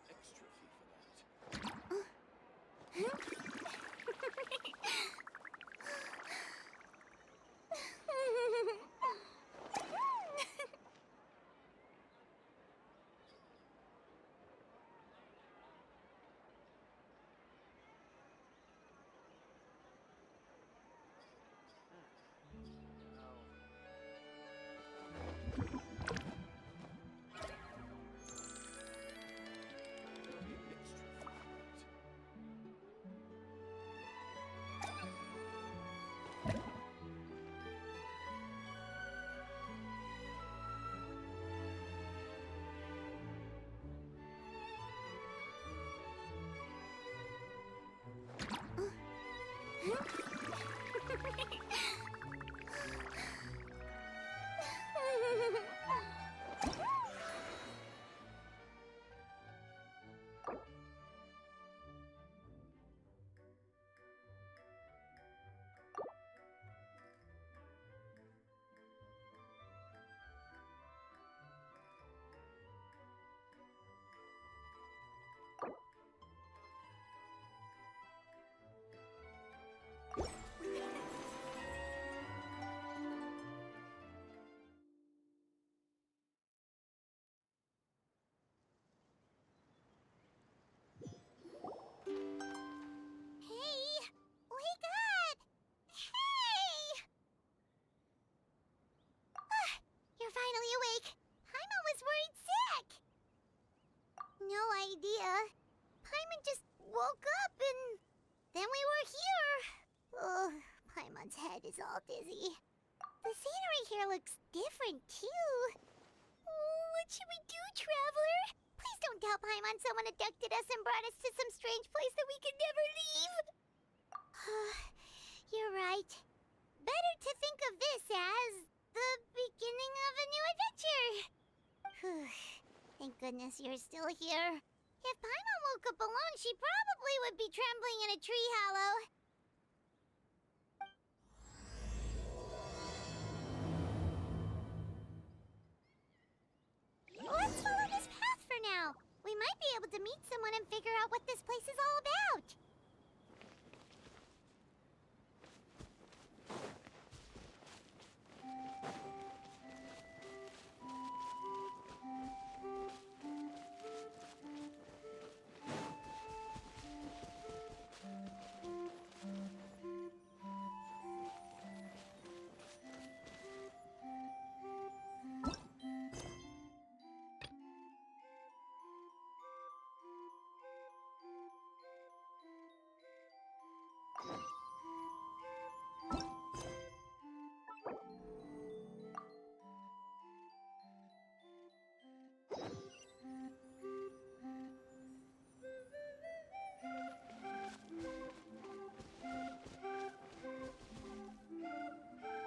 extra fee for that. There'll be an extra fee for that. Hey! Wake up! Hey! You're finally awake. Paimon was worried sick. No idea. Paimon just woke up and then we were here. Ugh, Paimon's head is all dizzy. The scenery here looks different too. Oh, what should we do, Traveler? Please don't tell Paimon someone abducted us and brought us to some strange place that we could never leave. You're right. Better to think of this as the beginning of a new adventure. Thank goodness you're still here. If Paimon woke up alone, she probably would be trembling in a tree hollow. Let's follow this path for now. We might be able to meet someone and figure out what this place is all about.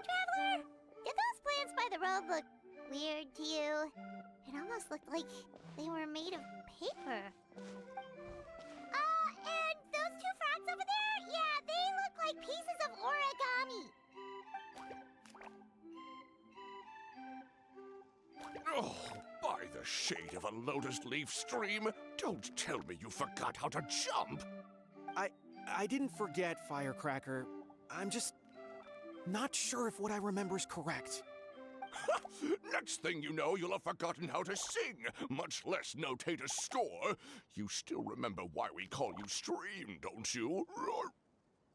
Traveler, did those plants by the road look weird to you? It almost looked like they were made of paper. And those two frogs over there? Yeah, they look like pieces of origami. Oh, by the shade of a lotus leaf stream, don't tell me you forgot how to jump! I didn't forget, Firecracker. I'm just not sure if what I remember is correct. Next thing you know, you'll have forgotten how to sing, much less notate a score. You still remember why we call you Stream, don't you?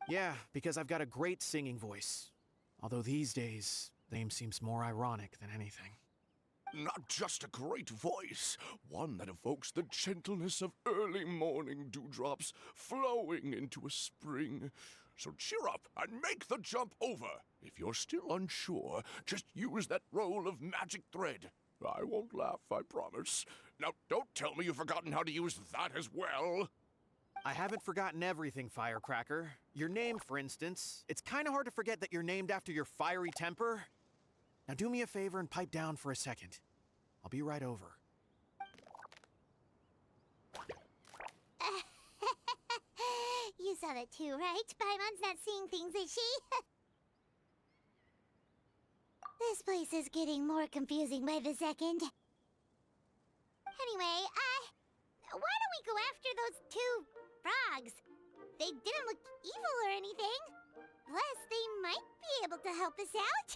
Yeah, because I've got a great singing voice. Although these days, name seems more ironic than anything. Not just a great voice, one that evokes the gentleness of early morning dewdrops flowing into a spring. So cheer up and make the jump over. If you're still unsure, just use that roll of magic thread. I won't laugh, I promise. Now, don't tell me you've forgotten how to use that as well. I haven't forgotten everything, Firecracker. Your name, for instance. It's kind of hard to forget that you're named after your fiery temper. Now do me a favor and pipe down for a second. I'll be right over. You saw that too, right? Paimon's not seeing things, is she? This place is getting more confusing by the second. Anyway, why don't we go after those two frogs? They didn't look evil or anything. Plus, they might be able to help us out.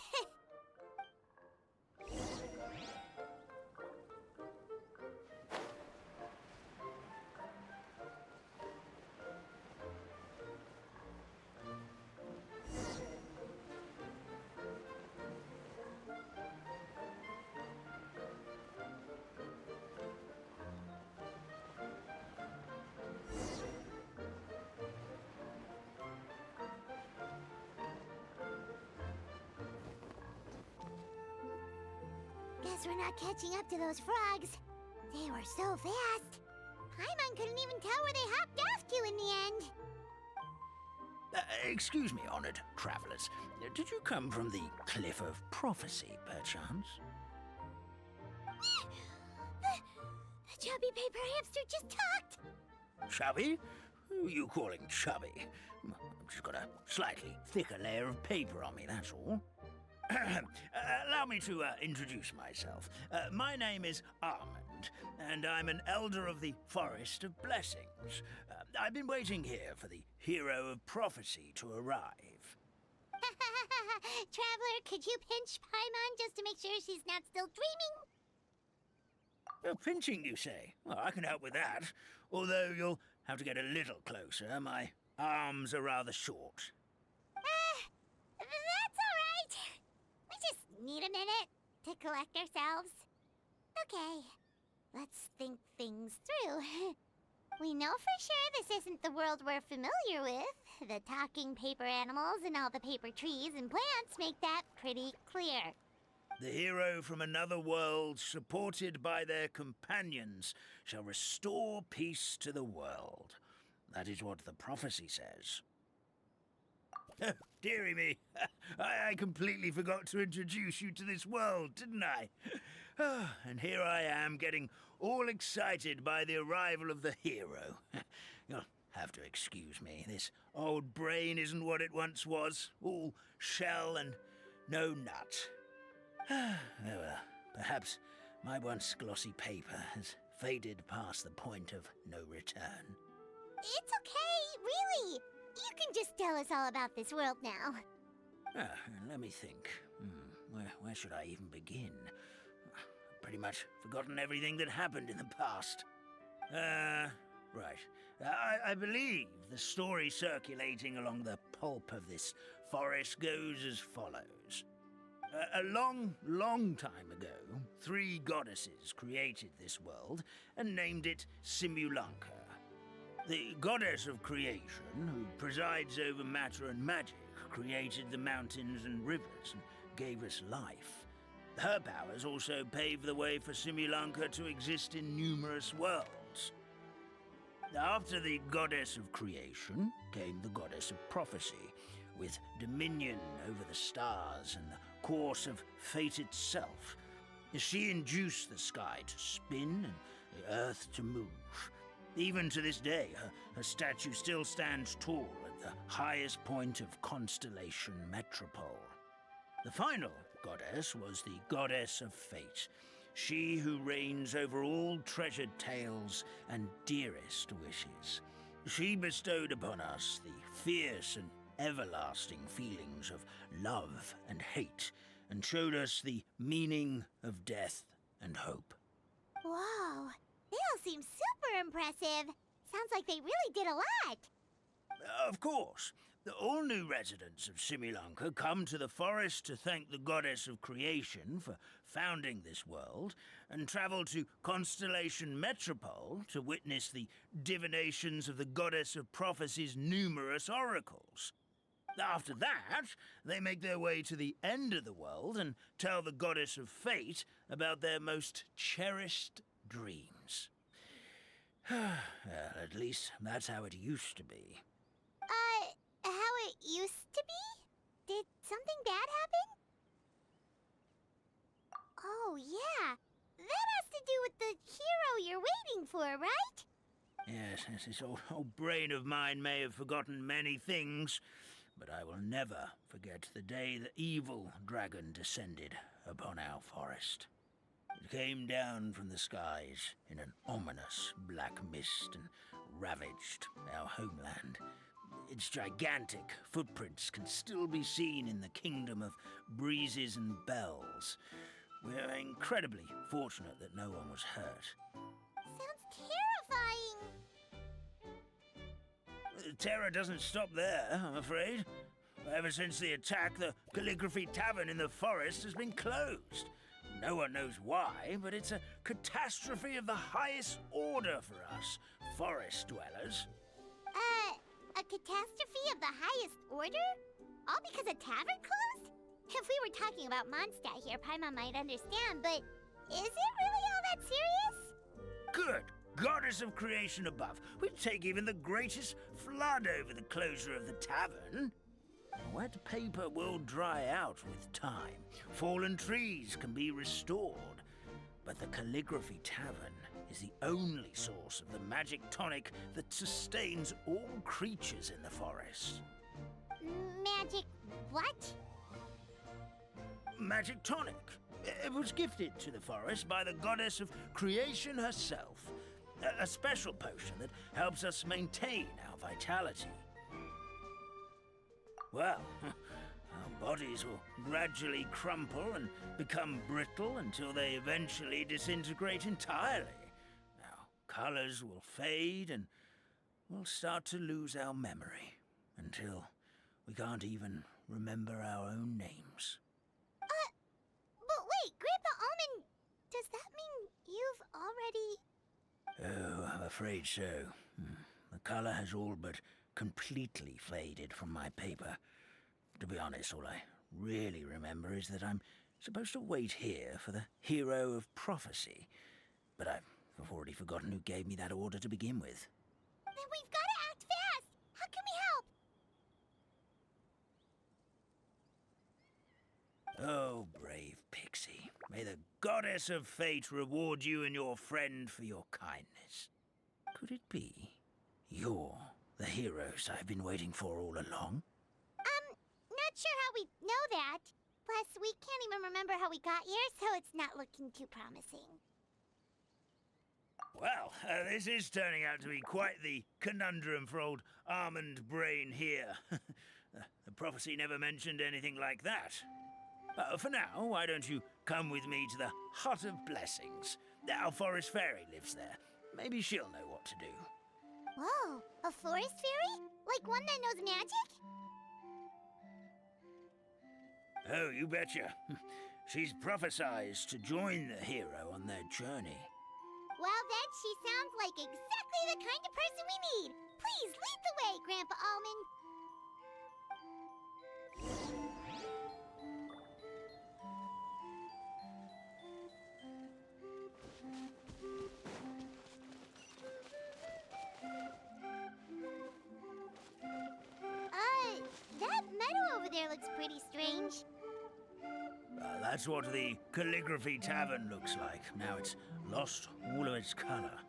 Guess we're not catching up to those frogs. They were so fast. Paimon couldn't even tell where they hopped off to in the end. Excuse me, honored travelers. Did you come from the Cliff of Prophecy, perchance? The chubby paper hamster just talked. Chubby? Who are you calling chubby? I've just got a slightly thicker layer of paper on me, that's all. Allow me to introduce myself. My name is Almond, and I'm an elder of the Forest of Blessings. I've been waiting here for the hero of prophecy to arrive. Traveler, could you pinch Paimon just to make sure she's not still dreaming? Pinching, you say? Well, I can help with that. Although you'll have to get a little closer. My arms are rather short. That's all right. We just need a minute to collect ourselves. Okay, let's think things through. We know for sure this isn't the world we're familiar with. The talking paper animals and all the paper trees and plants make that pretty clear. The hero from another world, supported by their companions, shall restore peace to the world. That is what the prophecy says. Dearie me, I completely forgot to introduce you to this world, didn't I? And here I am, getting all excited by the arrival of the hero. You'll have to excuse me. This old brain isn't what it once was, all shell and no nut. Oh well, perhaps my once glossy paper has faded past the point of no return. It's okay, really. You can just tell us all about this world now. Let me think. Where should I even begin? Pretty much forgotten everything that happened in the past. Right. I believe the story circulating along the pulp of this forest goes as follows. A long, long time ago, 3 goddesses created this world and named it Simulanka. The goddess of creation, who presides over matter and magic, created the mountains and rivers and gave us life. Her powers also paved the way for Simulanka to exist in numerous worlds. After the goddess of creation came the goddess of prophecy, with dominion over the stars and the course of fate itself. She induced the sky to spin and the earth to move. Even to this day, her statue still stands tall at the highest point of Constellation Metropole. The final goddess was the goddess of fate, she who reigns over all treasured tales and dearest wishes. She bestowed upon us the fierce and everlasting feelings of love and hate, and showed us the meaning of death and hope. Whoa, they all seem super impressive. Sounds like they really did a lot. Of course. All new residents of Simulanka come to the forest to thank the goddess of creation for founding this world, and travel to Constellation Metropole to witness the divinations of the goddess of prophecy's numerous oracles. After that, they make their way to the end of the world and tell the goddess of fate about their most cherished dreams. Well, at least that's how it used to be. How it used to be? Did something bad happen? Oh, yeah. That has to do with the hero you're waiting for, right? Yes, this old brain of mine may have forgotten many things, but I will never forget the day the evil dragon descended upon our forest. It came down from the skies in an ominous black mist and ravaged our homeland. Its gigantic footprints can still be seen in the kingdom of breezes and bells. We're incredibly fortunate that no one was hurt. Sounds terrifying. The terror doesn't stop there, I'm afraid. Ever since the attack, the Calligraphy Tavern in the forest has been closed. No one knows why, but it's a catastrophe of the highest order for us, forest dwellers. A catastrophe of the highest order? All because a tavern closed? If we were talking about Mondstadt here, Paimon might understand, but is it really all that serious? Good goddess of creation above. We'd take even the greatest flood over the closure of the tavern. Wet paper will dry out with time. Fallen trees can be restored. But the Calligraphy Tavern is the only source of the magic tonic that sustains all creatures in the forest. Magic what? Magic tonic. It was gifted to the forest by the goddess of creation herself. A special potion that helps us maintain our vitality. Well, our bodies will gradually crumple and become brittle until they eventually disintegrate entirely. Our colors will fade and we'll start to lose our memory until we can't even remember our own names. But wait, Grandpa Almond, does that mean you've already... Oh, I'm afraid so. The color has all but completely faded from my paper. To be honest, all I really remember is that I'm supposed to wait here for the hero of prophecy. But I've already forgotten who gave me that order to begin with. Then we've got to act fast! How can we help? Oh, brave Pixie. May the goddess of fate reward you and your friend for your kindness. Could it be you're the heroes I've been waiting for all along? Not sure how we know that. Plus, we can't even remember how we got here, so it's not looking too promising. Well, this is turning out to be quite the conundrum for old Almond Brain here. The prophecy never mentioned anything like that. For now, why don't you come with me to the Hut of Blessings? Our forest fairy lives there. Maybe she'll know what to do. Whoa, a forest fairy? Like one that knows magic? Oh, you betcha. She's prophesized to join the hero on their journey. Well, then she sounds like exactly the kind of person we need. Please lead the way, Grandpa Almond. That meadow over there looks pretty strange. That's what the Calligraphy Tavern looks like. Now it's lost all of its color.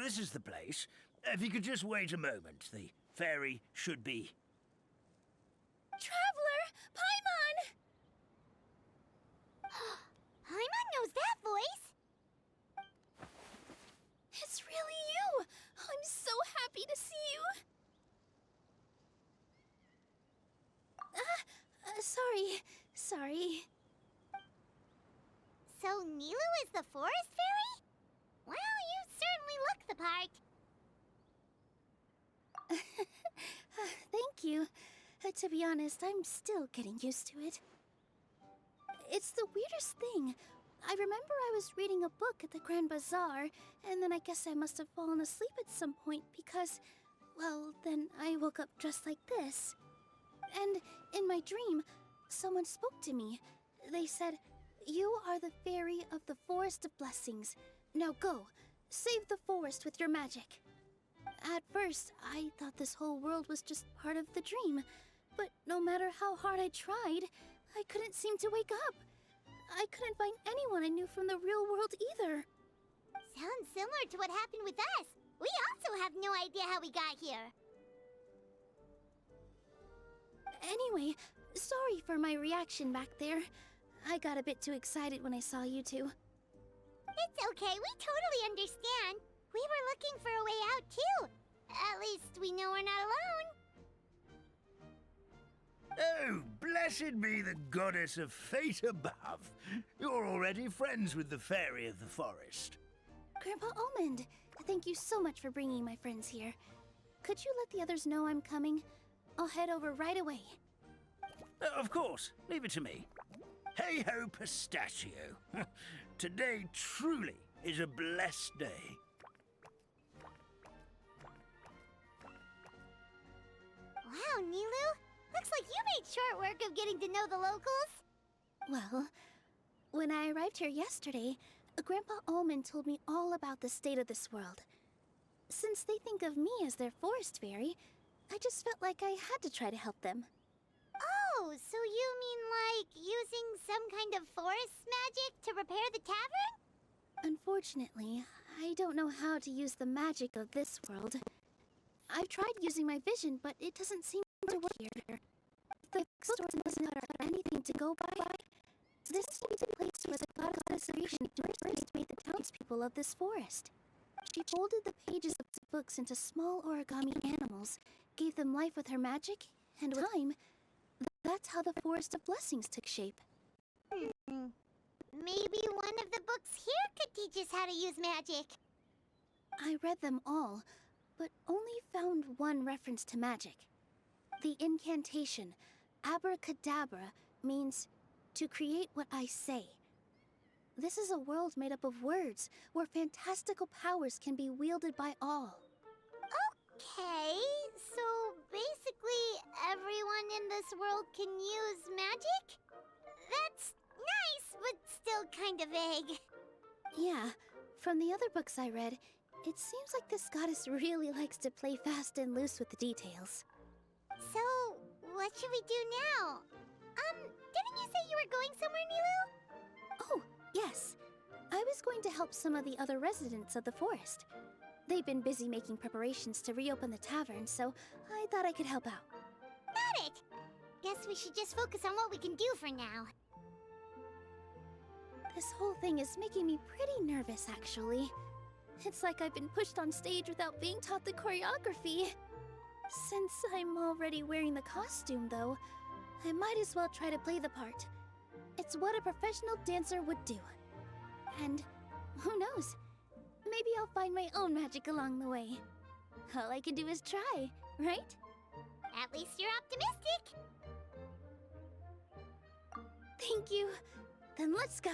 This is the place. If you could just wait a moment, the fairy should be... Traveler! Paimon! Paimon knows that voice! It's really you! I'm so happy to see you! Sorry. So Nilu is the forest fairy? Well, you certainly look the part. Thank you. To be honest, I'm still getting used to it. It's the weirdest thing. I remember I was reading a book at the Grand Bazaar, and then I guess I must have fallen asleep at some point because, Well, then I woke up dressed like this. And in my dream, someone spoke to me. They said, "You are the fairy of the Forest of Blessings. Now go, save the forest with your magic." At first, I thought this whole world was just part of the dream. But no matter how hard I tried, I couldn't seem to wake up. I couldn't find anyone I knew from the real world either. Sounds similar to what happened with us. We also have no idea how we got here. Anyway, sorry for my reaction back there. I got a bit too excited when I saw you two. It's okay, we totally understand. We were looking for a way out too. At least we know we're not alone. Oh, blessed be the goddess of fate above. You're already friends with the fairy of the forest. Grandpa Almond, thank you so much for bringing my friends here. Could you let the others know I'm coming? I'll head over right away. Of course, leave it to me. Hey ho, pistachio. Today truly is a blessed day. Wow, Nilu. Looks like you made short work of getting to know the locals. Well, when I arrived here yesterday, Grandpa Almond told me all about the state of this world. Since they think of me as their forest fairy, I just felt like I had to try to help them. Oh, so you mean like using some kind of forest magic to repair the tavern? Unfortunately, I don't know how to use the magic of this world. I've tried using my vision, but it doesn't seem to work here. The bookstore doesn't have anything to go by. This is the place where the goddess of creation first made the townspeople of this forest. She folded the pages of the books into small origami animals, gave them life with her magic, and with time, that's how the Forest of Blessings took shape. Maybe one of the books here could teach us how to use magic. I read them all, but only found one reference to magic. The incantation, abracadabra, means to create what I say. This is a world made up of words, where fantastical powers can be wielded by all. Okay, so basically everyone in this world can use magic? That's nice, but still kind of vague. Yeah, from the other books I read, it seems like this goddess really likes to play fast and loose with the details. So, what should we do now? Didn't you say you were going somewhere, Nilu? Oh, yes. I was going to help some of the other residents of the forest. They've been busy making preparations to reopen the tavern, so I thought I could help out. Got it! Guess we should just focus on what we can do for now. This whole thing is making me pretty nervous, actually. It's like I've been pushed on stage without being taught the choreography. Since I'm already wearing the costume, though, I might as well try to play the part. It's what a professional dancer would do. And who knows? Maybe I'll find my own magic along the way. All I can do is try, right? At least you're optimistic. Thank you. Then let's go.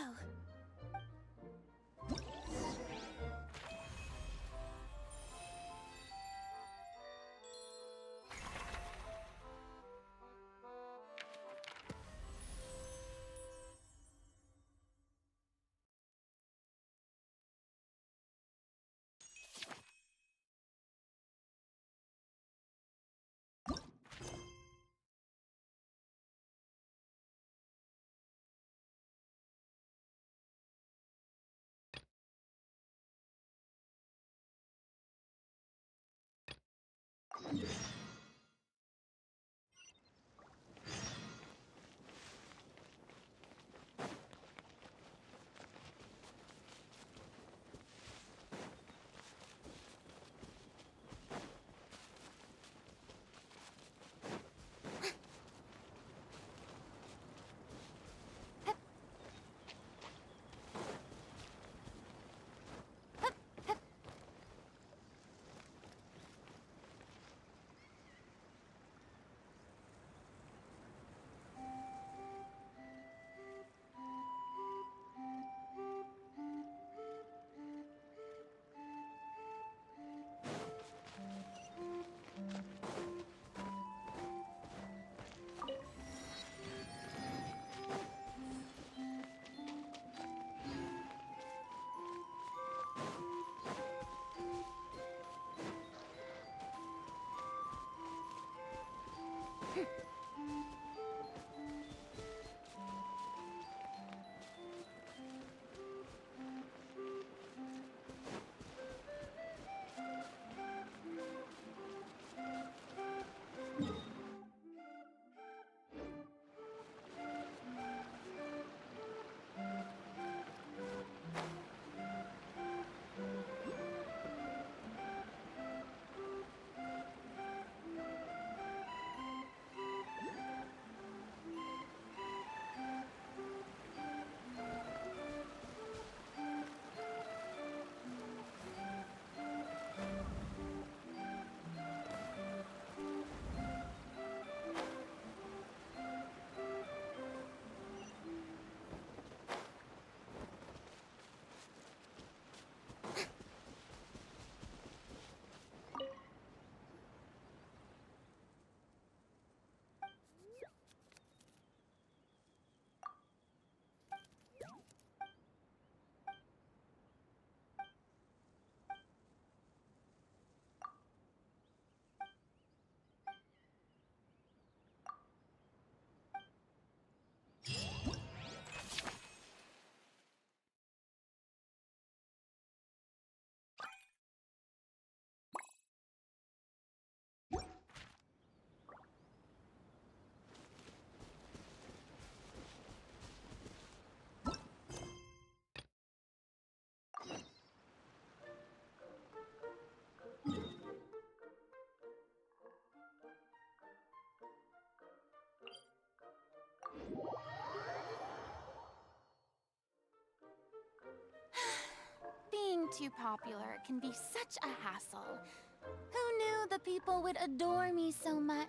being too popular can be such a hassle. Who knew the people would adore me so much?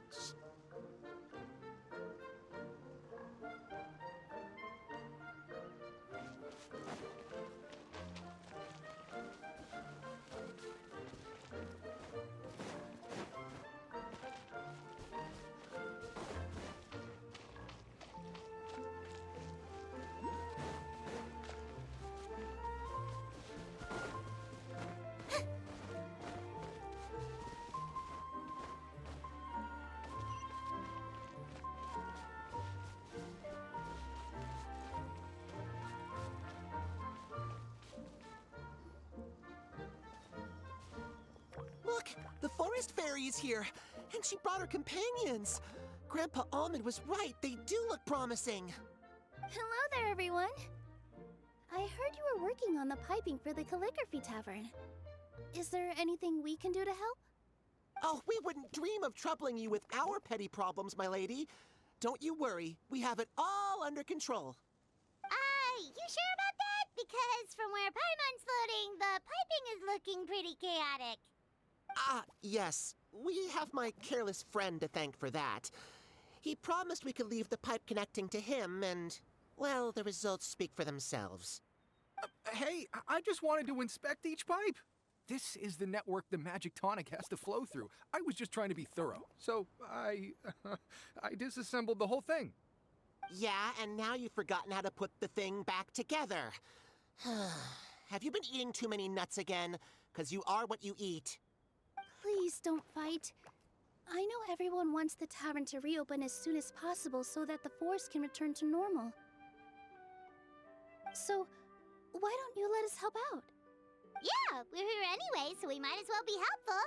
Look, the forest fairy is here, and she brought her companions. Grandpa Almond was right. They do look promising. Hello there, everyone. I heard you were working on the piping for the calligraphy tavern. Is there anything we can do to help? Oh, we wouldn't dream of troubling you with our petty problems, my lady. Don't you worry. We have it all under control. You sure about that? Because from where Paimon's floating, the piping is looking pretty chaotic. Ah, yes. We have my careless friend to thank for that. He promised we could leave the pipe connecting to him, and, well, the results speak for themselves. Hey, I just wanted to inspect each pipe. This is the network the magic tonic has to flow through. I was just trying to be thorough, so I disassembled the whole thing. Yeah, and now you've forgotten how to put the thing back together. Have you been eating too many nuts again? 'Cause you are what you eat. Please don't fight. I know everyone wants the tavern to reopen as soon as possible so that the forest can return to normal. So, why don't you let us help out? Yeah, we're here anyway, so we might as well be helpful.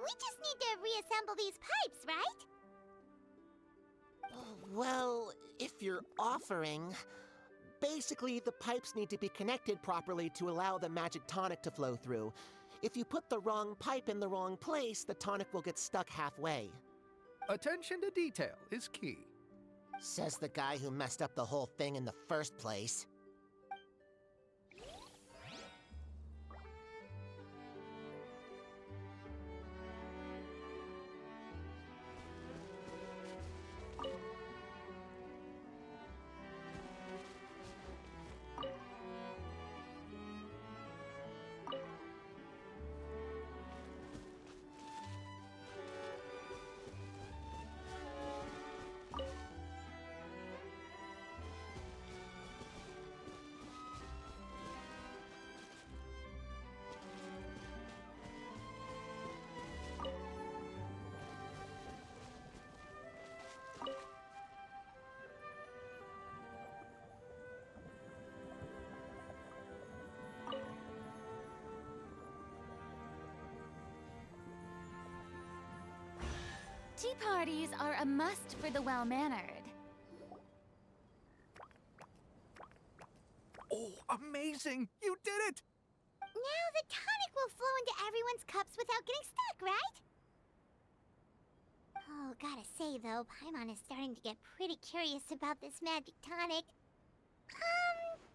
We just need to reassemble these pipes, right? Well, if you're offering... Basically, the pipes need to be connected properly to allow the magic tonic to flow through. If you put the wrong pipe in the wrong place, the tonic will get stuck halfway. Attention to detail is key. Says the guy who messed up the whole thing in the first place. Tea parties are a must for the well-mannered. Oh, amazing! You did it! Now the tonic will flow into everyone's cups without getting stuck, right? Oh, gotta say though, Paimon is starting to get pretty curious about this magic tonic.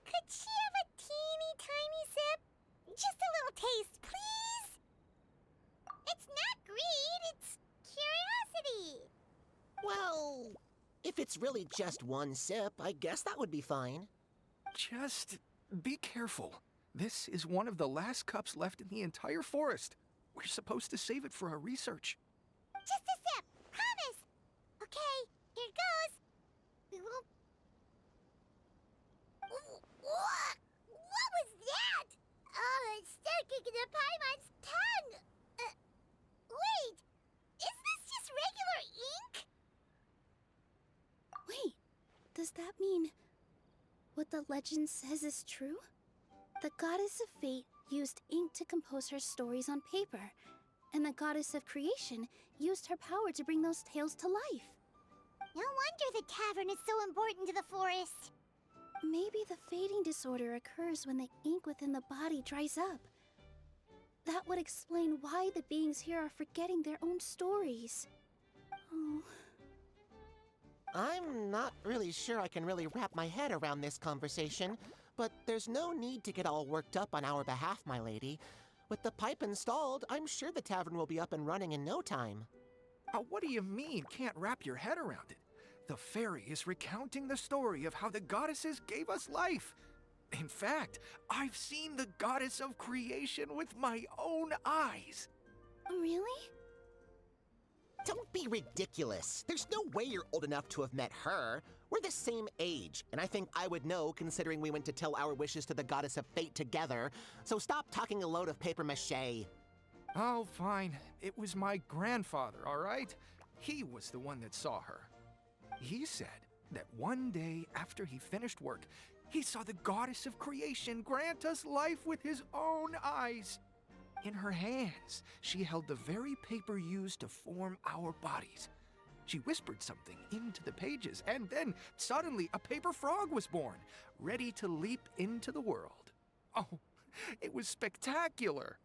Could she have a teeny tiny sip? Just a little taste, please? It's not greed, it's curiosity. Well, if it's really just one sip, I guess that would be fine. Just be careful. This is one of the last cups left in the entire forest. We're supposed to save it for our research. Just a sip, promise. Okay, here it goes. What was that? Oh, it's sticking to Paimon's tongue. Wait, is this just regular ink? Wait, does that mean what the legend says is true? The goddess of fate used ink to compose her stories on paper, and the goddess of creation used her power to bring those tales to life. No wonder the tavern is so important to the forest. Maybe the fading disorder occurs when the ink within the body dries up. That would explain why the beings here are forgetting their own stories. Oh. I'm not really sure I can really wrap my head around this conversation, But there's no need to get all worked up on our behalf, my lady. With the pipe installed, I'm sure the tavern will be up and running in no time. What do you mean, can't wrap your head around it? The fairy is recounting the story of how the goddesses gave us life. In fact, I've seen the goddess of creation with my own eyes. Really? Don't be ridiculous. There's no way you're old enough to have met her. We're the same age, and I think I would know considering we went to tell our wishes to the goddess of fate together. So stop talking a load of papier-mâché. Oh, fine. It was my grandfather, all right? He was the one that saw her. He said that one day after he finished work, he saw the goddess of creation grant us life with his own eyes. In her hands, she held the very paper used to form our bodies. She whispered something into the pages, and then suddenly a paper frog was born, ready to leap into the world. Oh, it was spectacular.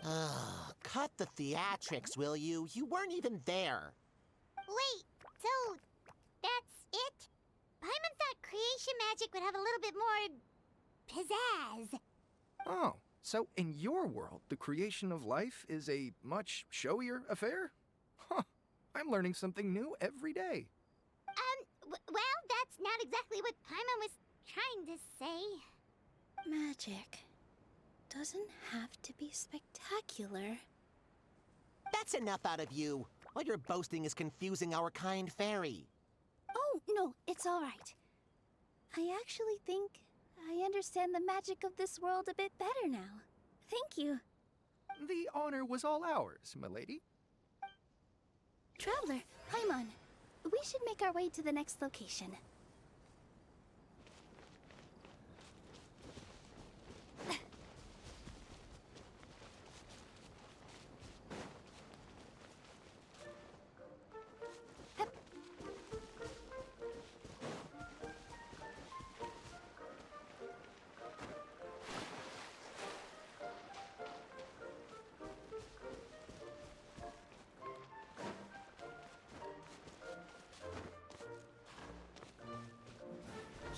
Ugh, cut the theatrics, will you? You weren't even there. Wait, so that's it? Paimon thought creation magic would have a little bit more pizzazz. Oh, so in your world, the creation of life is a much showier affair? Huh, I'm learning something new every day. Well, that's not exactly what Paimon was trying to say. Magic doesn't have to be spectacular. That's enough out of you. All your boasting is confusing our kind fairy. Oh, no, it's all right. I actually think I understand the magic of this world a bit better now. Thank you. The honor was all ours, milady. Traveler, Paimon, we should make our way to the next location.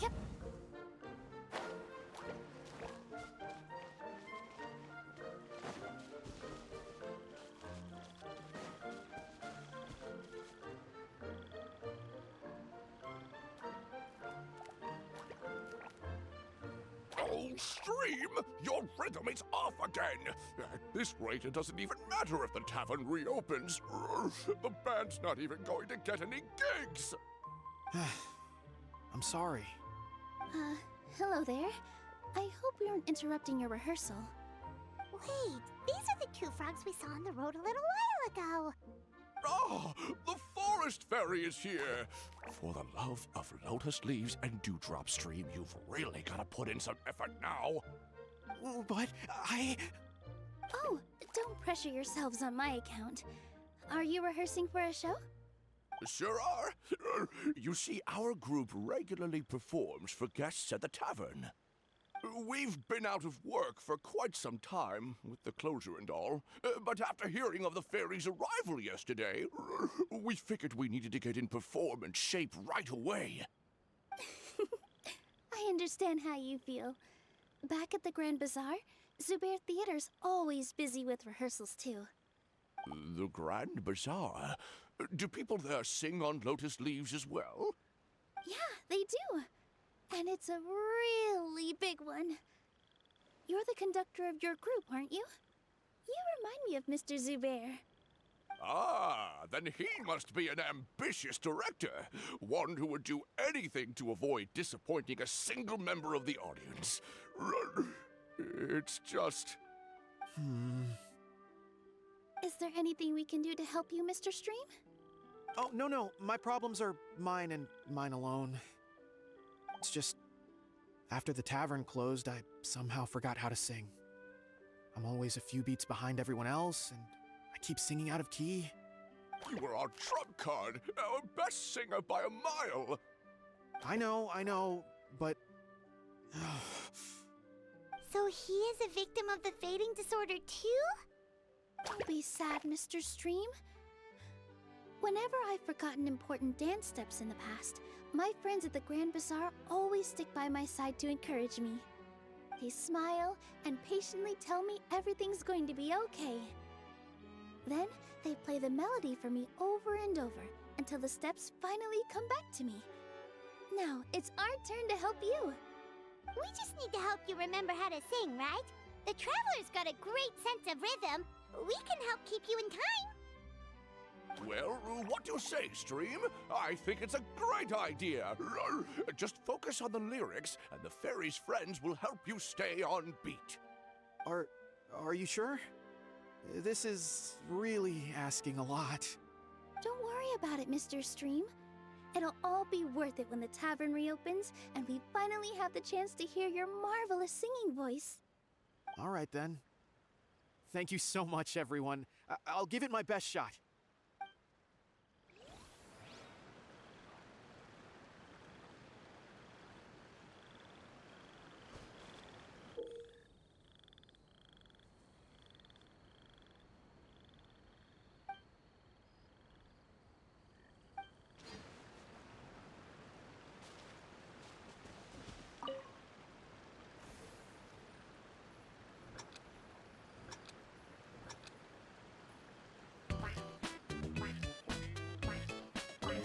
Yep. Oh, Stream! Your rhythm is off again! At this rate, it doesn't even matter if the tavern reopens. The band's not even going to get any gigs! I'm sorry. Hello there. I hope we aren't interrupting your rehearsal. Wait, these are the two frogs we saw on the road a little while ago. Ah, the forest fairy is here! For the love of lotus leaves and dewdrop stream, you've really got to put in some effort now. But Oh, don't pressure yourselves on my account. Are you rehearsing for a show? Sure are. You see, our group regularly performs for guests at the tavern. We've been out of work for quite some time, with the closure and all. But after hearing of the fairy's arrival yesterday, we figured we needed to get in performance shape right away. I understand how you feel. Back at the Grand Bazaar, Zubair Theater's always busy with rehearsals too. The Grand Bazaar? Do people there sing on lotus leaves as well? Yeah, they do. And it's a really big one. You're the conductor of your group, aren't you? You remind me of Mr. Zubair. Ah, then he must be an ambitious director. One who would do anything to avoid disappointing a single member of the audience. It's just... Is there anything we can do to help you, Mr. Stream? Oh, no. My problems are mine and mine alone. It's just, after the tavern closed, I somehow forgot how to sing. I'm always a few beats behind everyone else, and I keep singing out of key. You were our trump card, our best singer by a mile. I know, but... So he is a victim of the fading disorder too? Don't be sad, Mr. Stream. Whenever I've forgotten important dance steps in the past, my friends at the Grand Bazaar always stick by my side to encourage me. They smile and patiently tell me everything's going to be okay. Then they play the melody for me over and over until the steps finally come back to me. Now it's our turn to help you. We just need to help you remember how to sing, right? The Traveler's got a great sense of rhythm. We can help keep you in time. Well, what do you say, Stream? I think it's a great idea. Just focus on the lyrics, and the fairy's friends will help you stay on beat. Are you sure? This is really asking a lot. Don't worry about it, Mr. Stream. It'll all be worth it when the tavern reopens and we finally have the chance to hear your marvelous singing voice. All right, then. Thank you so much, everyone. I'll give it my best shot.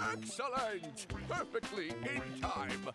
Excellent! Perfectly in time.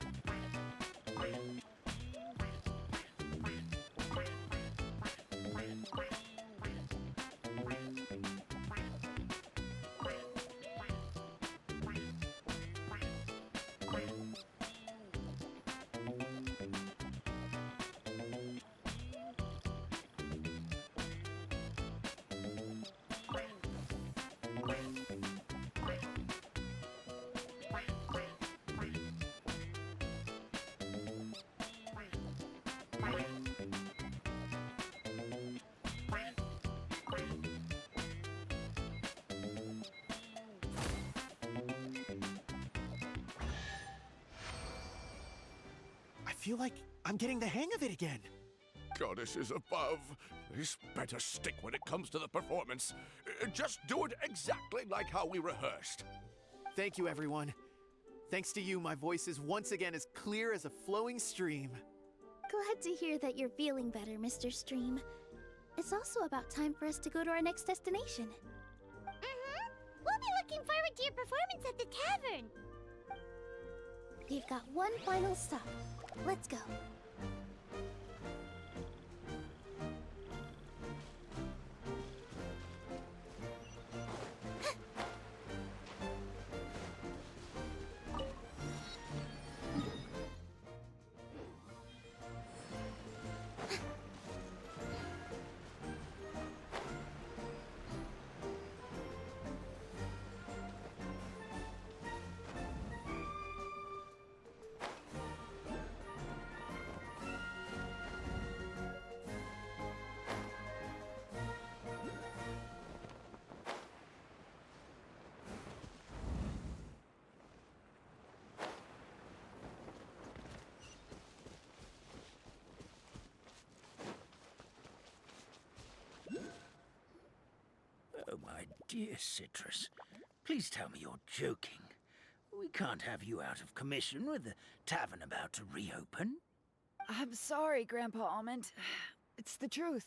I feel like I'm getting the hang of it again. Goddesses above, this better stick when it comes to the performance. Just do it exactly like how we rehearsed. Thank you, everyone. Thanks to you, my voice is once again as clear as a flowing stream. Glad to hear that you're feeling better, Mr. Stream. It's also about time for us to go to our next destination. We'll be looking forward to your performance at the tavern. We've got one final stop. Let's go. Oh, my dear Citrus, please tell me you're joking. We can't have you out of commission with the tavern about to reopen. I'm sorry, Grandpa Almond. It's the truth.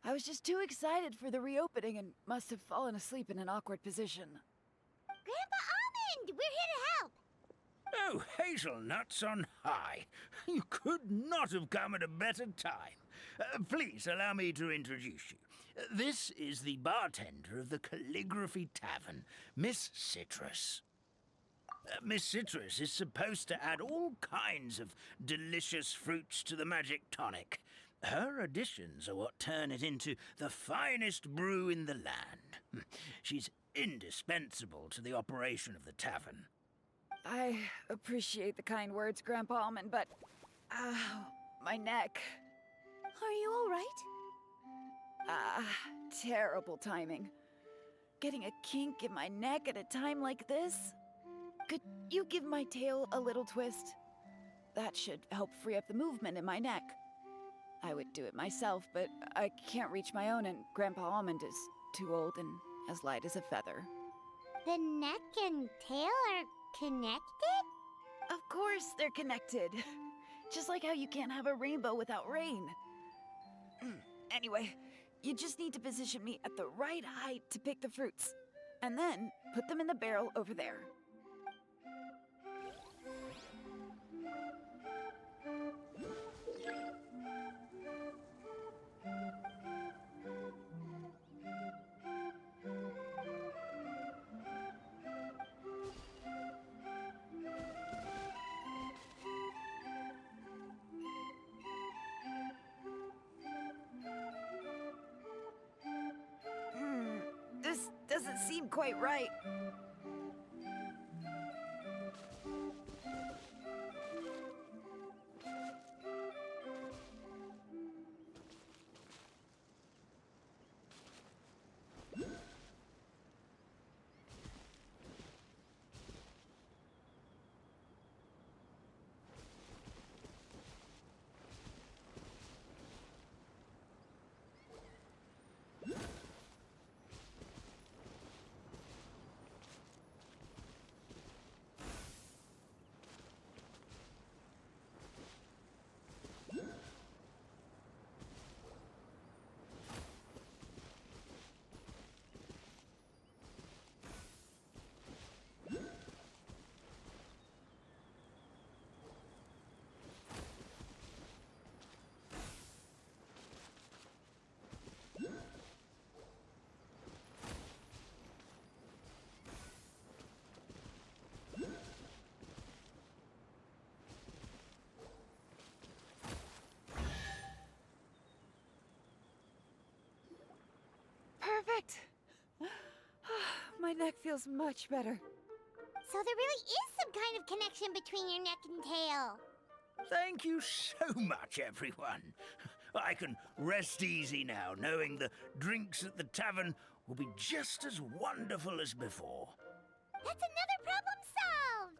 I was just too excited for the reopening and must have fallen asleep in an awkward position. Grandpa Almond, we're here to help. Oh, hazelnuts on high. You could not have come at a better time. Please allow me to introduce you. This is the bartender of the Calligraphy Tavern, Miss Citrus. Miss Citrus is supposed to add all kinds of delicious fruits to the magic tonic. Her additions are what turn it into the finest brew in the land. She's indispensable to the operation of the tavern. I appreciate the kind words, Grandpa Almond, but... my neck. Are you all right? Terrible timing. Getting a kink in my neck at a time like this? Could you give my tail a little twist? That should help free up the movement in my neck. I would do it myself, but I can't reach my own, and Grandpa Almond is too old and as light as a feather. The neck and tail are connected? Of course they're connected. Just like how you can't have a rainbow without rain. Anyway, you just need to position me at the right height to pick the fruits. And then put them in the barrel over there. This doesn't seem quite right. Perfect. My neck feels much better. So there really is some kind of connection between your neck and tail. Thank you so much, everyone. I can rest easy now, knowing the drinks at the tavern will be just as wonderful as before. That's another problem solved!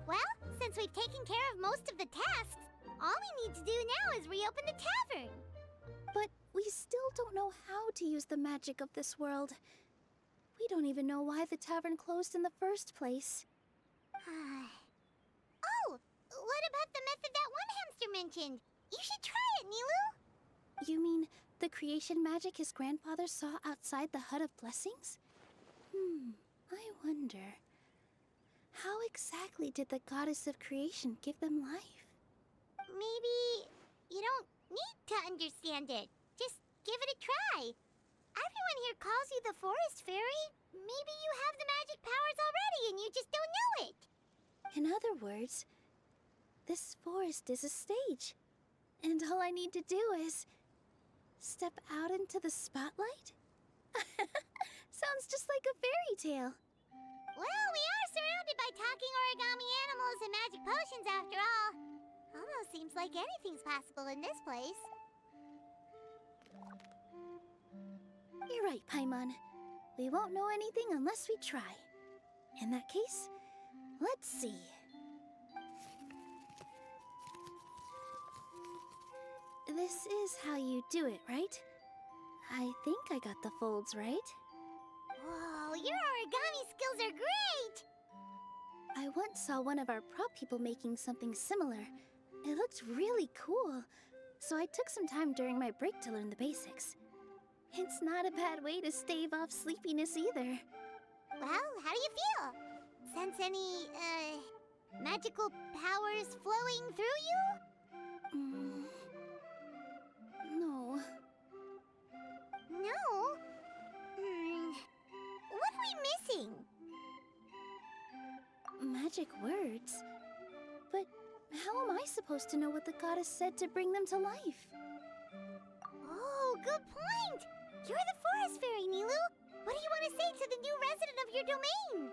Well, since we've taken care of most of the tasks, all we need to do now is reopen the tavern. But we still don't know how to use the magic of this world. We don't even know why the tavern closed in the first place. Oh, what about the method that one hamster mentioned? You should try it, Nilu. You mean the creation magic his grandfather saw outside the Hut of Blessings? I wonder. How exactly did the goddess of creation give them life? Maybe you don't need to understand it. Just give it a try. Everyone here calls you the Forest Fairy. Maybe you have the magic powers already and you just don't know it. In other words, this forest is a stage. And all I need to do is step out into the spotlight? Sounds just like a fairy tale. Well, we are surrounded by talking origami animals and magic potions after all. Almost seems like anything's possible in this place. You're right, Paimon. We won't know anything unless we try. In that case, let's see. This is how you do it, right? I think I got the folds right. Whoa, your origami skills are great! I once saw one of our prop people making something similar. It looked really cool, so I took some time during my break to learn the basics. It's not a bad way to stave off sleepiness either. Well, how do you feel? Sense any, magical powers flowing through you? No. No? What are we missing? magic words. But how am I supposed to know what the goddess said to bring them to life? Oh, good point! You're the forest fairy, Nilu! What do you want to say to the new resident of your domain?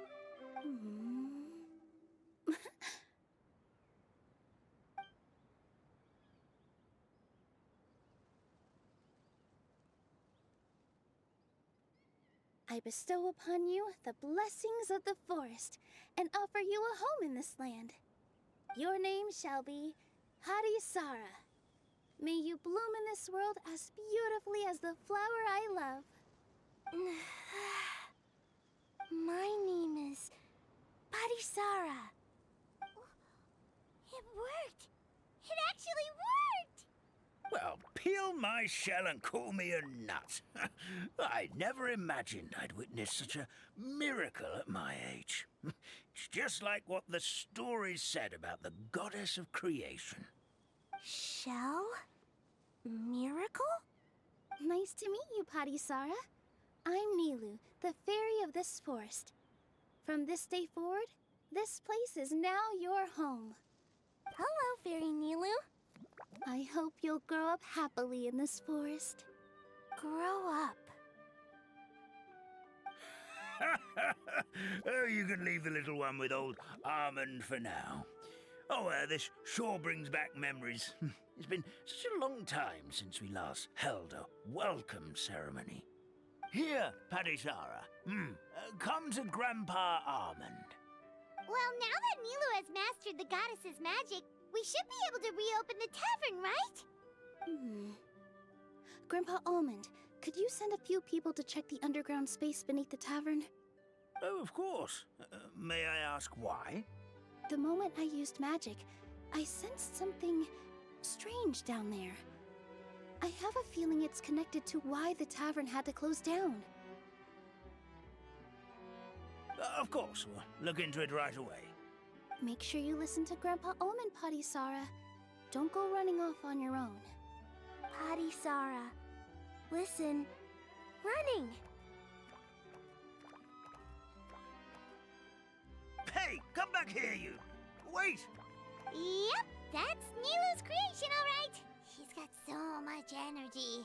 I bestow upon you the blessings of the forest and offer you a home in this land. Your name shall be Hadisara. May you bloom in this world as beautifully as the flower I love. My name is Padisara. It worked! It actually worked! Well, peel my shell and call me a nut. I never imagined I'd witness such a miracle at my age. It's just like what the stories said about the goddess of creation. Shell? Miracle? Nice to meet you, Padisara. I'm Nilu, the fairy of this forest. From this day forward, this place is now your home. Hello, Fairy Nilu. I hope you'll grow up happily in this forest. Grow up. Oh, you can leave the little one with old Almond for now. Oh, this sure brings back memories. It's been such a long time since we last held a welcome ceremony. Here, Padisara. Come to Grandpa Almond. Well, now that Nilu has mastered the goddess's magic, we should be able to reopen the tavern, right? Grandpa Almond, could you send a few people to check the underground space beneath the tavern? Oh, of course. May I ask why? The moment I used magic, I sensed something strange down there. I have a feeling it's connected to why the tavern had to close down. Of course, we'll look into it right away. Make sure you listen to Grandpa Almond, Padisara. Don't go running off on your own. Padisara. Listen. Running! Hey, come back here, you! Wait! Yep, that's Nilu's creation, all right. She's got so much energy.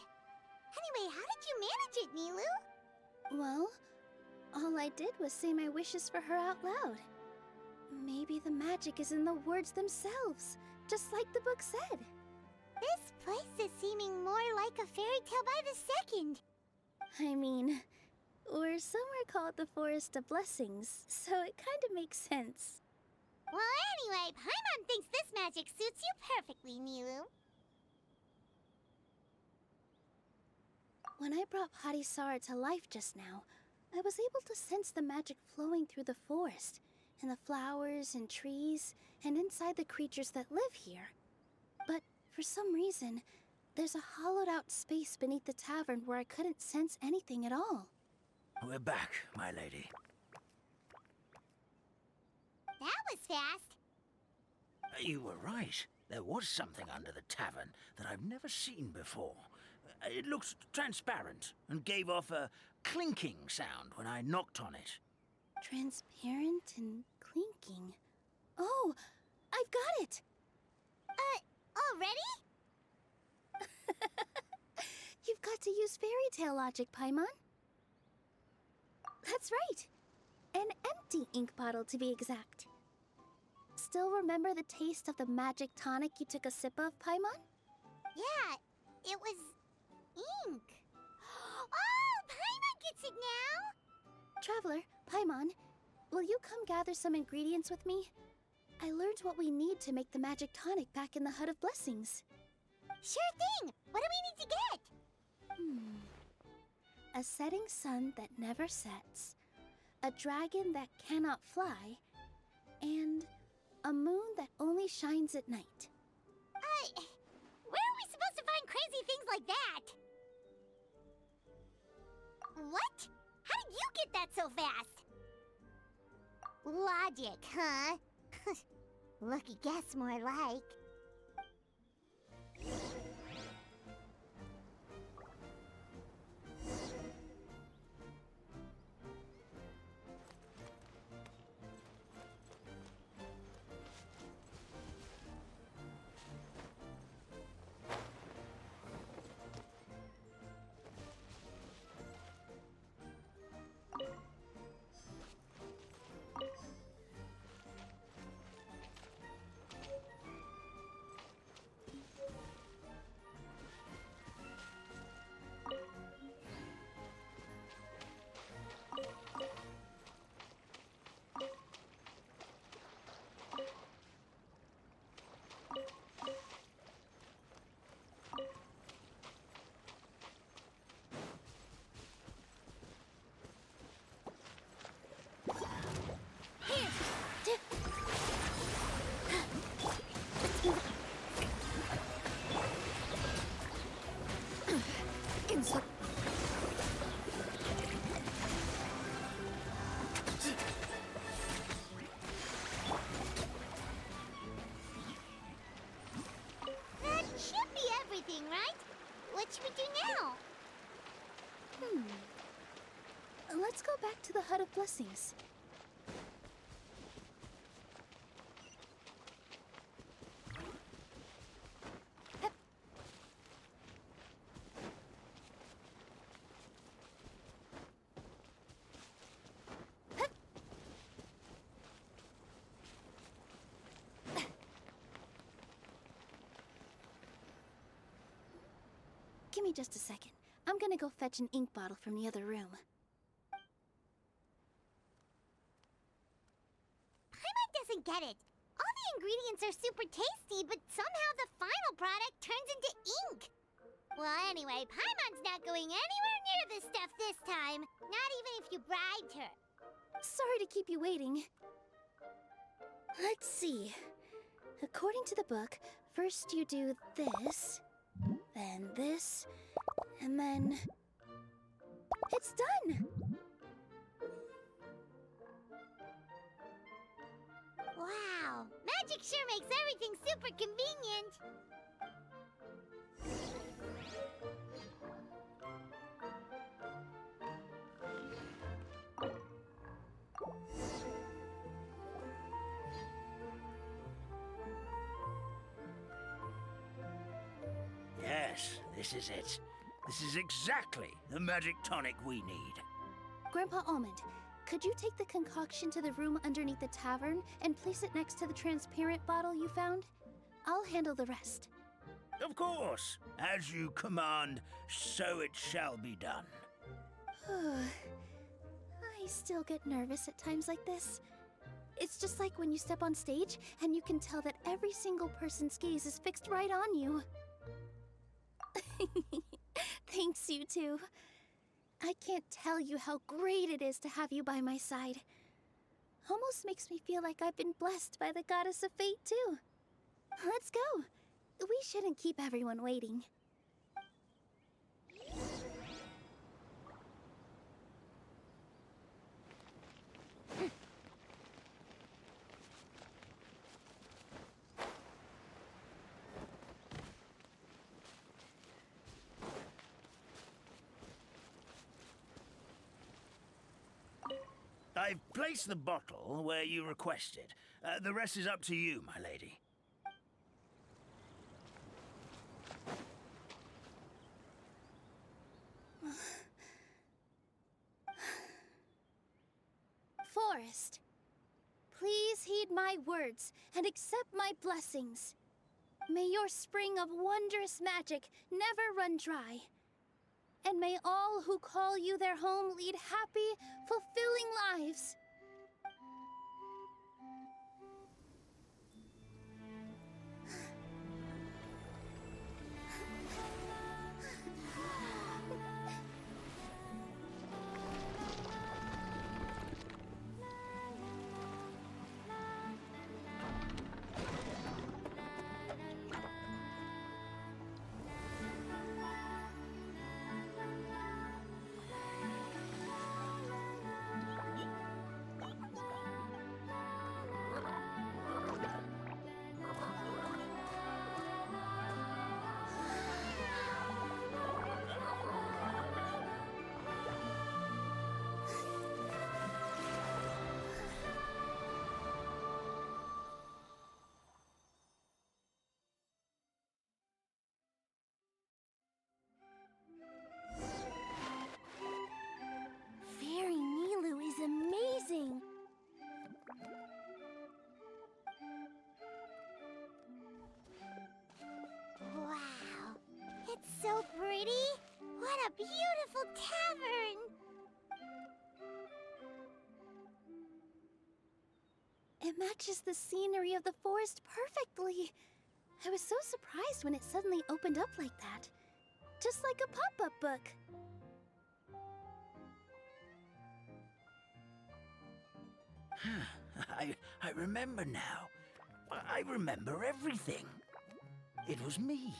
Anyway, how did you manage it, Nilu? Well, all I did was say my wishes for her out loud. Maybe the magic is in the words themselves, just like the book said. This place is seeming more like a fairy tale by the second. I mean, or somewhere called the Forest of Blessings, so it kind of makes sense. Well, anyway, Paimon thinks this magic suits you perfectly, Nilu. When I brought Hadisara to life just now, I was able to sense the magic flowing through the forest, and the flowers and trees, and inside the creatures that live here. But for some reason, there's a hollowed-out space beneath the tavern where I couldn't sense anything at all. We're back, my lady. That was fast. You were right. There was something under the tavern that I've never seen before. It looked transparent and gave off a clinking sound when I knocked on it. Transparent and clinking. Oh, I've got it! Already? You've got to use fairy tale logic, Paimon. That's right. An empty ink bottle, to be exact. Still remember the taste of the magic tonic you took a sip of, Paimon? Yeah, it was ink. Oh, Paimon gets it now! Traveler, Paimon, will you come gather some ingredients with me? I learned what we need to make the magic tonic back in the Hut of Blessings. Sure thing! What do we need to get? A setting sun that never sets, a dragon that cannot fly, and a moon that only shines at night. Where are we supposed to find crazy things like that? What? How did you get that so fast? Logic, huh? Lucky guess, more like. Let's go back to the Hut of Blessings. Give me just a second. I'm gonna go fetch an ink bottle from the other room. Paimon doesn't get it. All the ingredients are super tasty, but somehow the final product turns into ink. Well, anyway, Paimon's not going anywhere near this stuff this time. Not even if you bribed her. Sorry to keep you waiting. Let's see. According to the book, first you do this, then this, and then... It's done! Wow, magic sure makes everything super convenient. Yes, this is it. This is exactly the magic tonic we need. Grandpa Almond, could you take the concoction to the room underneath the tavern and place it next to the transparent bottle you found? I'll handle the rest. Of course. As you command, so it shall be done. I still get nervous at times like this. It's just like when you step on stage and you can tell that every single person's gaze is fixed right on you. Thanks, you two. I can't tell you how great it is to have you by my side. Almost makes me feel like I've been blessed by the goddess of fate, too. Let's go. We shouldn't keep everyone waiting. I've placed the bottle where you requested. The rest is up to you, my lady. Forest, please heed my words and accept my blessings. May your spring of wondrous magic never run dry. And may all who call you their home lead happy, fulfilling lives. Fairy Nilu is amazing. Wow, it's so pretty. What a beautiful tavern. It matches the scenery of the forest perfectly. I was so surprised when it suddenly opened up like that. Just like a pop-up book. I remember now. I remember everything. It was me.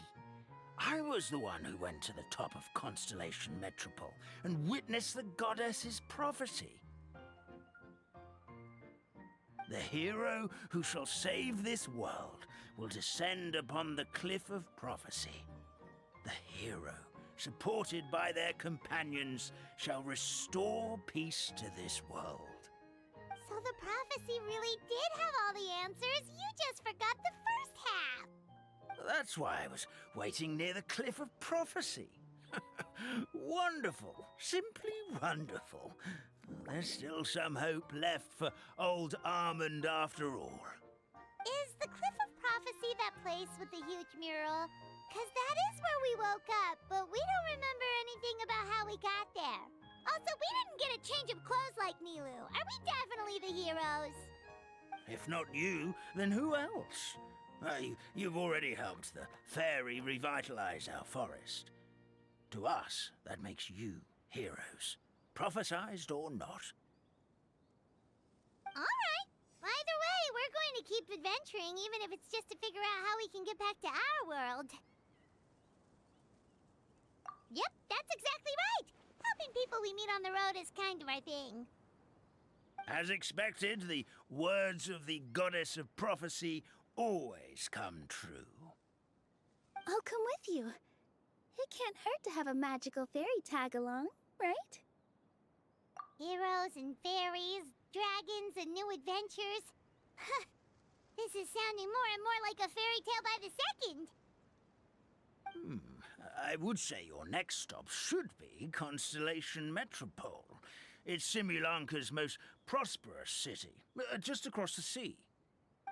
I was the one who went to the top of Constellation Metropole and witnessed the goddess's prophecy. The hero who shall save this world will descend upon the cliff of prophecy. The hero supported by their companions, shall restore peace to this world. So the prophecy really did have all the answers. You just forgot the first half. That's why I was waiting near the Cliff of Prophecy. Wonderful. Simply wonderful. There's still some hope left for old Armand after all. Is the Cliff of Prophecy that place with the huge mural? 'Cause that is where we woke up, but we don't remember anything about how we got there. Also, we didn't get a change of clothes like Nilu. Are we definitely the heroes? If not you, then who else? You've already helped the fairy revitalize our forest. To us, that makes you heroes, prophesized or not. All right. Either way, we're going to keep adventuring, even if it's just to figure out how we can get back to our world. Yep, that's exactly right. Helping people we meet on the road is kind of our thing. As expected, the words of the goddess of prophecy always come true. I'll come with you. It can't hurt to have a magical fairy tag along, right? Heroes and fairies, dragons and new adventures. This is sounding more and more like a fairy tale by the second. I would say your next stop should be Constellation Metropole. It's Simulanka's most prosperous city, just across the sea.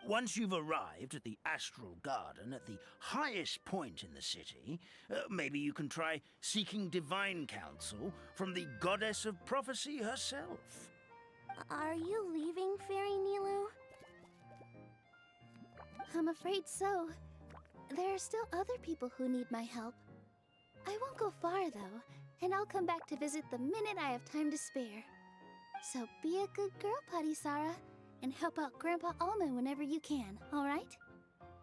Once you've arrived at the Astral Garden at the highest point in the city, maybe you can try seeking divine counsel from the goddess of prophecy herself. Are you leaving, Fairy Nilu? I'm afraid so. There are still other people who need my help. I won't go far, though, and I'll come back to visit the minute I have time to spare. So be a good girl, Patisara, and help out Grandpa Almond whenever you can, all right?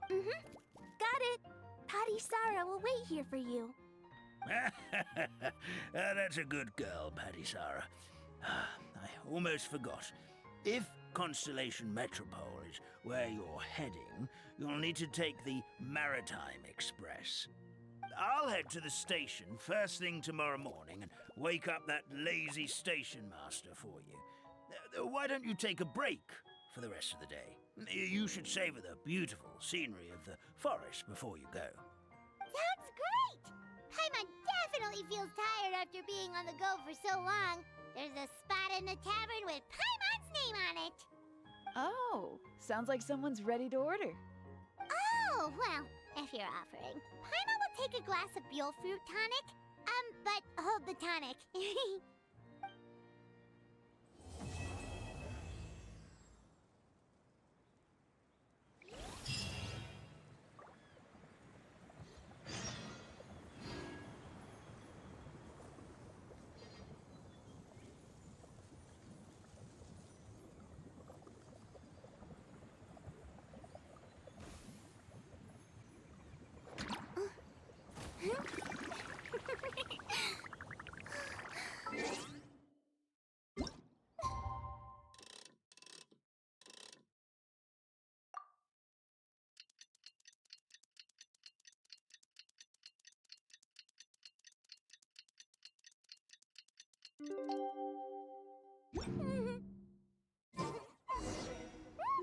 Got it! Patisara will wait here for you. That's a good girl, Patisara. I almost forgot. If Constellation Metropole is where you're heading, you'll need to take the Maritime Express. I'll head to the station first thing tomorrow morning and wake up that lazy station master for you. Why don't you take a break for the rest of the day? You should savor the beautiful scenery of the forest before you go. Sounds great! Paimon definitely feels tired after being on the go for so long. There's a spot in the tavern with Paimon's name on it. Oh, sounds like someone's ready to order. Oh, well, if you're offering. Paimon will take a glass of Buell fruit tonic. But hold the tonic.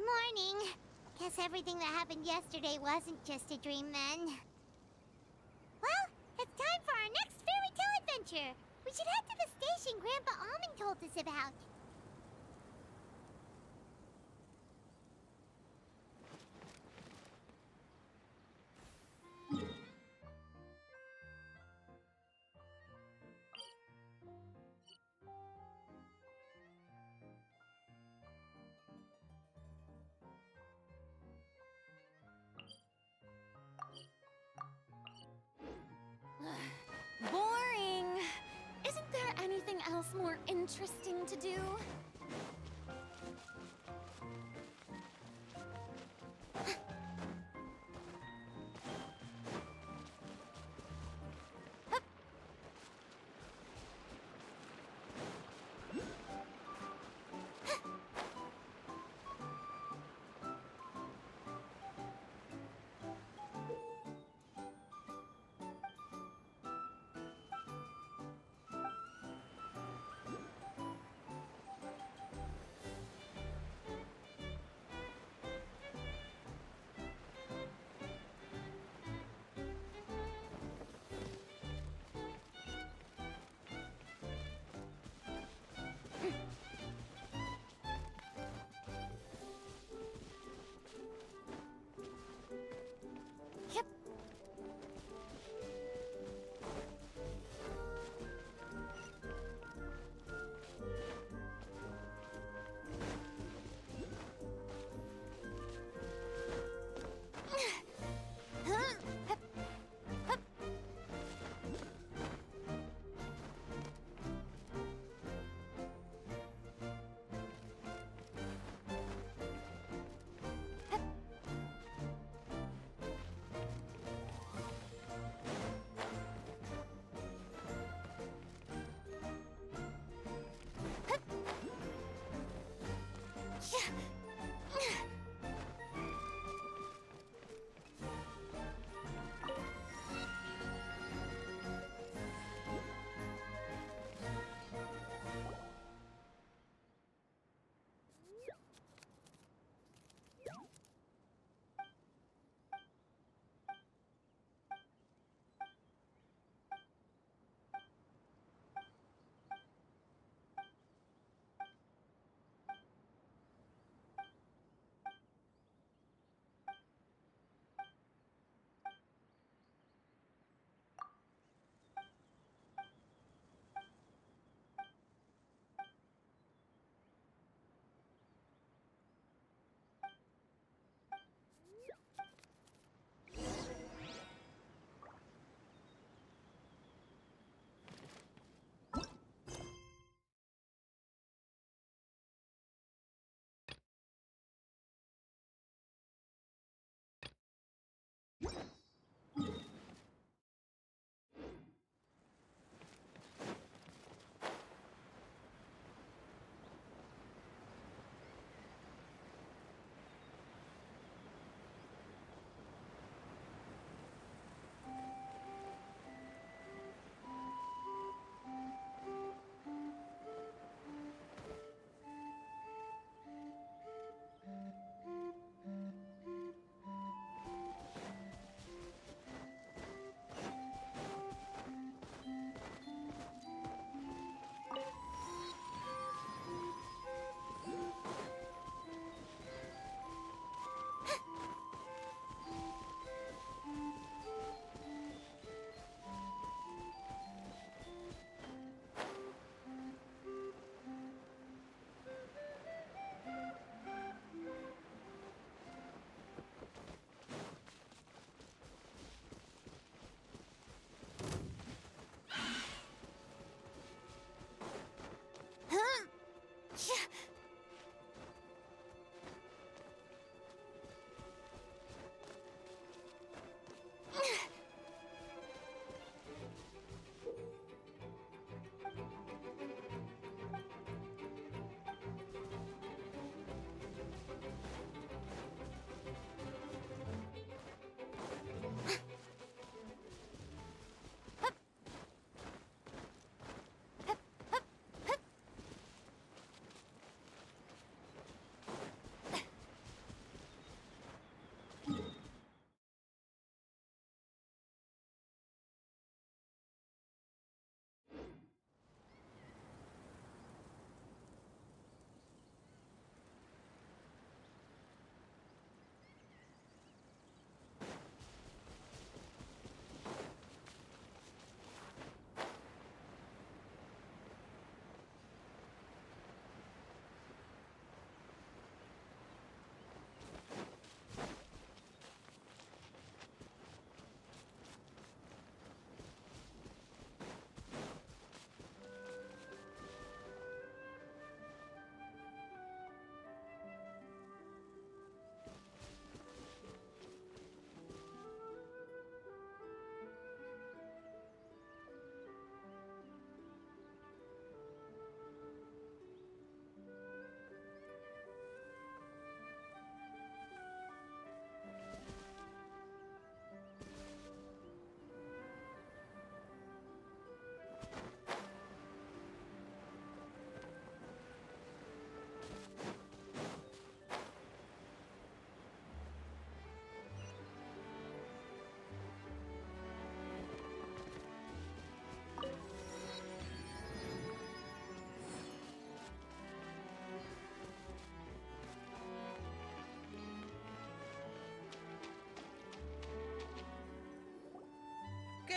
Morning. Guess everything that happened yesterday wasn't just a dream then. Well, it's time for our next fairy tale adventure. We should head to the station Grandpa Almond told us about. Boring! Isn't there anything else more interesting to do?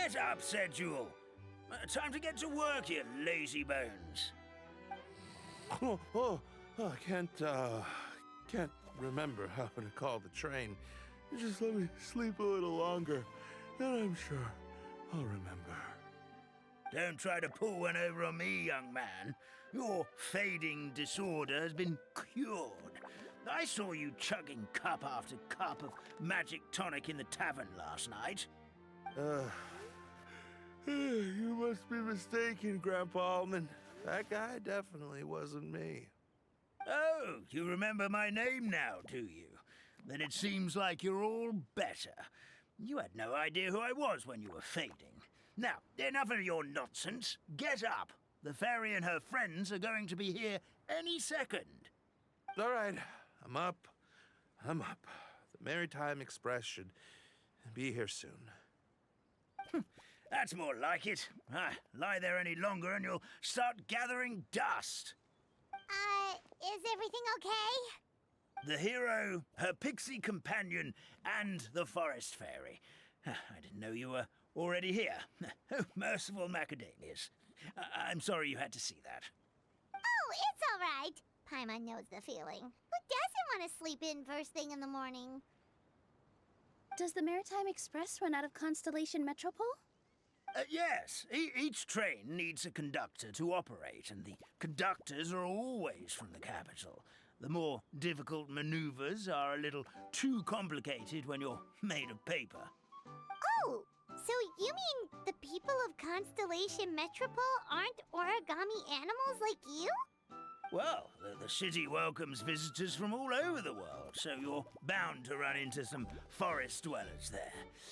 Get up, said Jewel. Time to get to work, you lazy bones. I can't remember how to call the train. Just let me sleep a little longer, and I'm sure I'll remember. Don't try to pull one over on me, young man. Your fading disorder has been cured. I saw you chugging cup after cup of magic tonic in the tavern last night. You must be mistaken, Grandpa Almond. That guy definitely wasn't me. Oh, you remember my name now, do you? Then it seems like you're all better. You had no idea who I was when you were fading. Now, enough of your nonsense. Get up. The fairy and her friends are going to be here any second. All right, I'm up. The Maritime Express should be here soon. That's more like it. Lie there any longer and you'll start gathering dust. Is everything okay? The hero, her pixie companion, and the forest fairy. I didn't know you were already here. Oh, merciful macadamias. I'm sorry you had to see that. Oh, it's all right. Paimon knows the feeling. Who doesn't want to sleep in first thing in the morning? Does the Maritime Express run out of Constellation Metropole? Yes, each train needs a conductor to operate, and the conductors are always from the capital. The more difficult maneuvers are a little too complicated when you're made of paper. Oh, so you mean the people of Constellation Metropole aren't origami animals like you? Well, the city welcomes visitors from all over the world, so you're bound to run into some forest dwellers there.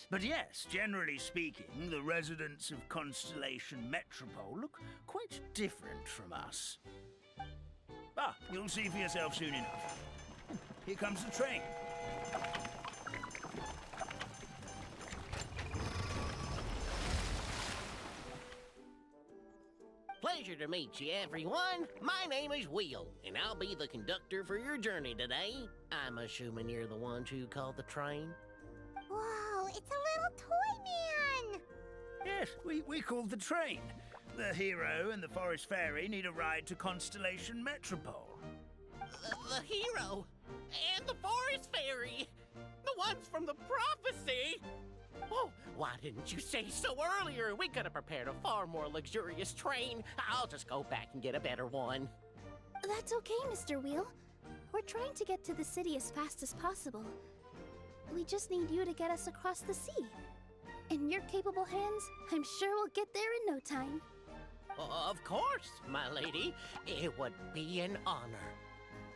But yes, generally speaking, the residents of Constellation Metropole look quite different from us. You'll see for yourself soon enough. Here comes the train. Pleasure to meet you, everyone. My name is Will, and I'll be the conductor for your journey today. I'm assuming you're the ones who called the train? Whoa, it's a little toy man! Yes, we called the train. The hero and the forest fairy need a ride to Constellation Metropole. The hero and the forest fairy, the ones from the prophecy. Oh, why didn't you say so earlier? We could have prepared a far more luxurious train. I'll just go back and get a better one. That's okay, Mr. Wheel. We're trying to get to the city as fast as possible. We just need you to get us across the sea. In your capable hands, I'm sure we'll get there in no time. Of course, my lady. It would be an honor.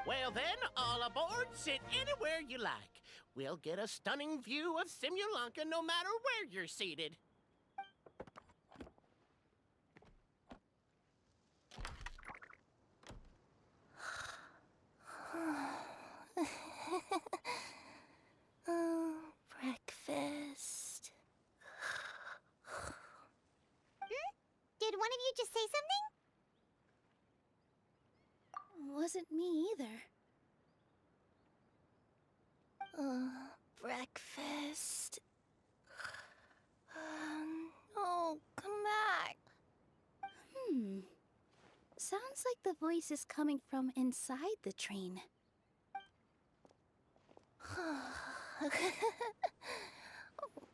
Well then, all aboard, sit anywhere you like. We'll get a stunning view of Simulanka no matter where you're seated. Breakfast. Did one of you just say something? Wasn't me either. Breakfast. Oh, come back. Sounds like the voice is coming from inside the train.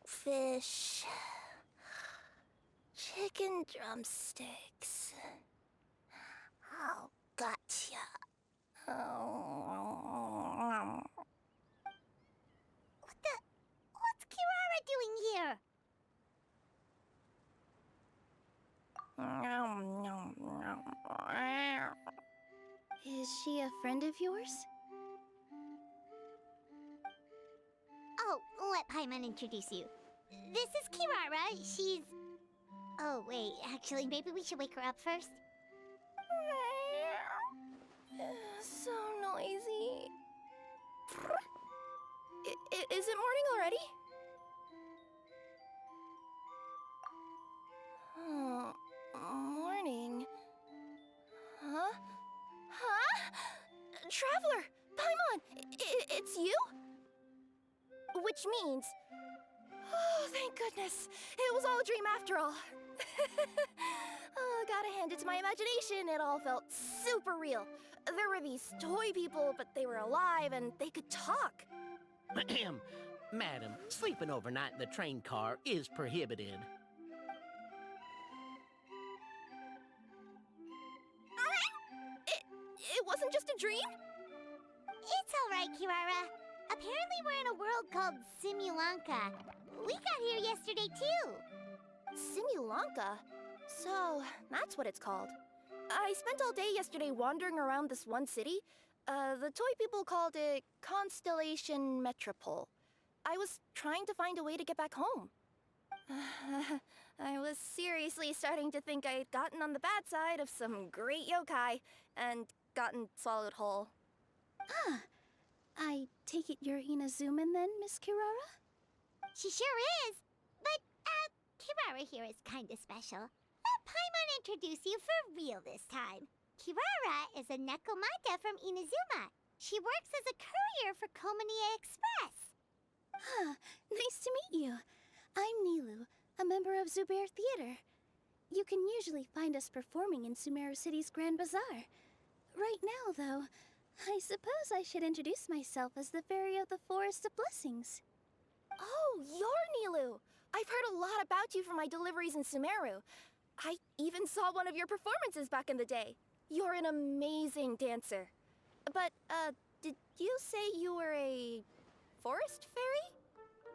Fish. Chicken drumsticks. Oh, gotcha. What's Kirara doing here? Is she a friend of yours? Oh, let Paimon introduce you. This is Kirara. She's... Oh, wait. Actually, maybe we should wake her up first. So noisy. Is it morning already? Oh, morning. Huh? Traveler! Paimon! It's you? Which means... thank goodness. It was all a dream after all. Oh, gotta hand it to my imagination. It all felt super real. There were these toy people, but they were alive and they could talk. Ahem. Madam, sleeping overnight in the train car is prohibited. It wasn't just a dream? It's all right, Kirara. Apparently we're in a world called Simulanka. We got here yesterday, too. Simulanka? So, that's what it's called. I spent all day yesterday wandering around this one city. The toy people called it Constellation Metropole. I was trying to find a way to get back home. I was seriously starting to think I had gotten on the bad side of some great yokai and gotten swallowed whole. Ah, I take it you're Inazuman then, Miss Kirara? She sure is. But, Kirara here is kinda special. Let Paimon introduce you for real this time. Kirara is a Nekomata from Inazuma. She works as a courier for Komanie Express. Ah, nice to meet you. I'm Nilu, a member of Zubair Theater. You can usually find us performing in Sumeru City's Grand Bazaar. Right now, though, I suppose I should introduce myself as the Fairy of the Forest of Blessings. Oh, you're Nilu! I've heard a lot about you from my deliveries in Sumeru. I even saw one of your performances back in the day. You're an amazing dancer. But, did you say you were a forest fairy?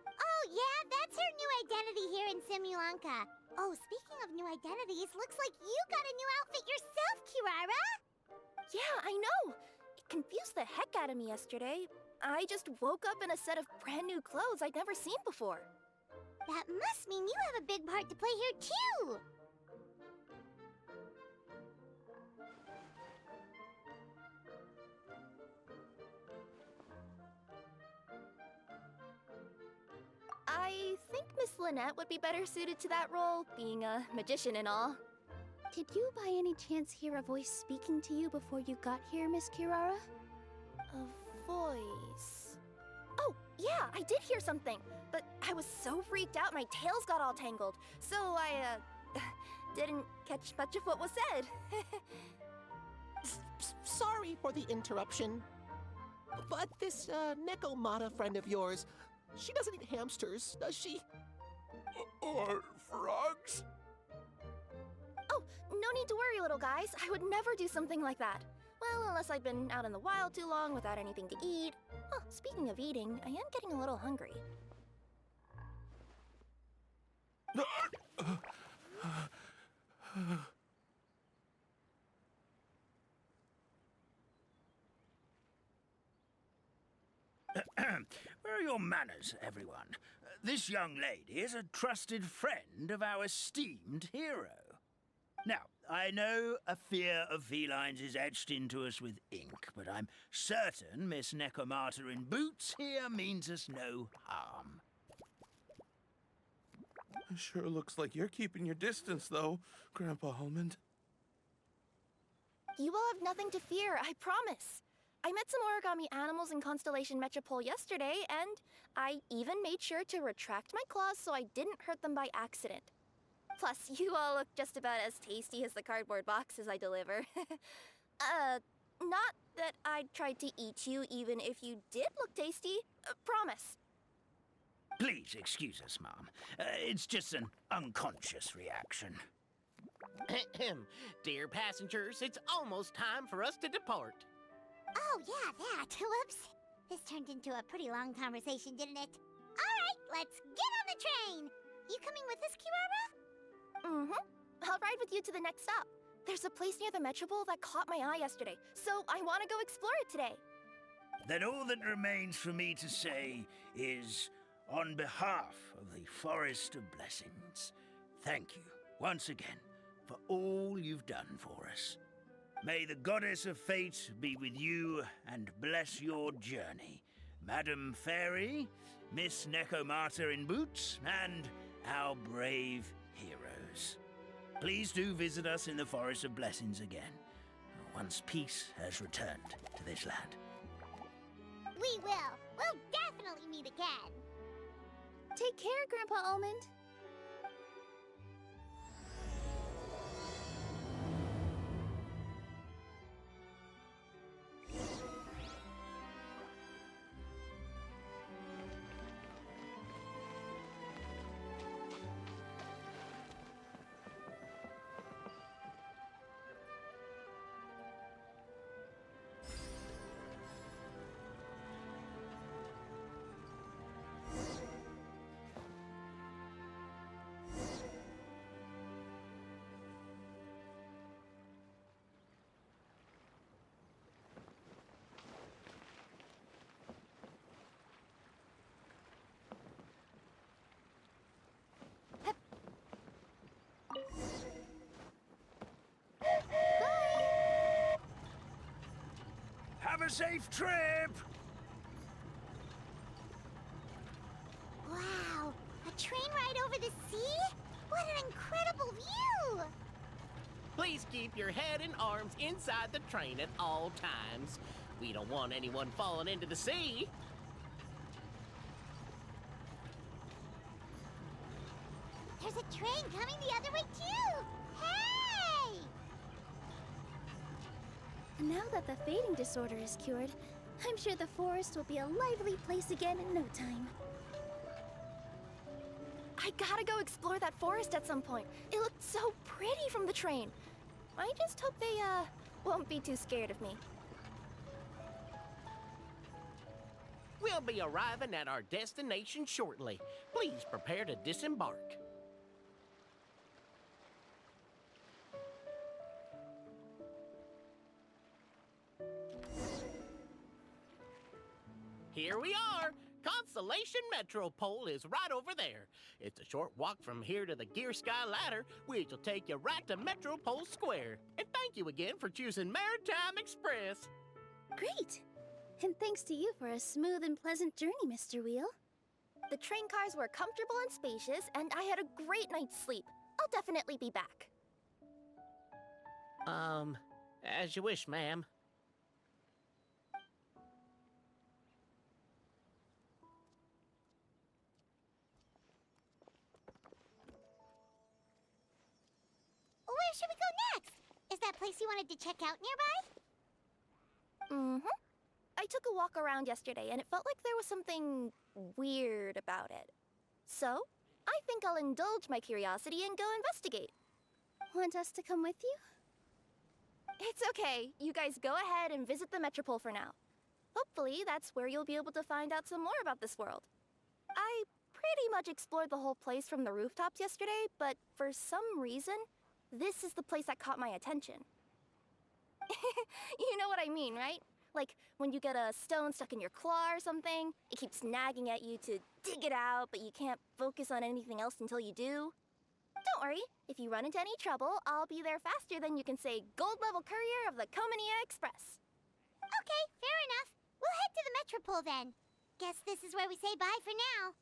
Oh, yeah, that's her new identity here in Simulanka. Oh, speaking of new identities, looks like you got a new outfit yourself, Kirara! Yeah, I know! It confused the heck out of me yesterday. I just woke up in a set of brand new clothes I'd never seen before. That must mean you have a big part to play here, too! I think Miss Lynette would be better suited to that role, being a magician and all. Did you by any chance hear a voice speaking to you before you got here, Miss Kirara? A voice... Oh, yeah, I did hear something, but I was so freaked out my tails got all tangled, so I, didn't catch much of what was said. Sorry for the interruption. But this, Nekomata friend of yours, she doesn't eat hamsters, does she? Or frogs? Oh, no need to worry, little guys. I would never do something like that. Well, unless I've been out in the wild too long without anything to eat. Oh, speaking of eating, I am getting a little hungry. Where are your manners, everyone? This young lady is a trusted friend of our esteemed hero. Now, I know a fear of felines is etched into us with ink, but I'm certain Miss Nekomata in boots here means us no harm. Sure looks like you're keeping your distance, though, Grandpa Almond. You will have nothing to fear, I promise. I met some origami animals in Constellation Metropole yesterday, and I even made sure to retract my claws so I didn't hurt them by accident. Plus, you all look just about as tasty as the cardboard boxes I deliver. Not that I'd try to eat you even if you did look tasty. Promise. Please excuse us, Mom. It's just an unconscious reaction. Ahem. Dear passengers, it's almost time for us to depart. Oh, yeah, that. Whoops. This turned into a pretty long conversation, didn't it? All right, let's get on the train. You coming with us, Kirara? Mm-hmm. I'll ride with you to the next stop. There's a place near the Metropole that caught my eye yesterday, so I want to go explore it today. Then all that remains for me to say is, on behalf of the Forest of Blessings, thank you once again for all you've done for us. May the Goddess of Fate be with you and bless your journey, Madam Fairy, Miss Nekomata in boots, and our brave heroes. Please do visit us in the Forest of Blessings again, once peace has returned to this land. We will. We'll definitely meet again. Take care, Grandpa Almond. Have a safe trip! Wow, a train ride over the sea? What an incredible view! Please keep your head and arms inside the train at all times. We don't want anyone falling into the sea. There's a train coming the other way too! Hey! Now that the fading disorder is cured, I'm sure the forest will be a lively place again in no time. I gotta go explore that forest at some point. It looked so pretty from the train. I just hope they, won't be too scared of me. We'll be arriving at our destination shortly. Please prepare to disembark. Here we are! Constellation Metropole is right over there. It's a short walk from here to the Gear Sky Ladder, which will take you right to Metropole Square. And thank you again for choosing Maritime Express. Great! And thanks to you for a smooth and pleasant journey, Mr. Wheel. The train cars were comfortable and spacious, and I had a great night's sleep. I'll definitely be back. As you wish, ma'am. Where should we go next? Is that place you wanted to check out nearby? Mm-hmm. I took a walk around yesterday, and it felt like there was something weird about it. So, I think I'll indulge my curiosity and go investigate. Want us to come with you? It's okay. You guys go ahead and visit the Metropole for now. Hopefully, that's where you'll be able to find out some more about this world. I pretty much explored the whole place from the rooftops yesterday, but for some reason, this is the place that caught my attention. You know what I mean, right? Like, when you get a stone stuck in your claw or something, it keeps nagging at you to dig it out, but you can't focus on anything else until you do. Don't worry, if you run into any trouble, I'll be there faster than you can say gold level courier of the Comania Express. Okay, fair enough. We'll head to the Metropole then. Guess this is where we say bye for now.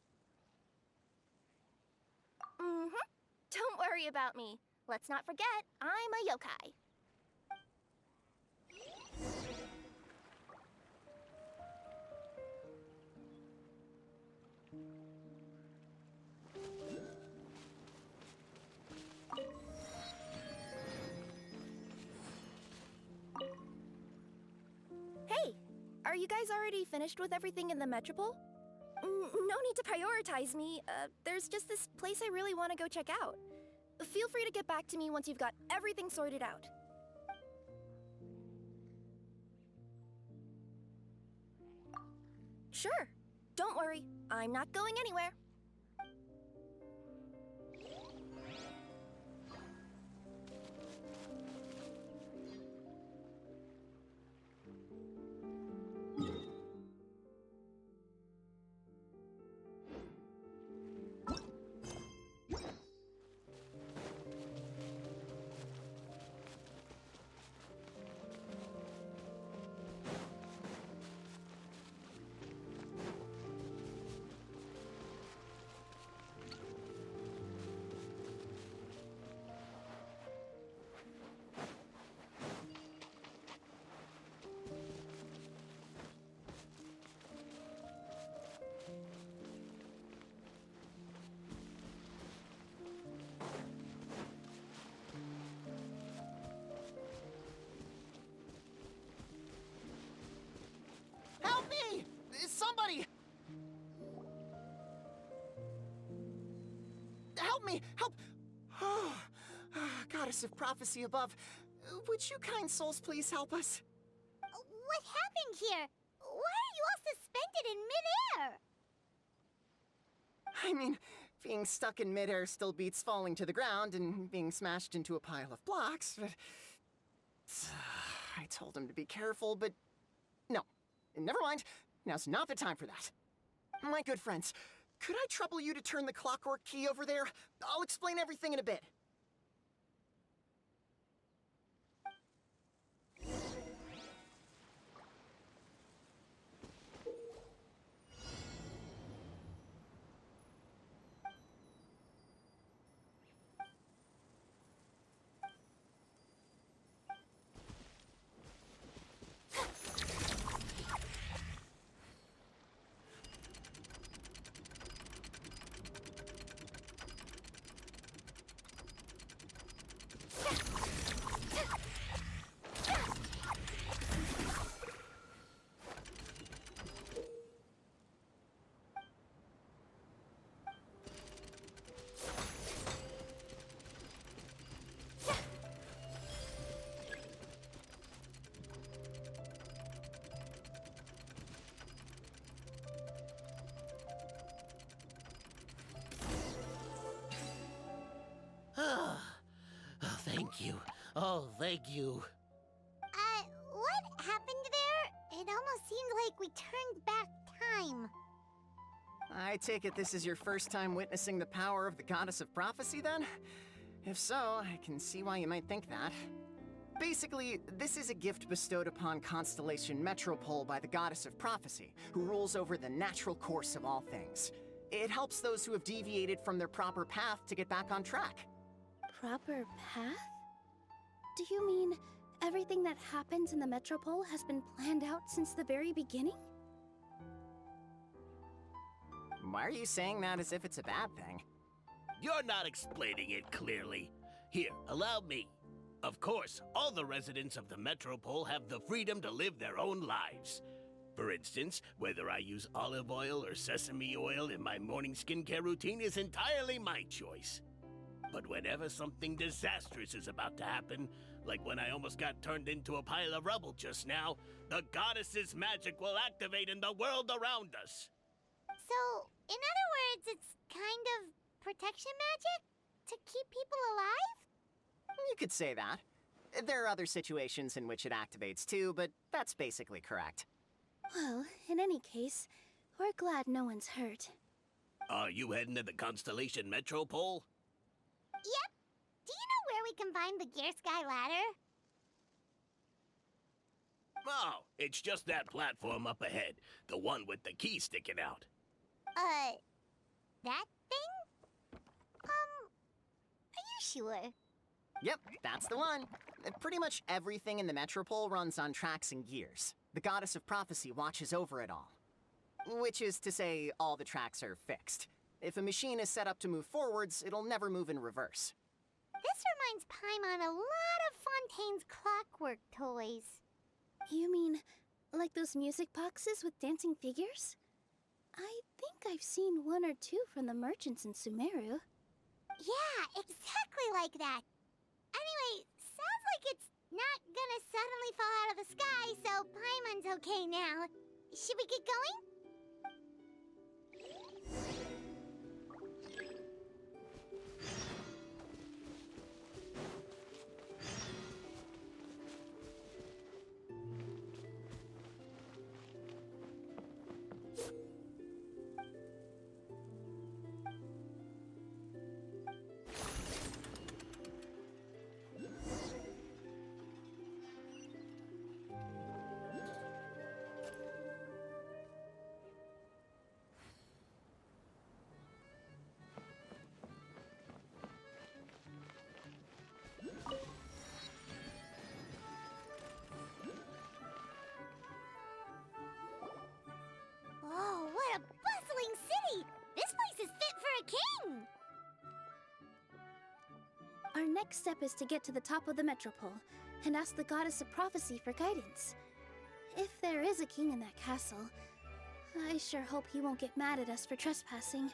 Mm-hmm. Don't worry about me. Let's not forget, I'm a yokai. Hey, are you guys already finished with everything in the Metropole? No need to prioritize me. There's just this place I really want to go check out. Feel free to get back to me once you've got everything sorted out. Sure. Don't worry. I'm not going anywhere. goddess of prophecy above, would you kind souls please help us? What happened here? Why are you all suspended in midair? I mean, being stuck in midair still beats falling to the ground and being smashed into a pile of blocks, but... I told him to be careful, but... No. Never mind. Now's not the time for that. My good friends, could I trouble you to turn the clockwork key over there? I'll explain everything in a bit. Thank you. Oh, thank you. What happened there? It almost seemed like we turned back time. I take it this is your first time witnessing the power of the goddess of prophecy, then? If so, I can see why you might think that. Basically, this is a gift bestowed upon Constellation Metropole by the goddess of prophecy, who rules over the natural course of all things. It helps those who have deviated from their proper path to get back on track. Proper path? Do you mean everything that happens in the Metropole has been planned out since the very beginning? Why are you saying that as if it's a bad thing? You're not explaining it clearly. Here, allow me. Of course, all the residents of the Metropole have the freedom to live their own lives. For instance, whether I use olive oil or sesame oil in my morning skincare routine is entirely my choice. But whenever something disastrous is about to happen, like when I almost got turned into a pile of rubble just now, the goddess's magic will activate in the world around us. So, in other words, it's kind of protection magic? To keep people alive? You could say that. There are other situations in which it activates too, but that's basically correct. Well, in any case, we're glad no one's hurt. Are you heading to the Constellation Metropole? Yep. Do you know where we can find the Gear Sky Ladder? Oh, it's just that platform up ahead. The one with the key sticking out. That thing? Are you sure? Yep, that's the one. Pretty much everything in the Metropole runs on tracks and gears. The goddess of prophecy watches over it all. Which is to say, all the tracks are fixed. If a machine is set up to move forwards, it'll never move in reverse. This reminds Paimon a lot of Fontaine's clockwork toys. You mean, like those music boxes with dancing figures? I think I've seen one or two from the merchants in Sumeru. Yeah, exactly like that. Anyway, sounds like it's not gonna suddenly fall out of the sky, so Paimon's okay now. Should we get going? Oh, what a bustling city! This place is fit for a king! Our next step is to get to the top of the Metropole and ask the goddess of prophecy for guidance. If there is a king in that castle, I sure hope he won't get mad at us for trespassing.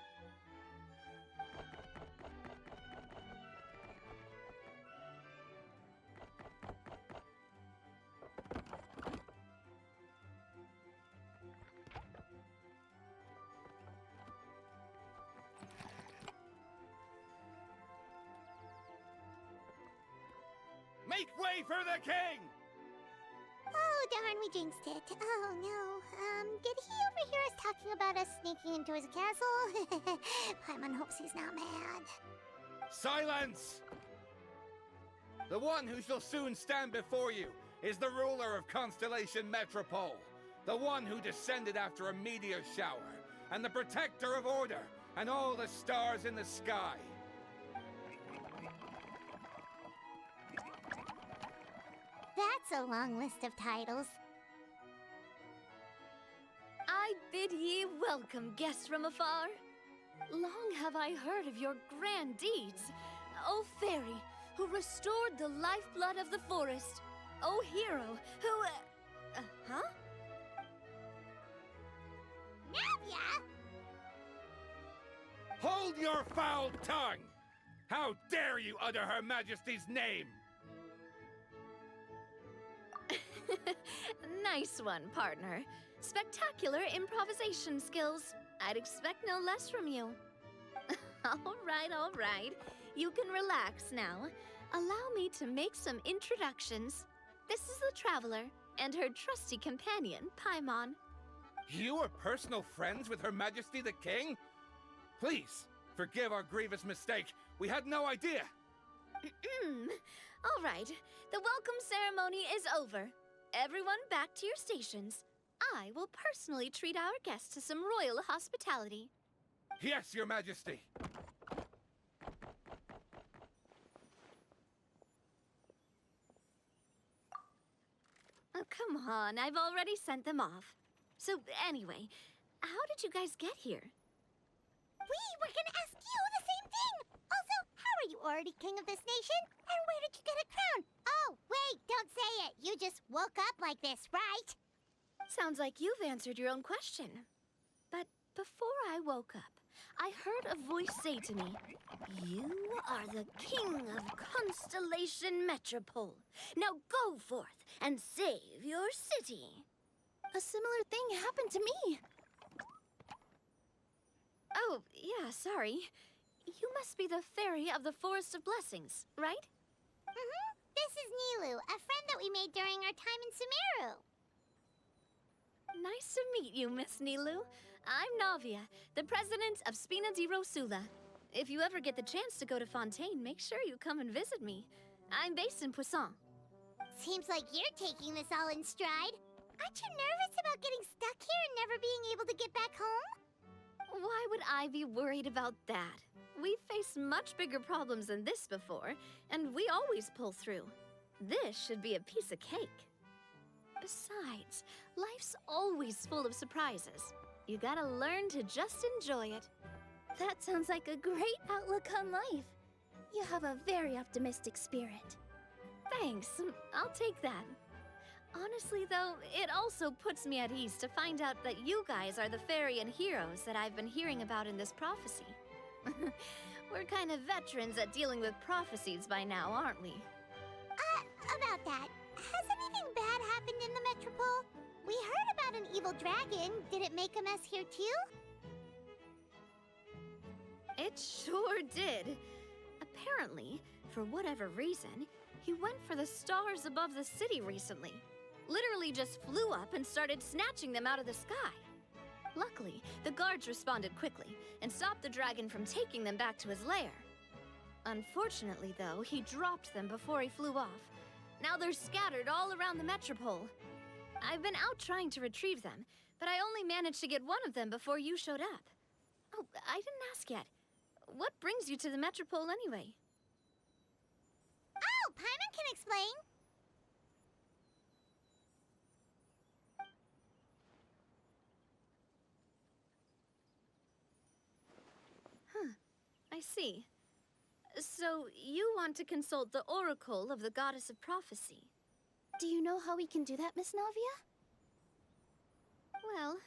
way for the king! Oh, darn, we jinxed it. Oh, no. Did he overhear us talking about us sneaking into his castle? Paimon hopes he's not mad. Silence! The one who shall soon stand before you is the ruler of Constellation Metropole, the one who descended after a meteor shower, and the protector of order and all the stars in the sky. That's a long list of titles. I bid ye welcome, guests from afar. Long have I heard of your grand deeds, O fairy, who restored the lifeblood of the forest. O hero, who... huh? Navia! Hold your foul tongue! How dare you utter Her Majesty's name? Nice one, partner. Spectacular improvisation skills. I'd expect no less from you. All right. You can relax now. Allow me to make some introductions. This is the Traveler and her trusty companion, Paimon. You are personal friends with Her Majesty the King? Please, forgive our grievous mistake. We had no idea. All right, the welcome ceremony is over. Everyone back to your stations. I will personally treat our guests to some royal hospitality. Yes, Your Majesty. Oh, come on, I've already sent them off. So anyway, how did you guys get here? We were gonna ask you the same thing! Also, how are you already king of this nation? And where did you get a crown? Oh, wait, don't say it! You just woke up like this, right? Sounds like you've answered your own question. But before I woke up, I heard a voice say to me, "You are the king of Constellation Metropole. Now go forth and save your city." A similar thing happened to me. Oh, yeah, sorry. You must be the fairy of the Forest of Blessings, right? Mm-hmm. This is Nilu, a friend that we made during our time in Sumeru. Nice to meet you, Miss Nilu. I'm Navia, the president of Spina di Rosula. If you ever get the chance to go to Fontaine, make sure you come and visit me. I'm based in Poisson. Seems like you're taking this all in stride. Aren't you nervous about getting stuck here and never being able to get back home? Why would I be worried about that? We've faced much bigger problems than this before, and we always pull through. This should be a piece of cake. Besides, life's always full of surprises. You gotta learn to just enjoy it. That sounds like a great outlook on life. You have a very optimistic spirit. Thanks, I'll take that. Honestly, though, it also puts me at ease to find out that you guys are the fairy and heroes that I've been hearing about in this prophecy. We're kind of veterans at dealing with prophecies by now, aren't we? About that, has anything bad happened in the Metropole? We heard about an evil dragon. Did it make a mess here too? It sure did. Apparently, for whatever reason, he went for the stars above the city recently. Literally just flew up and started snatching them out of the sky. Luckily, the guards responded quickly and stopped the dragon from taking them back to his lair. Unfortunately, though, he dropped them before he flew off. Now they're scattered all around the Metropole. I've been out trying to retrieve them, but I only managed to get one of them before you showed up. Oh, I didn't ask yet. What brings you to the Metropole anyway? Oh, Paimon can explain. I see. So, you want to consult the Oracle of the Goddess of Prophecy. Do you know how we can do that, Miss Navia? Well,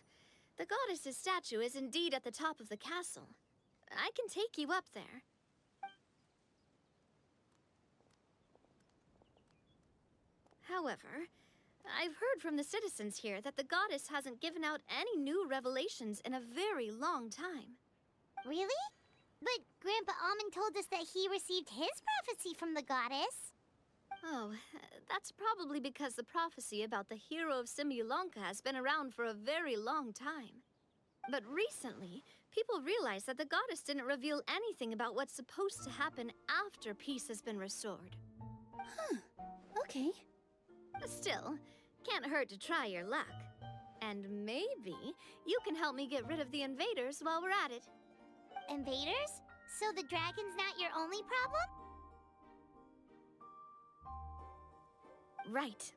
the goddess's statue is indeed at the top of the castle. I can take you up there. However, I've heard from the citizens here that the goddess hasn't given out any new revelations in a very long time. Really? But Grandpa Almond told us that he received his prophecy from the goddess. Oh, that's probably because the prophecy about the hero of Simulanka has been around for a very long time. But recently, people realized that the goddess didn't reveal anything about what's supposed to happen after peace has been restored. Huh. Okay. Still, can't hurt to try your luck. And maybe you can help me get rid of the invaders while we're at it. Invaders? So the dragon's not your only problem? Right.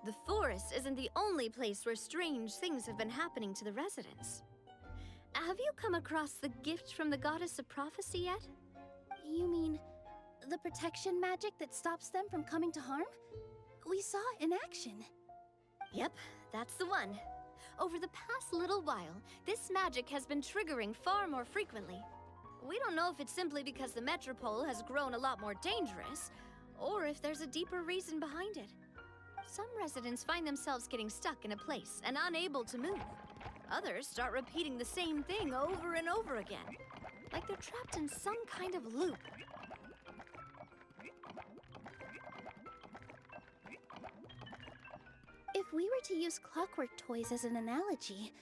The forest isn't the only place where strange things have been happening to the residents. Have you come across the gift from the goddess of prophecy yet? You mean the protection magic that stops them from coming to harm? We saw it in action. Yep, that's the one. Over the past little while, this magic has been triggering far more frequently. We don't know if it's simply because the metropole has grown a lot more dangerous, or if there's a deeper reason behind it. Some residents find themselves getting stuck in a place and unable to move. Others start repeating the same thing over and over again, like they're trapped in some kind of loop. If we were to use clockwork toys as an analogy,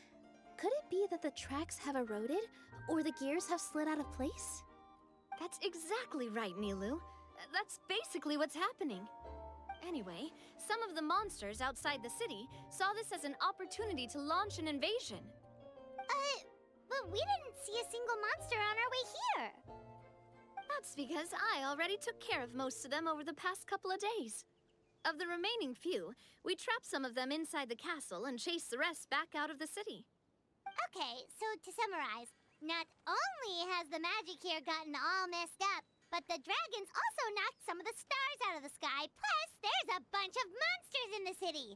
could it be that the tracks have eroded, or the gears have slid out of place? That's exactly right, Nilu. That's basically what's happening. Anyway, some of the monsters outside the city saw this as an opportunity to launch an invasion. But we didn't see a single monster on our way here. That's because I already took care of most of them over the past couple of days. Of the remaining few, we trapped some of them inside the castle and chased the rest back out of the city. Okay, so to summarize, not only has the magic here gotten all messed up, but the dragons also knocked some of the stars out of the sky, plus there's a bunch of monsters in the city.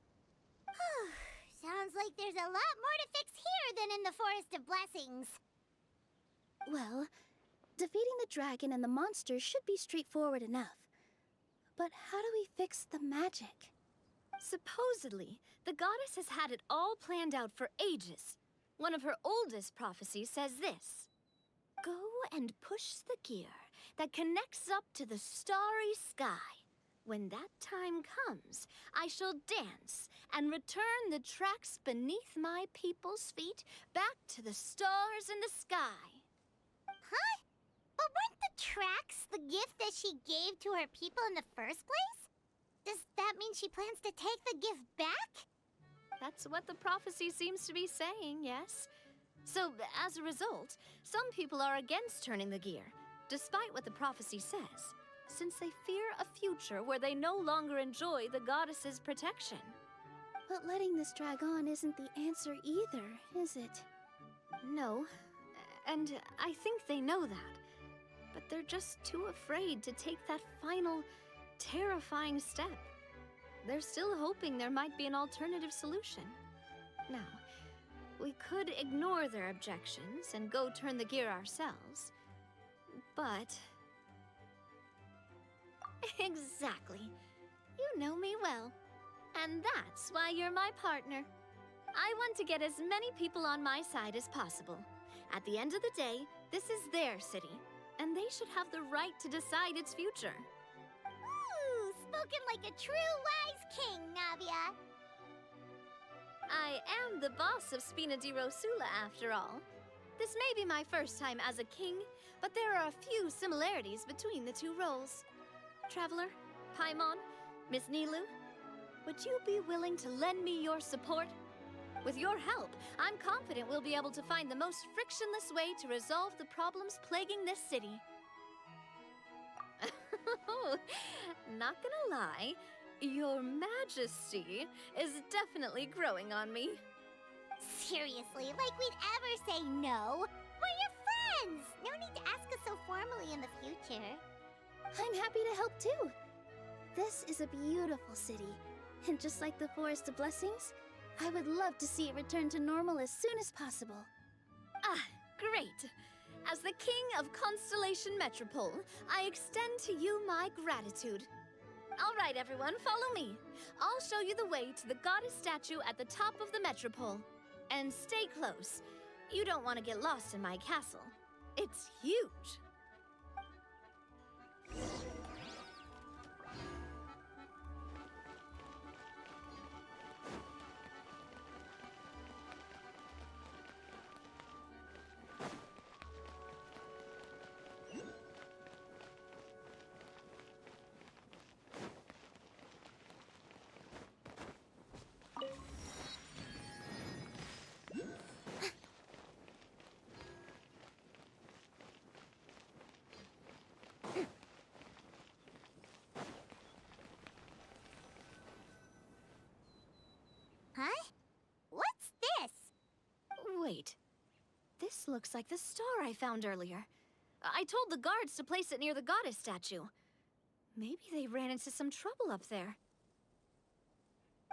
Sounds like there's a lot more to fix here than in the Forest of Blessings. Well, defeating the dragon and the monsters should be straightforward enough. But how do we fix the magic? Supposedly, the goddess has had it all planned out for ages. One of her oldest prophecies says this: "Go and push the gear that connects up to the starry sky. When that time comes, I shall dance and return the tracks beneath my people's feet back to the stars in the sky." Huh? But weren't the tracks the gift that she gave to her people in the first place? Does that mean she plans to take the gift back? That's what the prophecy seems to be saying, yes. So, as a result, some people are against turning the gear, despite what the prophecy says, since they fear a future where they no longer enjoy the goddess's protection. But letting this drag on isn't the answer either, is it? No, and I think they know that. But they're just too afraid to take that final, terrifying step. They're still hoping there might be an alternative solution. Now, we could ignore their objections and go turn the gear ourselves, but... Exactly. You know me well. And that's why you're my partner. I want to get as many people on my side as possible. At the end of the day, this is their city, and they should have the right to decide its future. Ooh, spoken like a true wise king, Navia. I am the boss of Spina di Rosula, after all. This may be my first time as a king, but there are a few similarities between the two roles. Traveler, Paimon, Miss Nilu, would you be willing to lend me your support? With your help, I'm confident we'll be able to find the most frictionless way to resolve the problems plaguing this city. Not gonna lie, Your Majesty is definitely growing on me. Seriously, like we'd ever say no. We're your friends! No need to ask us so formally in the future. I'm happy to help too. This is a beautiful city, and just like the Forest of Blessings, I would love to see it return to normal as soon as possible. Ah, great! As the King of Constellation Metropole, I extend to you my gratitude. All right, everyone, follow me. I'll show you the way to the goddess statue at the top of the Metropole. And stay close. You don't want to get lost in my castle. It's huge. This looks like the star I found earlier. I told the guards to place it near the goddess statue. Maybe they ran into some trouble up there.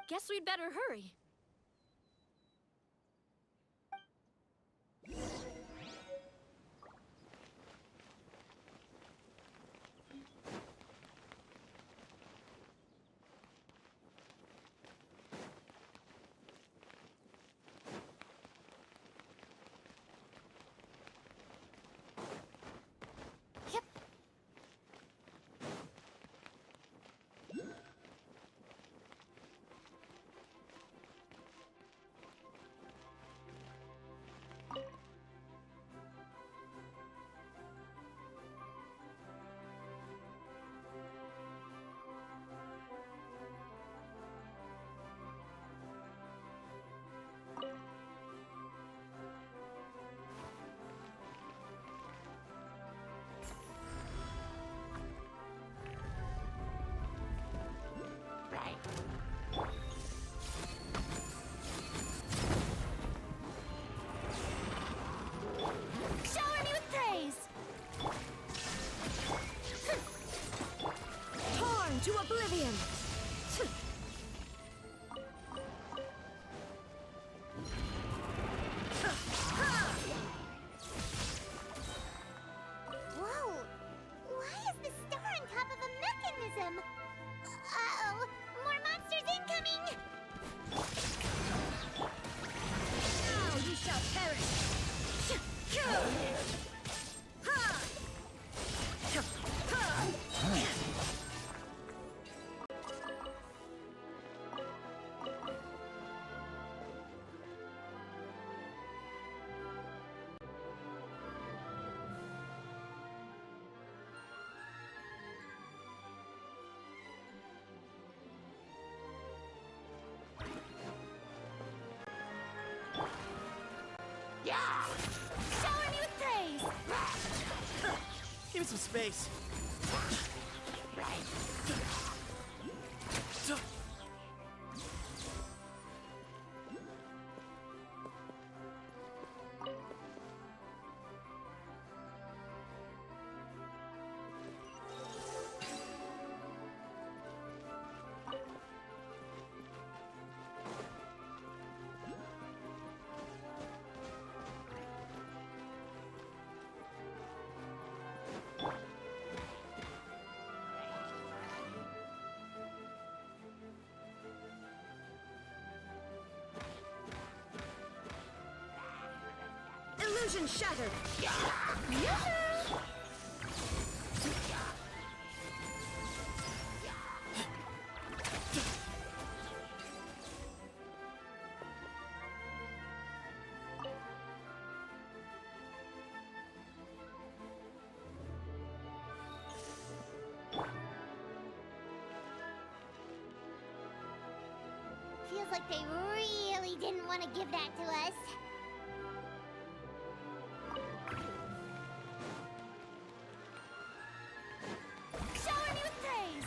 Guess we'd better hurry. Shower me with praise! Torn to oblivion! Whoa! Why is the star on top of a mechanism? Uh-oh! More monsters incoming! Now you shall perish! Shower me with praise! Give me some space. Illusion shattered! Yoo-hoo! Feels like they really didn't want to give that to us. Shower me with praise!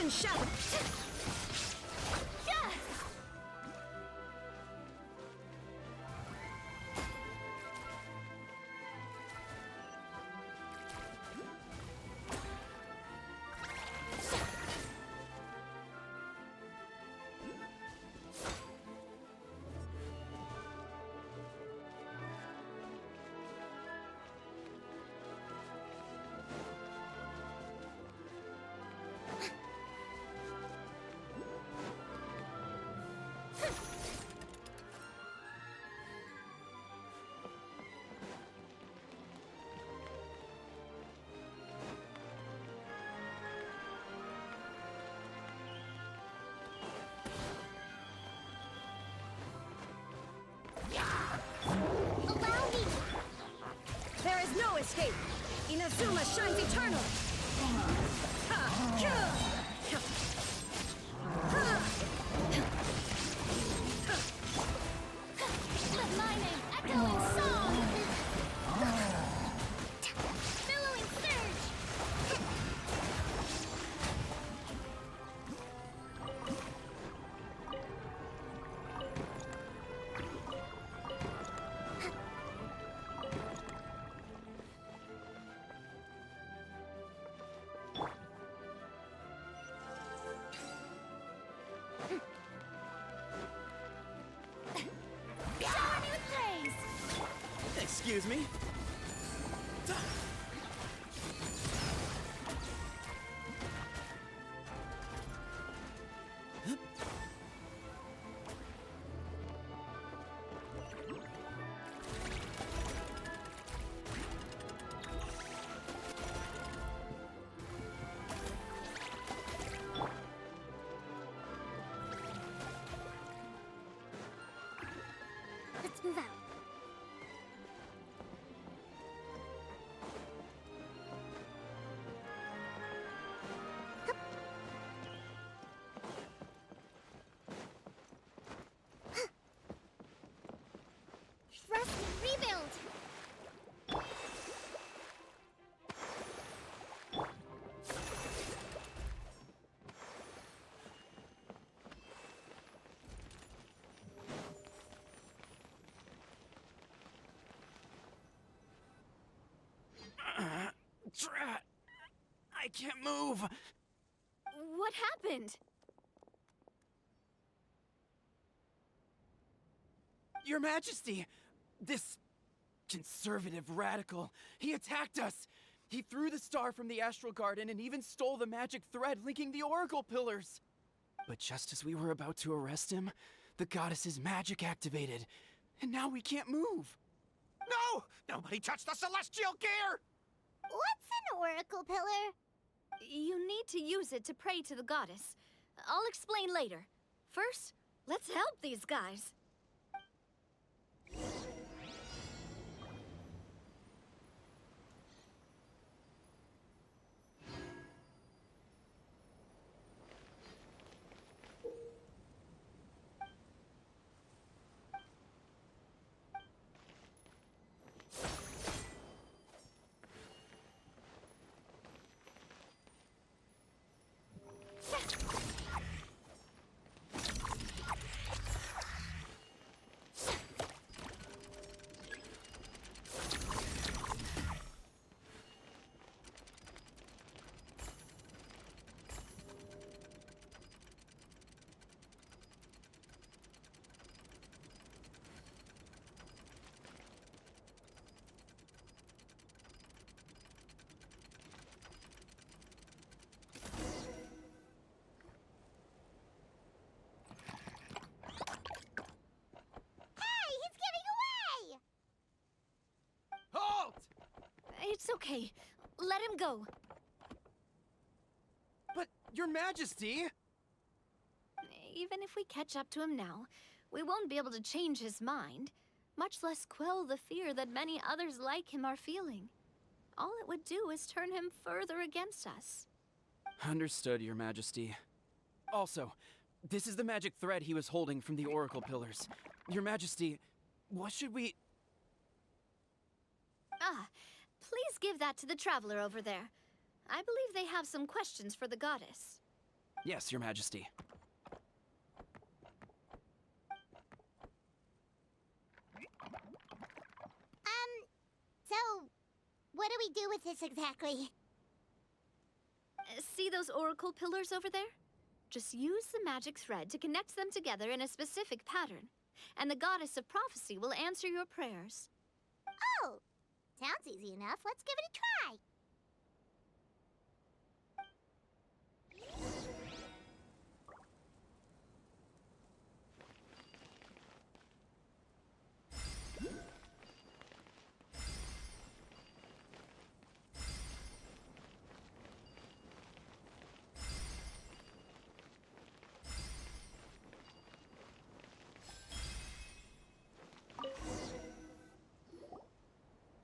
Crimson Shadow! Allow me! There is no escape! Inazuma shines eternal! Ha! Kya! Ha! Let my name echo in song! Billowing surge! Shower me with praise! Excuse me? Let's move out. Trust and rebuild! Drat! I can't move! What happened? Your Majesty! This conservative radical, he attacked us! He threw the star from the Astral Garden and even stole the magic thread linking the Oracle Pillars! But just as we were about to arrest him, the goddess's magic activated, and now we can't move! No! Nobody touched the celestial gear! What's an oracle pillar? You need to use it to pray to the goddess. I'll explain later. First, let's help these guys. It's okay. Let him go. But, Your Majesty! Even if we catch up to him now, we won't be able to change his mind, much less quell the fear that many others like him are feeling. All it would do is turn him further against us. Understood, Your Majesty. Also, this is the magic thread he was holding from the Oracle Pillars. Your Majesty, what should we... Ah, please give that to the traveler over there. I believe they have some questions for the goddess. Yes, Your Majesty. So, what do we do with this exactly? See those oracle pillars over there? Just use the magic thread to connect them together in a specific pattern, and the goddess of prophecy will answer your prayers. Oh, sounds easy enough. Let's give it a try.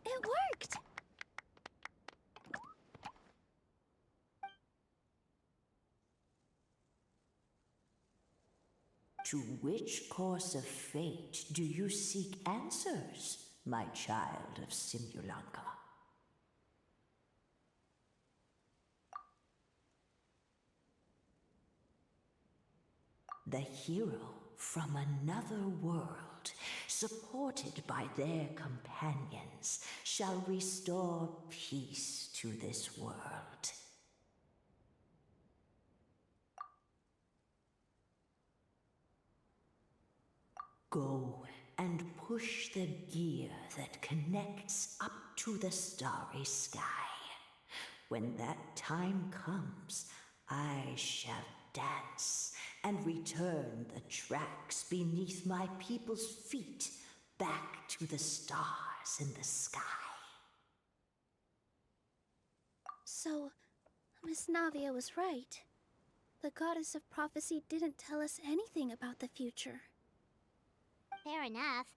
It worked! To which course of fate do you seek answers, my child of Simulanka? The hero from another world, supported by their companions, shall restore peace to this world. Go and push the gear that connects up to the starry sky. When that time comes, I shall dance and return the tracks beneath my people's feet back to the stars in the sky. So, Miss Navia was right. The goddess of prophecy didn't tell us anything about the future. Fair enough.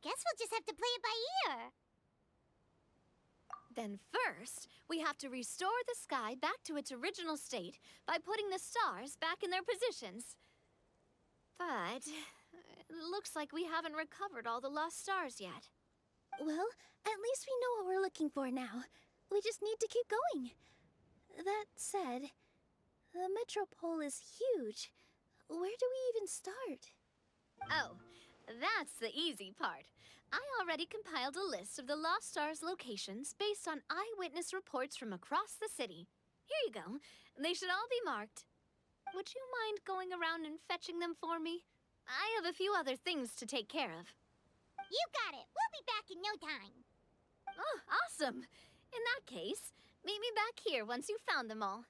Guess we'll just have to play it by ear. Then first, we have to restore the sky back to its original state by putting the stars back in their positions. But it looks like we haven't recovered all the lost stars yet. Well, at least we know what we're looking for now. We just need to keep going. That said, the metropole is huge. Where do we even start? Oh, that's the easy part. I already compiled a list of the Lost Stars locations based on eyewitness reports from across the city. Here you go. They should all be marked. Would you mind going around and fetching them for me? I have a few other things to take care of. You got it. We'll be back in no time. Oh, awesome. In that case, meet me back here once you've found them all.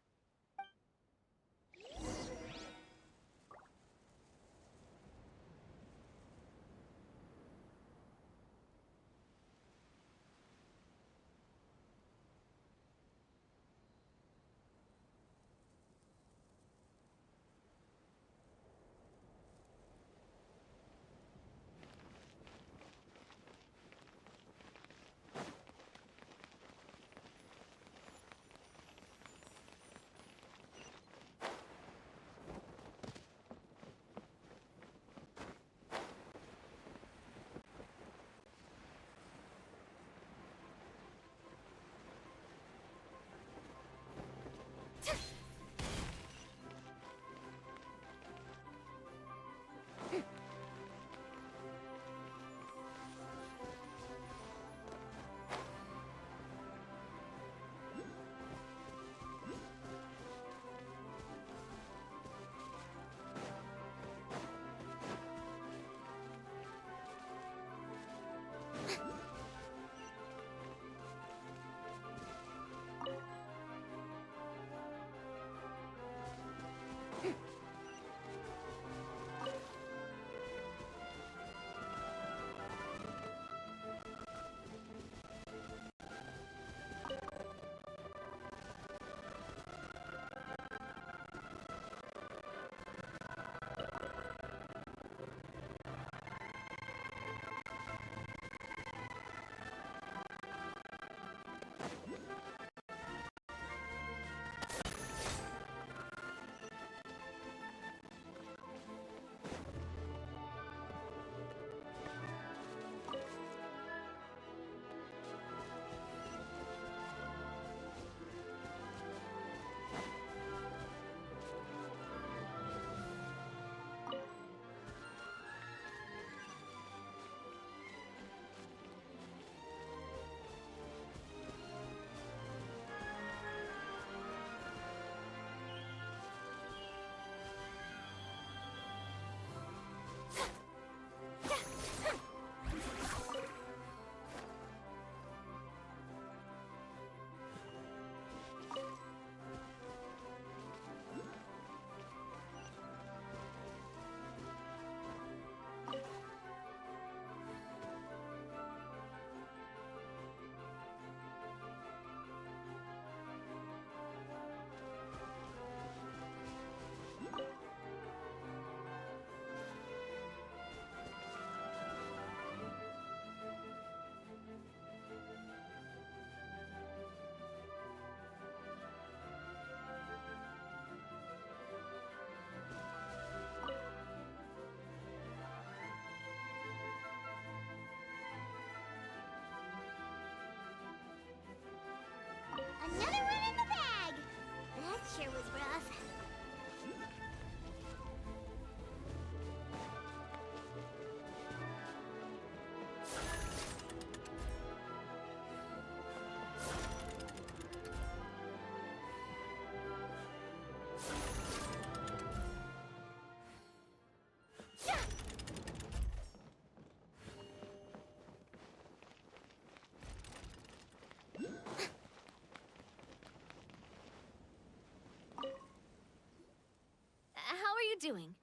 doing?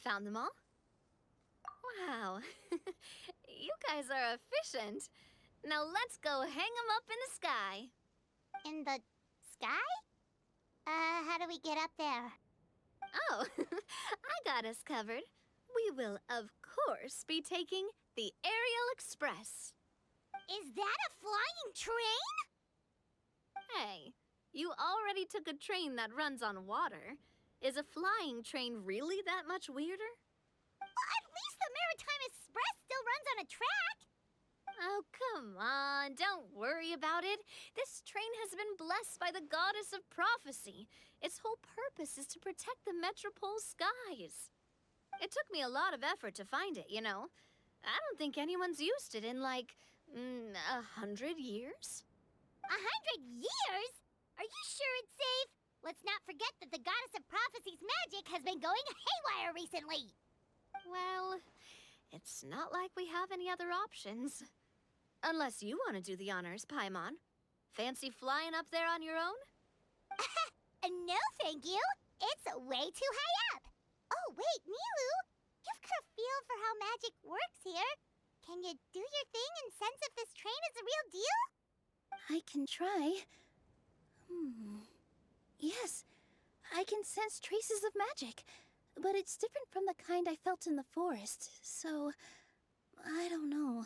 Found them all? Wow. You guys are efficient. Now let's go hang them up in the sky. In the sky? How do we get up there? Oh, I got us covered. We will, of course, be taking the Aerial Express. Is that a flying train? Hey, you already took a train that runs on water. Is a flying train really that much weirder? Well, at least the Maritime Express still runs on a track. Oh, come on, don't worry about it. This train has been blessed by the goddess of prophecy. Its whole purpose is to protect the metropole skies. It took me a lot of effort to find it, you know. I don't think anyone's used it in, like, 100 years? 100 years? Are you sure it's safe? Let's not forget that the goddess of prophecy's magic has been going haywire recently. Well, it's not like we have any other options. Unless you want to do the honors, Paimon. Fancy flying up there on your own? No, thank you. It's way too high up. Oh, wait, Nilu. You've got a feel for how magic works here. Can you do your thing and sense if this train is the real deal? I can try. Yes, I can sense traces of magic, but it's different from the kind I felt in the forest, so I don't know.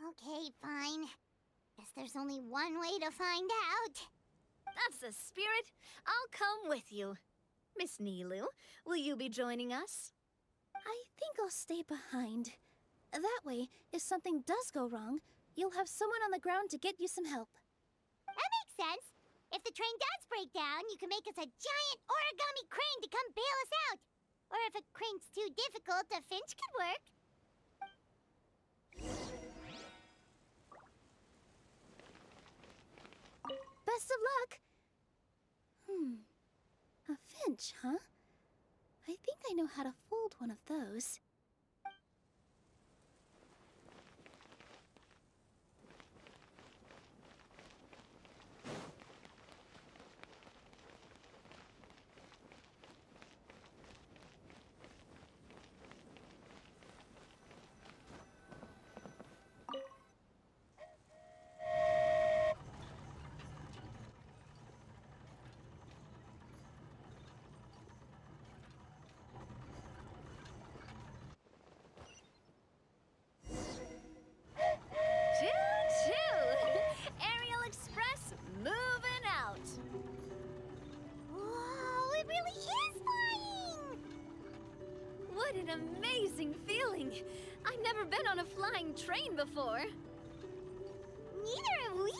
Okay, fine. Guess there's only one way to find out. That's the spirit. I'll come with you. Miss Nilu, will you be joining us? I think I'll stay behind. That way, if something does go wrong, you'll have someone on the ground to get you some help. That makes sense. If the train does break down, you can make us a giant origami crane to come bail us out. Or if a crane's too difficult, a finch could work. Best of luck! A finch, huh? I think I know how to fold one of those. What an amazing feeling! I've never been on a flying train before. Neither have we.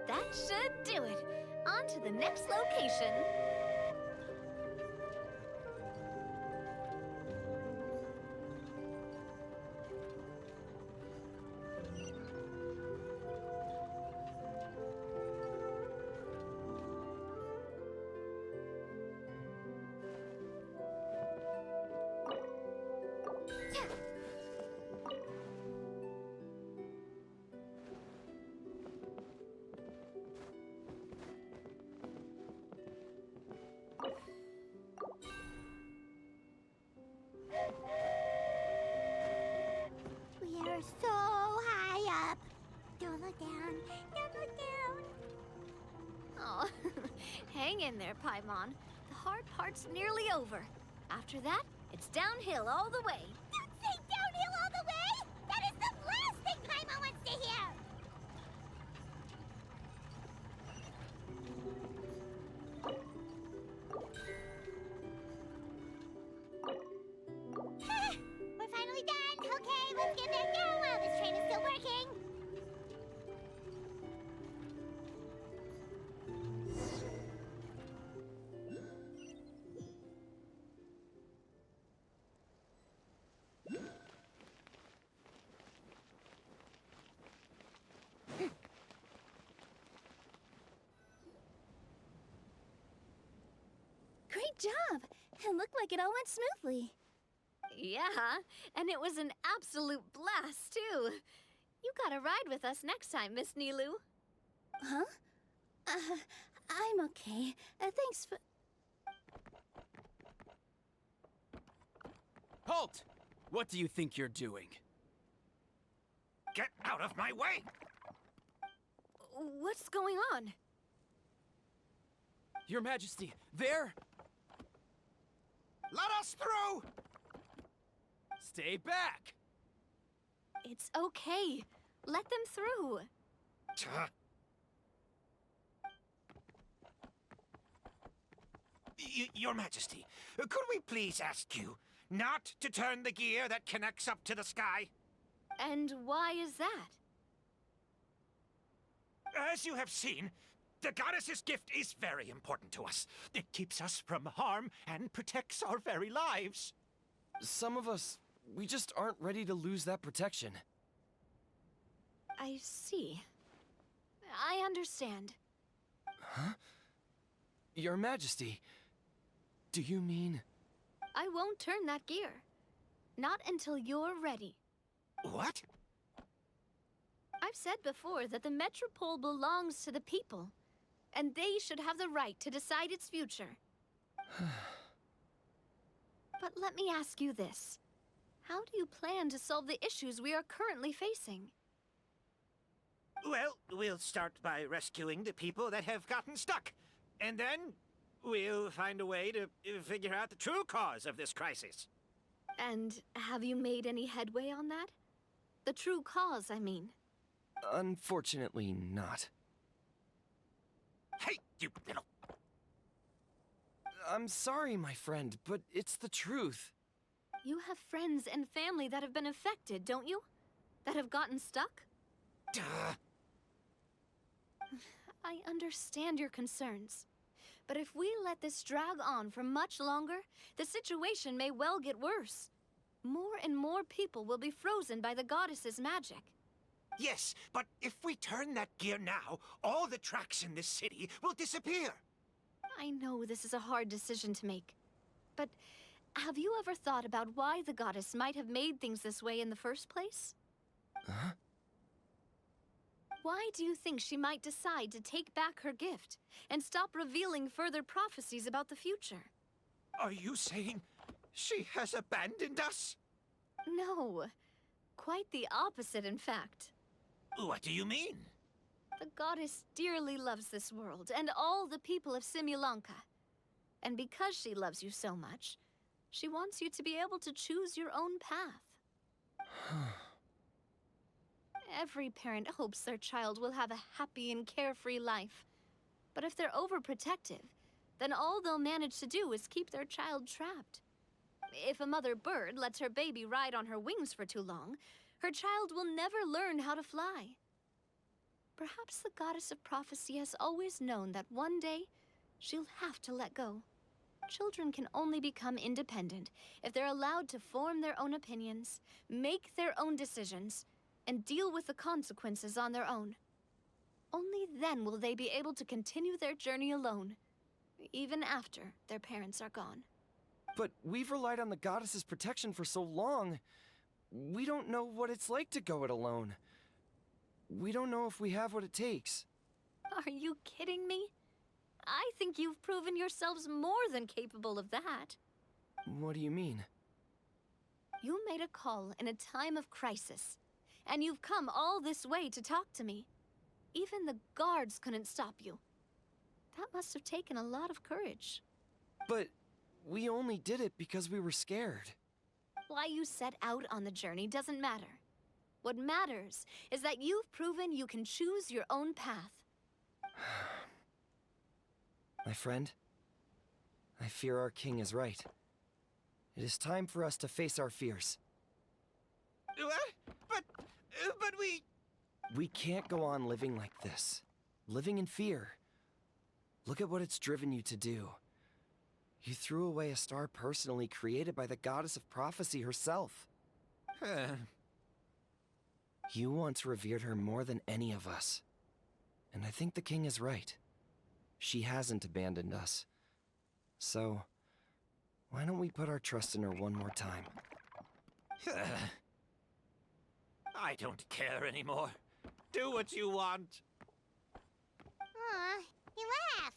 That should do it. On to the next location. We are so high up. Don't look down. Don't look down. Oh, hang in there, Paimon. The hard part's nearly over. After that, it's downhill all the way. Don't say downhill all the way! That is the last thing Paimon wants to hear! We're finally done! Okay, let's get back down while this train is still working! Good job! It looked like it all went smoothly. Yeah, and it was an absolute blast, too. You gotta ride with us next time, Miss Nilu. Huh? I'm okay. Thanks for... Halt! What do you think you're doing? Get out of my way! What's going on? Your Majesty, there! Let us through! Stay back! It's okay. Let them through. Your Majesty, could we please ask you not to turn the gear that connects up to the sky? And why is that? As you have seen, the goddess's gift is very important to us. It keeps us from harm and protects our very lives. Some of us, we just aren't ready to lose that protection. I see. I understand. Huh? Your Majesty, do you mean... I won't turn that gear. Not until you're ready. What? I've said before that the Metropole belongs to the people, and they should have the right to decide its future. But let me ask you this. How do you plan to solve the issues we are currently facing? Well, we'll start by rescuing the people that have gotten stuck. And then we'll find a way to figure out the true cause of this crisis. And have you made any headway on that? The true cause, I mean. Unfortunately not. Hey, you little... I'm sorry, my friend, but it's the truth. You have friends and family that have been affected, don't you? That have gotten stuck? Duh. I understand your concerns. But if we let this drag on for much longer, the situation may well get worse. More and more people will be frozen by the goddess's magic. Yes, but if we turn that gear now, all the tracks in this city will disappear. I know this is a hard decision to make. But have you ever thought about why the goddess might have made things this way in the first place? Huh? Why do you think she might decide to take back her gift and stop revealing further prophecies about the future? Are you saying she has abandoned us? No. Quite the opposite, in fact. What do you mean? The goddess dearly loves this world and all the people of Simulanka. And because she loves you so much, she wants you to be able to choose your own path. Every parent hopes their child will have a happy and carefree life. But if they're overprotective, then all they'll manage to do is keep their child trapped. If a mother bird lets her baby ride on her wings for too long, her child will never learn how to fly. Perhaps the goddess of prophecy has always known that one day she'll have to let go. Children can only become independent if they're allowed to form their own opinions, make their own decisions, and deal with the consequences on their own. Only then will they be able to continue their journey alone, even after their parents are gone. But we've relied on the goddess's protection for so long. We don't know what it's like to go it alone. We don't know if we have what it takes. Are you kidding me? I think you've proven yourselves more than capable of that. What do you mean? You made a call in a time of crisis, and you've come all this way to talk to me. Even the guards couldn't stop you. That must have taken a lot of courage. But we only did it because we were scared. Why you set out on the journey doesn't matter. What matters is that you've proven you can choose your own path. My friend, I fear our king is right. It is time for us to face our fears. What? But we... We can't go on living like this. Living in fear. Look at what it's driven you to do. You threw away a star personally created by the goddess of prophecy herself. You once revered her more than any of us. And I think the king is right. She hasn't abandoned us. So, Why don't we put our trust in her one more time? I don't care anymore. Do what you want. Aw, he laughed.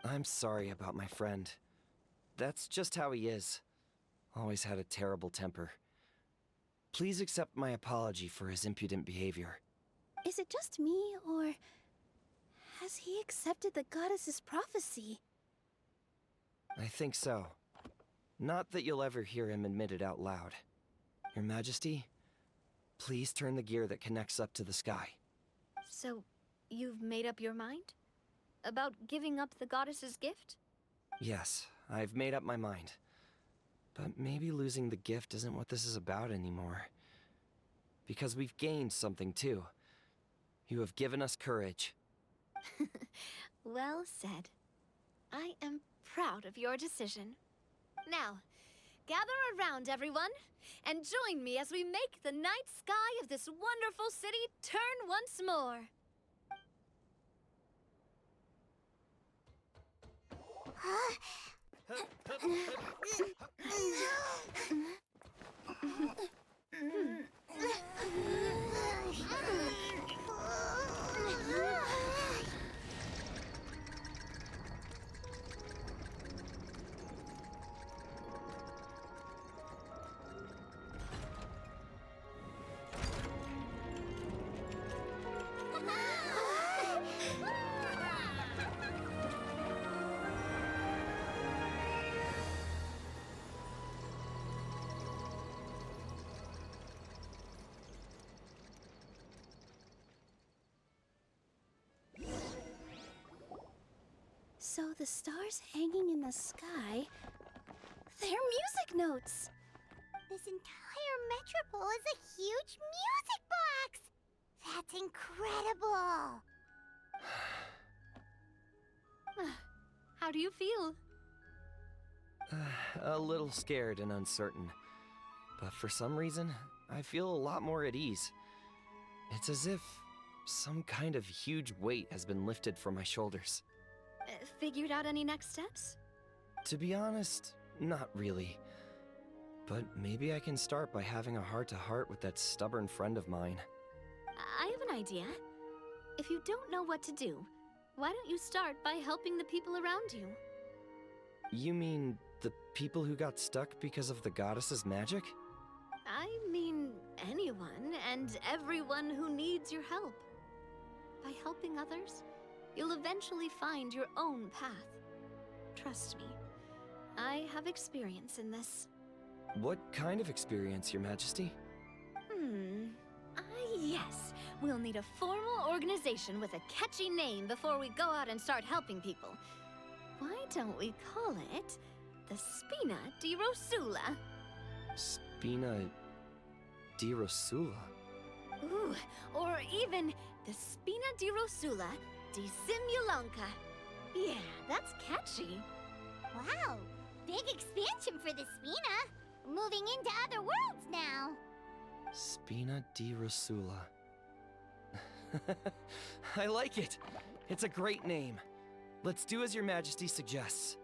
I'm sorry about my friend. That's just how he is. Always had a terrible temper. Please accept my apology for his impudent behavior. Is it just me, or has he accepted the goddess's prophecy? I think so. Not that you'll ever hear him admit it out loud. Your Majesty, please turn the gear that connects up to the sky. So, you've made up your mind? About giving up the goddess's gift? Yes, I've made up my mind. But maybe losing the gift isn't what this is about anymore. Because we've gained something too. You have given us courage. Well said. I am proud of your decision. Now, gather around, everyone, and join me as we make the night sky of this wonderful city turn once more. So the stars hanging in the sky, they're music notes. This entire metropole is a huge music box! That's incredible! How do you feel? A little scared and uncertain. But for some reason, I feel a lot more at ease. It's as if some kind of huge weight has been lifted from my shoulders. Figured out any next steps? To be honest, not really. But maybe I can start by having a heart-to-heart with that stubborn friend of mine. I have an idea. If you don't know what to do, why don't you start by helping the people around you? You mean the people who got stuck because of the goddess's magic? I mean anyone and everyone who needs your help. By helping others, you'll eventually find your own path. Trust me, I have experience in this. What kind of experience, Your Majesty? Yes. We'll need a formal organization with a catchy name before we go out and start helping people. Why don't we call it the Spina di Rosula? Spina di Rosula? Ooh, or even the Spina di Rosula di Simulanka. Yeah, that's catchy. Wow, big expansion for the Spina. Moving into other worlds now. Spina di Rosula. I like it. It's a great name. Let's do as Your Majesty suggests.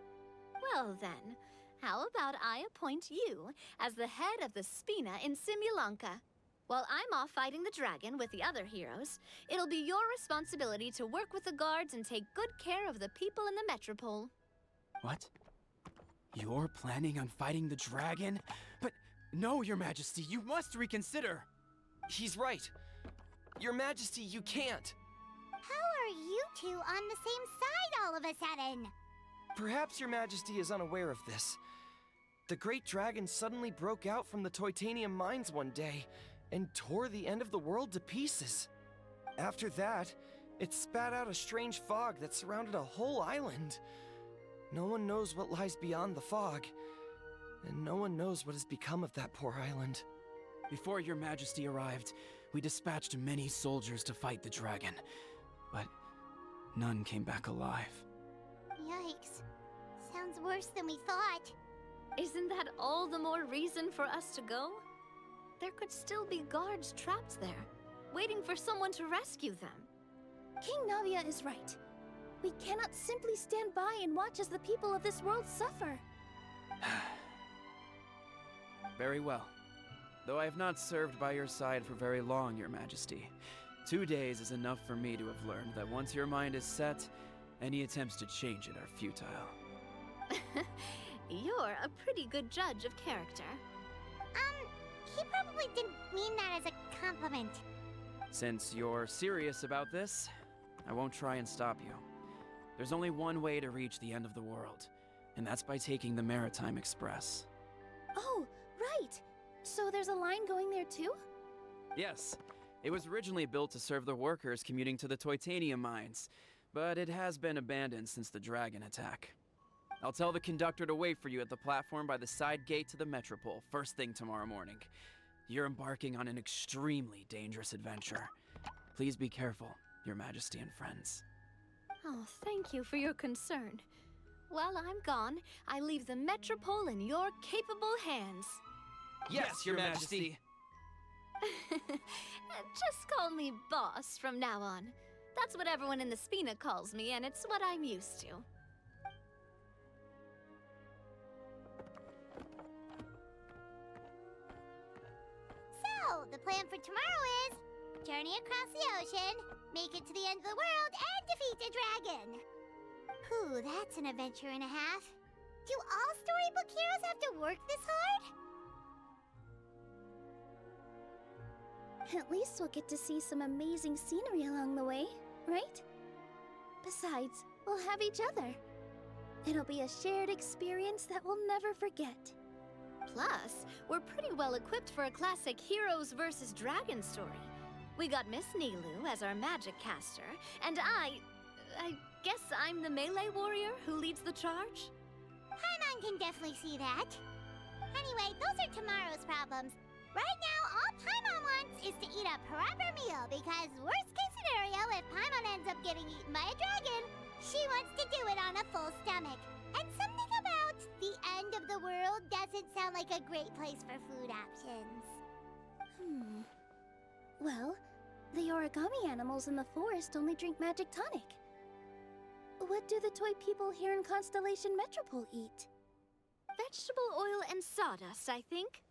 Well then, how about I appoint you as the head of the Spina in Simulanka? While I'm off fighting the dragon with the other heroes, it'll be your responsibility to work with the guards and take good care of the people in the metropole. What? You're planning on fighting the dragon? But no, Your Majesty, you must reconsider. He's right. Your Majesty, you can't. How are you two on the same side all of a sudden? Perhaps Your Majesty is unaware of this. The great dragon suddenly broke out from the Titanium mines one day and tore the end of the world to pieces. After that, it spat out a strange fog that surrounded a whole island. No one knows what lies beyond the fog, and no one knows what has become of that poor island. Before Your Majesty arrived, we dispatched many soldiers to fight the dragon, but none came back alive. Yikes. Sounds worse than we thought. Isn't that all the more reason for us to go? There could still be guards trapped there, waiting for someone to rescue them. King Navia is right. We cannot simply stand by and watch as the people of this world suffer. Very well. Though I have not served by your side for very long, Your Majesty. 2 days is enough for me to have learned that once your mind is set, any attempts to change it are futile. You're a pretty good judge of character. He probably didn't mean that as a compliment. Since you're serious about this, I won't try and stop you. There's only one way to reach the end of the world, and that's by taking the Maritime Express. Oh, right! So there's a line going there too? Yes, it was originally built to serve the workers commuting to the Titanium mines, but it has been abandoned since the dragon attack. I'll tell the conductor to wait for you at the platform by the side gate to the Metropole first thing tomorrow morning. You're embarking on an extremely dangerous adventure. Please be careful, Your Majesty and friends. Oh, thank you for your concern. While I'm gone, I leave the Metropole in your capable hands. Yes, Your Majesty! Just call me boss from now on. That's what everyone in the Spina calls me, and it's what I'm used to. So, the plan for tomorrow is journey across the ocean, make it to the end of the world, and defeat a dragon. Whew, that's an adventure and a half. Do all storybook heroes have to work this hard? At least we'll get to see some amazing scenery along the way, right? Besides, we'll have each other. It'll be a shared experience that we'll never forget. Plus, we're pretty well equipped for a classic Heroes vs. Dragon story. We got Miss Nilu as our magic caster, and I guess I'm the melee warrior who leads the charge? Paimon can definitely see that. Anyway, those are tomorrow's problems. Right now, all Paimon wants is to eat a proper meal, because worst case scenario, if Paimon ends up getting eaten by a dragon, she wants to do it on a full stomach. And something about the end of the world doesn't sound like a great place for food options. Well, the origami animals in the forest only drink magic tonic. What do the toy people here in Constellation Metropole eat? Vegetable oil and sawdust, I think.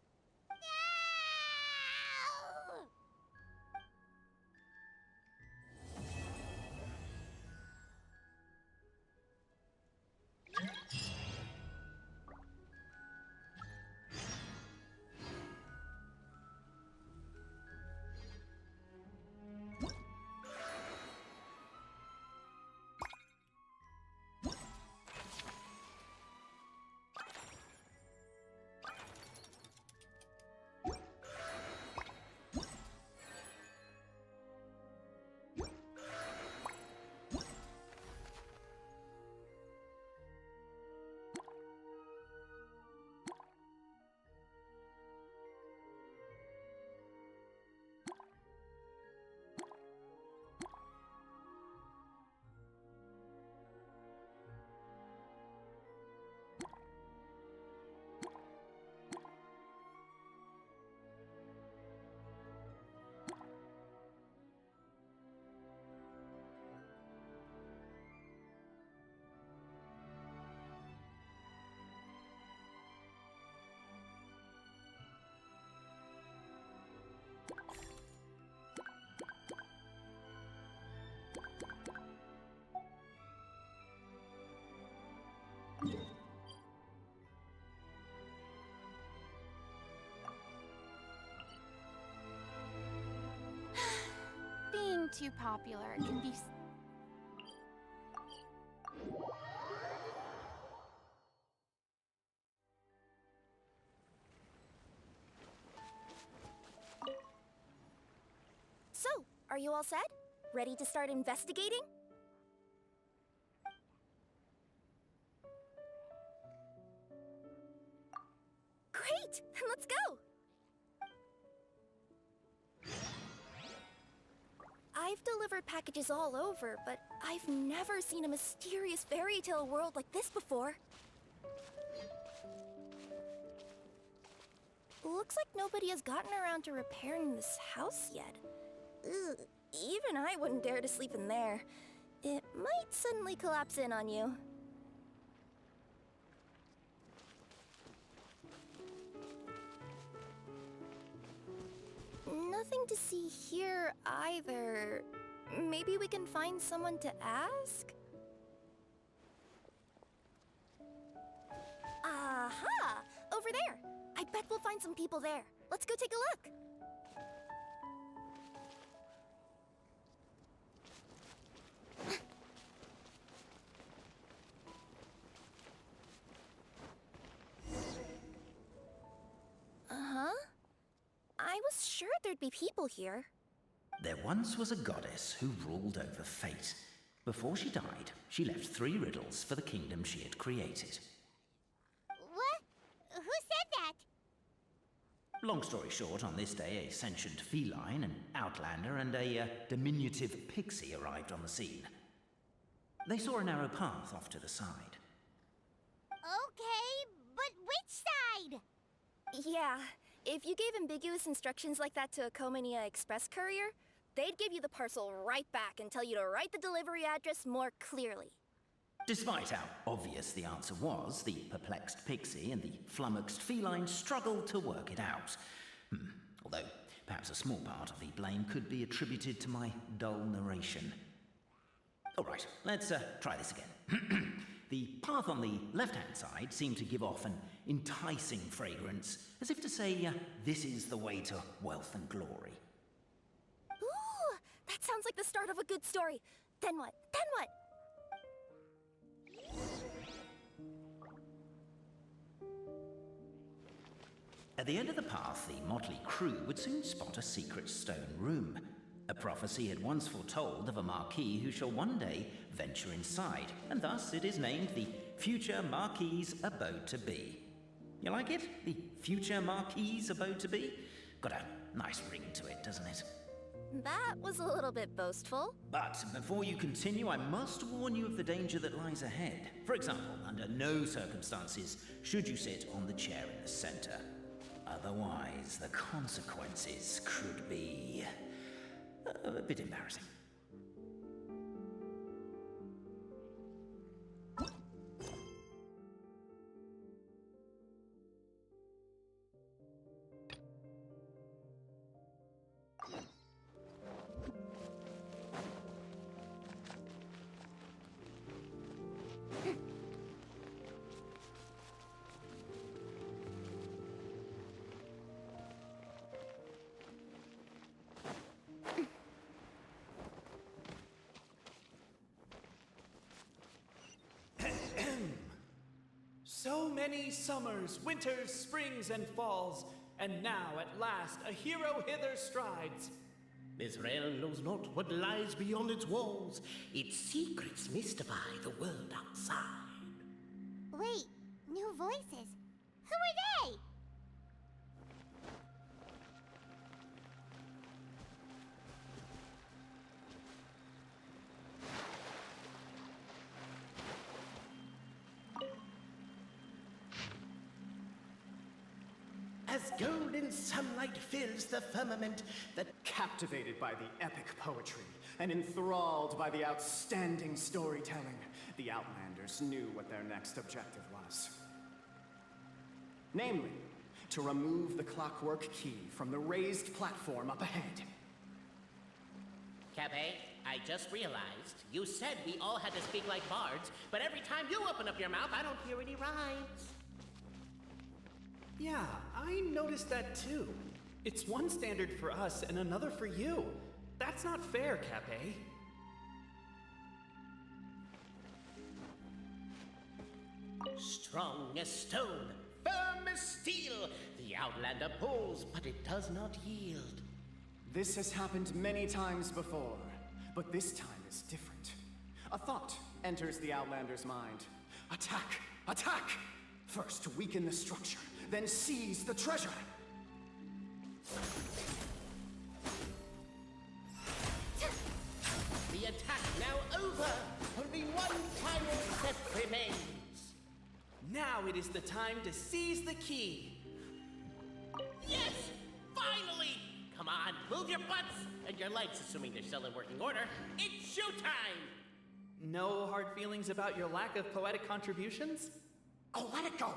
Being too popular can be... So, are you all set? Ready to start investigating? Great! Then let's go! I've delivered packages all over, but I've never seen a mysterious fairy tale world like this before. Looks like nobody has gotten around to repairing this house yet. Ugh, even I wouldn't dare to sleep in there. It might suddenly collapse in on you. Nothing to see here either. Maybe we can find someone to ask? Aha! Over there! I bet we'll find some people there. Let's go take a look. Uh-huh. I was sure there'd be people here. There once was a goddess who ruled over fate. Before she died, she left 3 riddles for the kingdom she had created. What? Who said that? Long story short, on this day, a sentient feline, an outlander, and a diminutive pixie arrived on the scene. They saw a narrow path off to the side. Okay, but which side? Yeah, if you gave ambiguous instructions like that to a Comania Express courier, they'd give you the parcel right back and tell you to write the delivery address more clearly. Despite how obvious the answer was, the perplexed pixie and the flummoxed feline struggled to work it out. Although, perhaps a small part of the blame could be attributed to my dull narration. All right, let's try this again. The path on the left-hand side seemed to give off an enticing fragrance, as if to say, this is the way to wealth and glory. Ooh, that sounds like the start of a good story. Then what? Then what? At the end of the path, the motley crew would soon spot a secret stone room. A prophecy had once foretold of a Marquis who shall one day venture inside, and thus it is named the Future Marquis's Abode to Be. You like it? The Future Marquis's Abode to Be? Got a nice ring to it, doesn't it? That was a little bit boastful. But before you continue, I must warn you of the danger that lies ahead. For example, under no circumstances should you sit on the chair in the center. Otherwise, the consequences could be a bit embarrassing. So many summers, winters, springs, and falls, and now at last a hero hither strides. This realm knows not what lies beyond its walls. Its secrets mystify the world outside. Wait, new voices. Who are they? As golden sunlight fills the firmament, that Captivated by the epic poetry and enthralled by the outstanding storytelling, the Outlanders knew what their next objective was. Namely, to remove the clockwork key from the raised platform up ahead. Cafe, I just realized you said we all had to speak like bards, but every time you open up your mouth, I don't hear any rhymes. Yeah, I noticed that too. It's one standard for us and another for you. That's not fair, Cape. Strong as stone, firm as steel, the Outlander pulls, but it does not yield. This has happened many times before, but this time is different. A thought enters the Outlander's mind. Attack! Attack! First weaken the structure, then seize the treasure! The attack now over! Only one final step remains! Now it is the time to seize the key. Yes! Finally! Come on, move your butts! And your legs, assuming they're still in working order. It's showtime! No hard feelings about your lack of poetic contributions? Oh, let it go!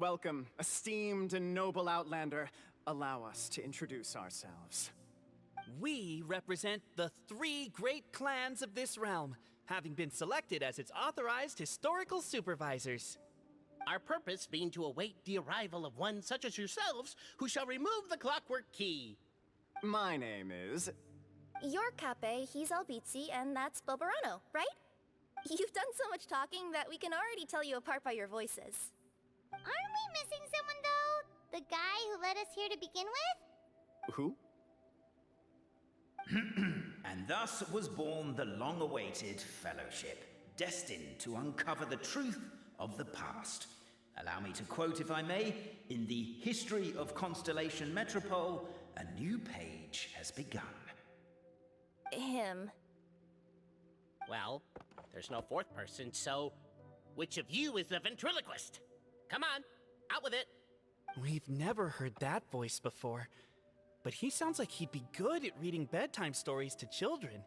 Welcome, esteemed and noble Outlander. Allow us to introduce ourselves. We represent the 3 great clans of this realm, having been selected as its authorized historical supervisors. Our purpose being to await the arrival of one such as yourselves who shall remove the clockwork key. My name is... You're Cape, he's Albizzi, and that's Bobarano, right? You've done so much talking that we can already tell you apart by your voices. Aren't we missing someone, though? The guy who led us here to begin with? Who? And thus was born the long-awaited Fellowship, destined to uncover the truth of the past. Allow me to quote, if I may, in the history of Constellation Metropole, a new page has begun. Him. Well, there's no 4th person, so which of you is the ventriloquist? Come on, out with it. We've never heard that voice before, but he sounds like he'd be good at reading bedtime stories to children.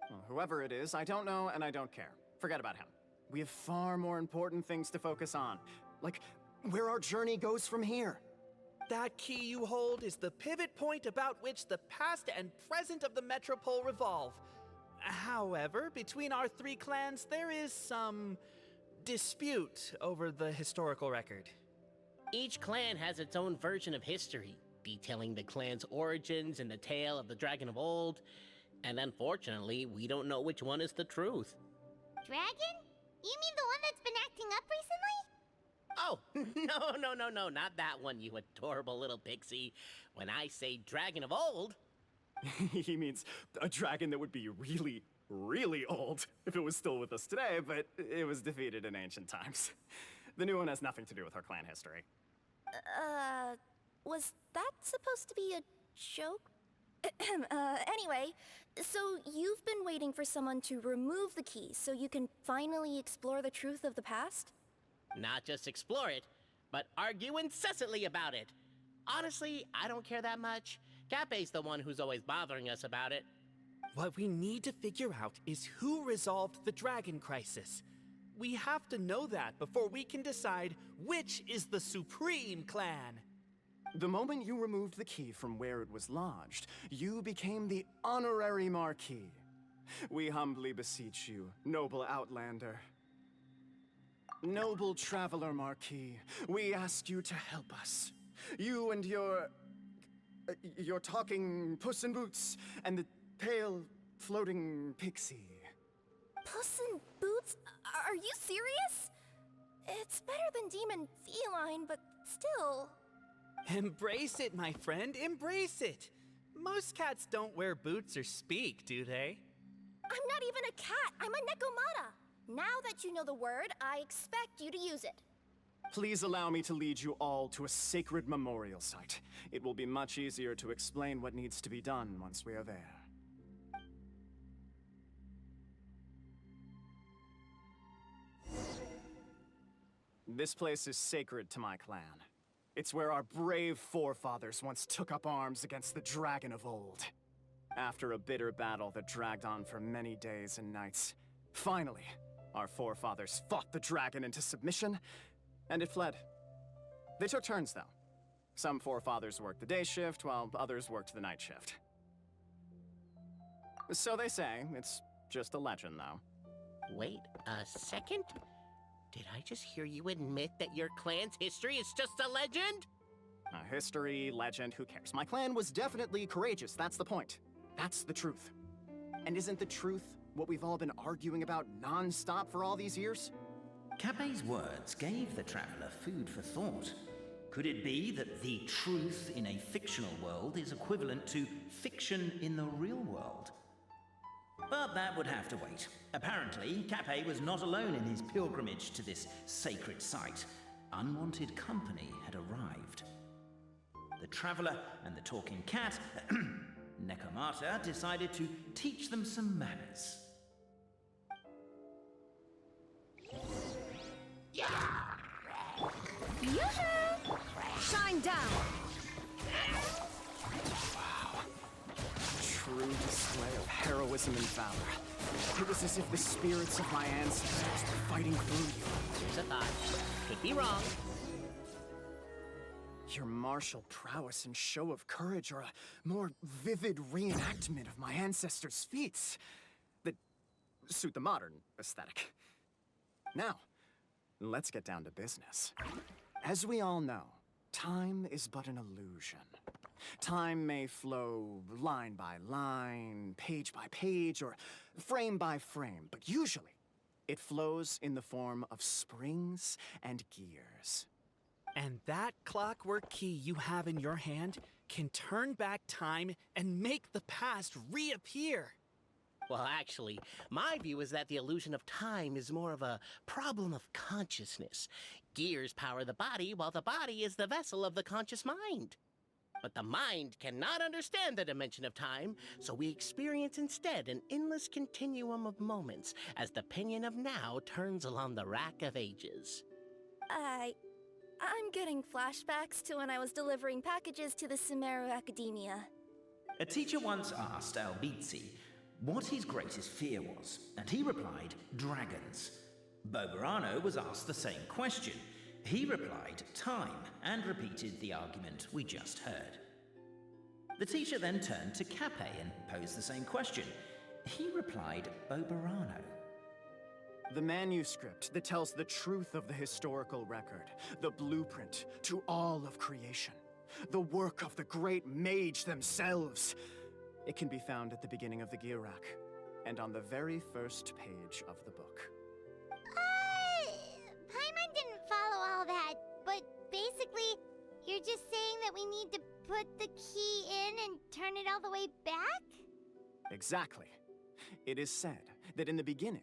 Well, whoever it is, I don't know and I don't care. Forget about him. We have far more important things to focus on, like where our journey goes from here. That key you hold is the pivot point about which the past and present of the Metropole revolve. However, between our 3 clans, there is some dispute over the historical record. Each clan has its own version of history, detailing the clan's origins and the tale of the dragon of old, and unfortunately, we don't know which one is the truth. Dragon? You mean the one that's been acting up recently? Oh, no, not that one, you adorable little pixie. When I say dragon of old... He means a dragon that would be really, really old if it was still with us today, but it was defeated in ancient times. The new one has nothing to do with our clan history. Was that supposed to be a joke? Anyway, so you've been waiting for someone to remove the key so you can finally explore the truth of the past? Not just explore it, but argue incessantly about it. Honestly, I don't care that much. Cape's the one who's always bothering us about it. What we need to figure out is who resolved the dragon crisis. We have to know that before we can decide which is the supreme clan. The moment you removed the key from where it was lodged, you became the honorary Marquis. We humbly beseech you, noble Outlander. Noble Traveler Marquis, we ask you to help us. You and your talking Puss in Boots and the pale floating pixie. Puss in Boots? Are you serious? It's better than demon feline, but still... Embrace it, my friend, embrace it! Most cats don't wear boots or speak, do they? I'm not even a cat, I'm a Nekomata! Now that you know the word, I expect you to use it. Please allow me to lead you all to a sacred memorial site. It will be much easier to explain what needs to be done once we are there. This place is sacred to my clan. It's where our brave forefathers once took up arms against the dragon of old. After a bitter battle that dragged on for many days and nights, finally, our forefathers fought the dragon into submission, and it fled. They took turns, though. Some forefathers worked the day shift, while others worked the night shift. So they say. It's just a legend, though. Wait a second? Did I just hear you admit that your clan's history is just a legend? History, legend, who cares? My clan was definitely courageous, that's the point. That's the truth. And isn't the truth what we've all been arguing about non-stop for all these years? Capet's words gave the traveler food for thought. Could it be that the truth in a fictional world is equivalent to fiction in the real world? But that would have to wait. Apparently, Capet was not alone in his pilgrimage to this sacred site. Unwanted company had arrived. The traveler and the talking cat, Necomata, decided to teach them some manners. Yoo-hoo! Shine down! Wow. True display of heroism and valor. It was as if the spirits of my ancestors were fighting through you. Here's a thought. Could be wrong. Your martial prowess and show of courage are a more vivid reenactment of my ancestors' feats that suit the modern aesthetic. Now, let's get down to business. As we all know, time is but an illusion. Time may flow line by line, page by page, or frame by frame, but usually it flows in the form of springs and gears. And that clockwork key you have in your hand can turn back time and make the past reappear. Well, actually, my view is that the illusion of time is more of a problem of consciousness. Gears power the body, while the body is the vessel of the conscious mind. But the mind cannot understand the dimension of time, so we experience instead an endless continuum of moments as the pinion of now turns along the rack of ages. I'm getting flashbacks to when I was delivering packages to the Sumeru Academia. A teacher once asked Albizzi what his greatest fear was, and he replied, dragons. Boberano was asked the same question. He replied, time, and repeated the argument we just heard. The teacher then turned to Capet and posed the same question. He replied, Boberano. The manuscript that tells the truth of the historical record, the blueprint to all of creation, the work of the great mage themselves. It can be found at the beginning of the Girak, and on the very first page of the book. Paimon didn't follow all that, but basically, you're just saying that we need to put the key in and turn it all the way back? Exactly. It is said that in the beginning,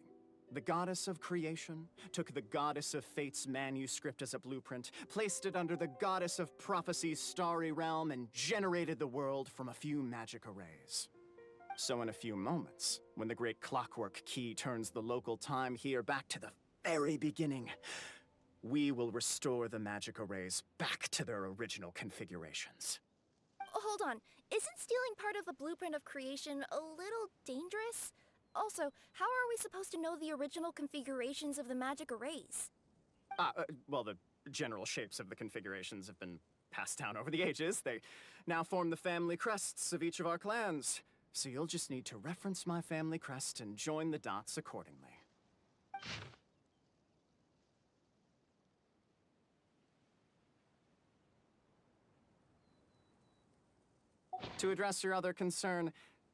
the goddess of creation took the goddess of fate's manuscript as a blueprint, placed it under the goddess of prophecy's starry realm, and generated the world from a few magic arrays. So in a few moments, when the great clockwork key turns the local time here back to the very beginning, we will restore the magic arrays back to their original configurations. Hold on, isn't stealing part of the blueprint of creation a little dangerous? Also, how are we supposed to know the original configurations of the magic arrays? Well, the general shapes of the configurations have been passed down over the ages. They now form the family crests of each of our clans. So you'll just need to reference my family crest and join the dots accordingly. To address your other concern,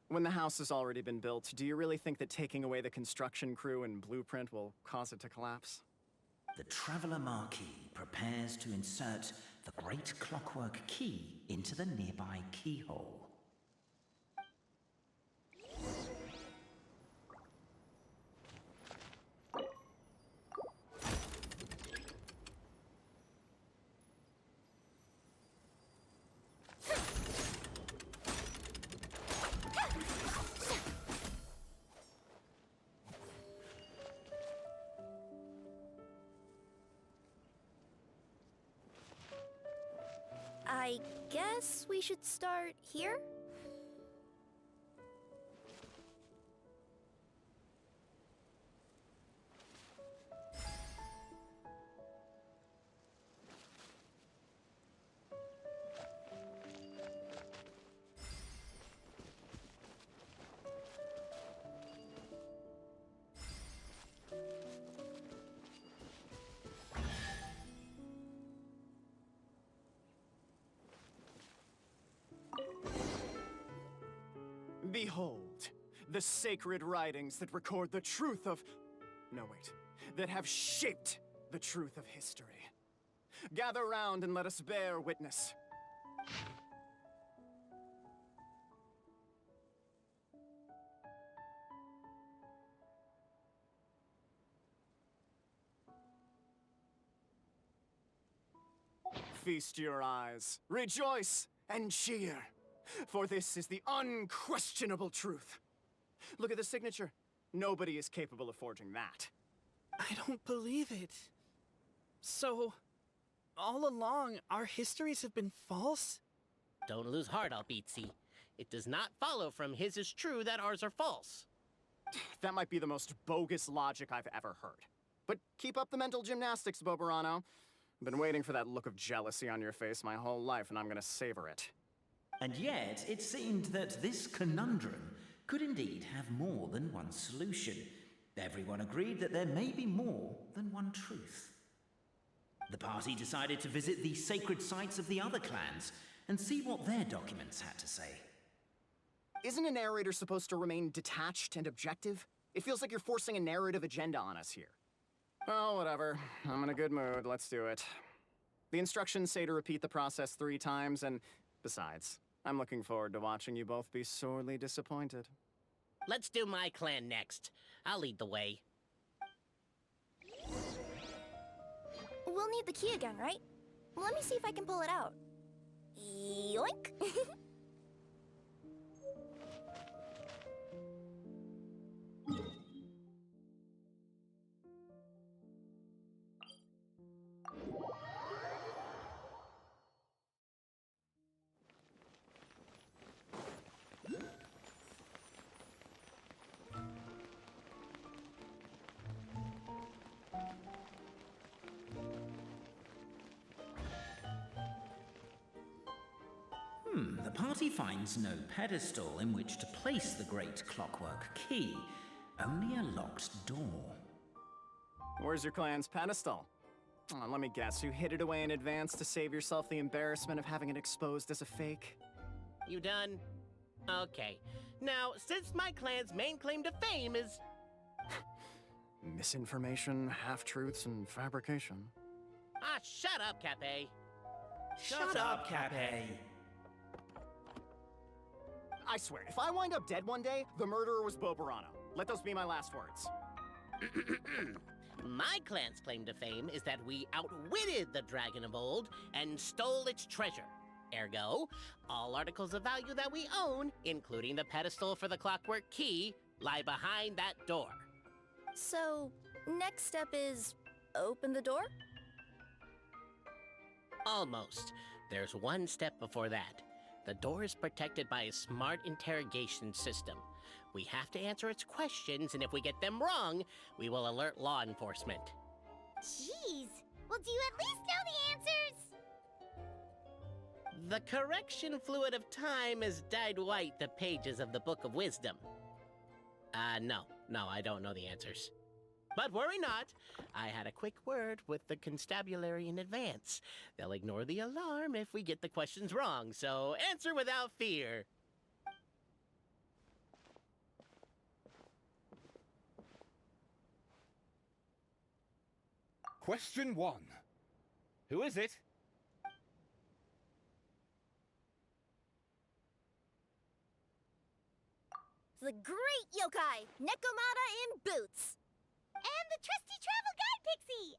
when the house has already been built, do you really think that taking away the construction crew and blueprint will cause it to collapse? The Traveler Marquis prepares to insert the great clockwork key into the nearby keyhole. I guess we should start here? Behold, The sacred writings that record the truth of... No, wait. That have shaped the truth of history. Gather round and let us bear witness. Feast your eyes, rejoice, and cheer, for this is the unquestionable truth. Look at the signature. Nobody is capable of forging that. I don't believe it. So, all along, our histories have been false? Don't lose heart, Albizzi. It does not follow from his is true that ours are false. That might be the most bogus logic I've ever heard. But keep up the mental gymnastics, Boberano. I've been waiting for that look of jealousy on your face my whole life, and I'm gonna savor it. And yet, it seemed that this conundrum could indeed have more than one solution. Everyone agreed that there may be more than one truth. The party decided to visit the sacred sites of the other clans and see what their documents had to say. Isn't a narrator supposed to remain detached and objective? It feels like you're forcing a narrative agenda on us here. Oh, whatever. I'm in a good mood. Let's do it. The instructions say to repeat the process 3 times, and besides, I'm looking forward to watching you both be sorely disappointed. Let's do my clan next. I'll lead the way. We'll need the key again, right? Let me see if I can pull it out. Yoink! The party finds no pedestal in which to place the great clockwork key, only a locked door. Where's your clan's pedestal? Oh, let me guess, you hid it away in advance to save yourself the embarrassment of having it exposed as a fake? You done? Okay. Now, since my clan's main claim to fame is... Misinformation, half-truths, and fabrication. Ah, shut up, Cape. Shut up, Cape. I swear, if I wind up dead one day, the murderer was Boberano. Let those be my last words. My clan's claim to fame is that we outwitted the dragon of old and stole its treasure. Ergo, all articles of value that we own, including the pedestal for the clockwork key, lie behind that door. So, next step is open the door? Almost. There's one step before that. The door is protected by a smart interrogation system. We have to answer its questions, and if we get them wrong, we will alert law enforcement. Jeez. Well, do you at least know the answers? The correction fluid of time has dyed white the pages of the Book of Wisdom. No, I don't know the answers. But worry not, I had a quick word with the constabulary in advance. They'll ignore the alarm if we get the questions wrong, so answer without fear. Question 1. Who is it? The great yokai, Nekomata in boots. And the trusty travel guide, Pixie!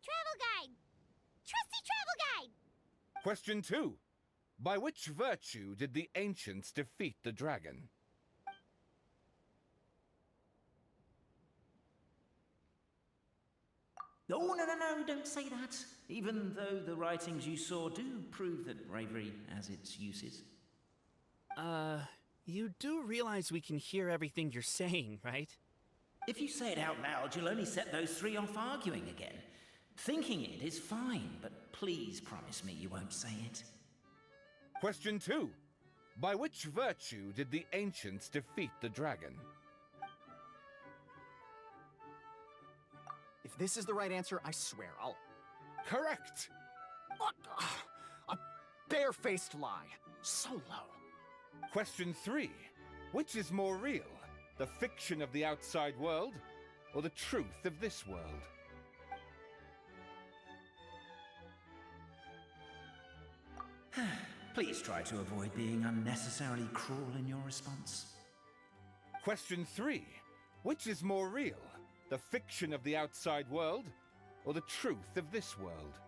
Travel guide. Trusty travel guide! Question 2. By which virtue did the ancients defeat the dragon? Oh, no, don't say that. Even though the writings you saw do prove that bravery has its uses. You do realize we can hear everything you're saying, right? If you say it out loud, you'll only set those 3 off arguing again. Thinking it is fine, but please promise me you won't say it. Question 2. By which virtue did the ancients defeat the dragon? If this is the right answer, I swear, I'll... Correct! What? A barefaced lie. So low. Question 3. Which is more real? The fiction of the outside world, or the truth of this world? Please try to avoid being unnecessarily cruel in your response. Question 3. Which is more real? The fiction of the outside world, or the truth of this world?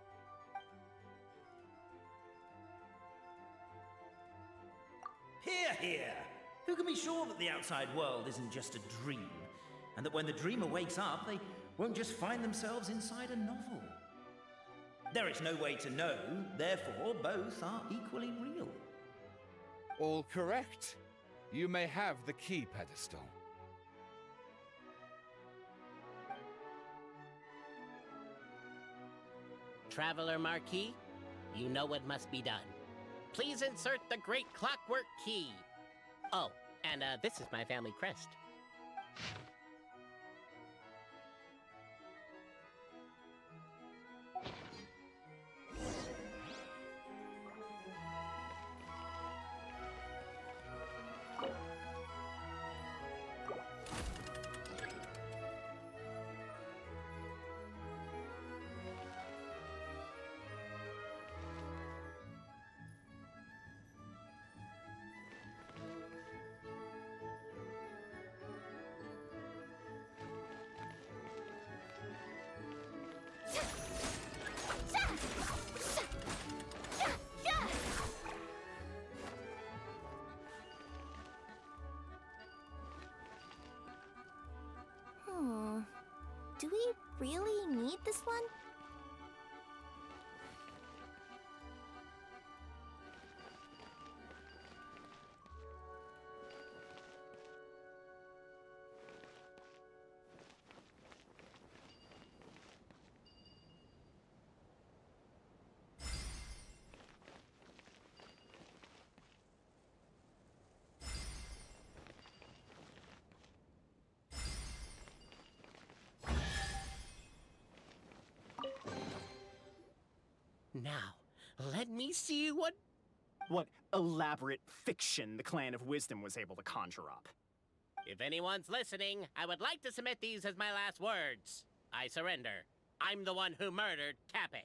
Hear, hear! Who can be sure that the outside world isn't just a dream, and that when the dreamer wakes up, they won't just find themselves inside a novel? There is no way to know, therefore both are equally real. All correct. You may have the key pedestal. Traveler Marquis, you know what must be done. Please insert the great clockwork key. Oh, and this is my family crest. Do we really need this one? Now, let me see what elaborate fiction the Clan of Wisdom was able to conjure up. If anyone's listening, I would like to submit these as my last words. I surrender. I'm the one who murdered Cappe.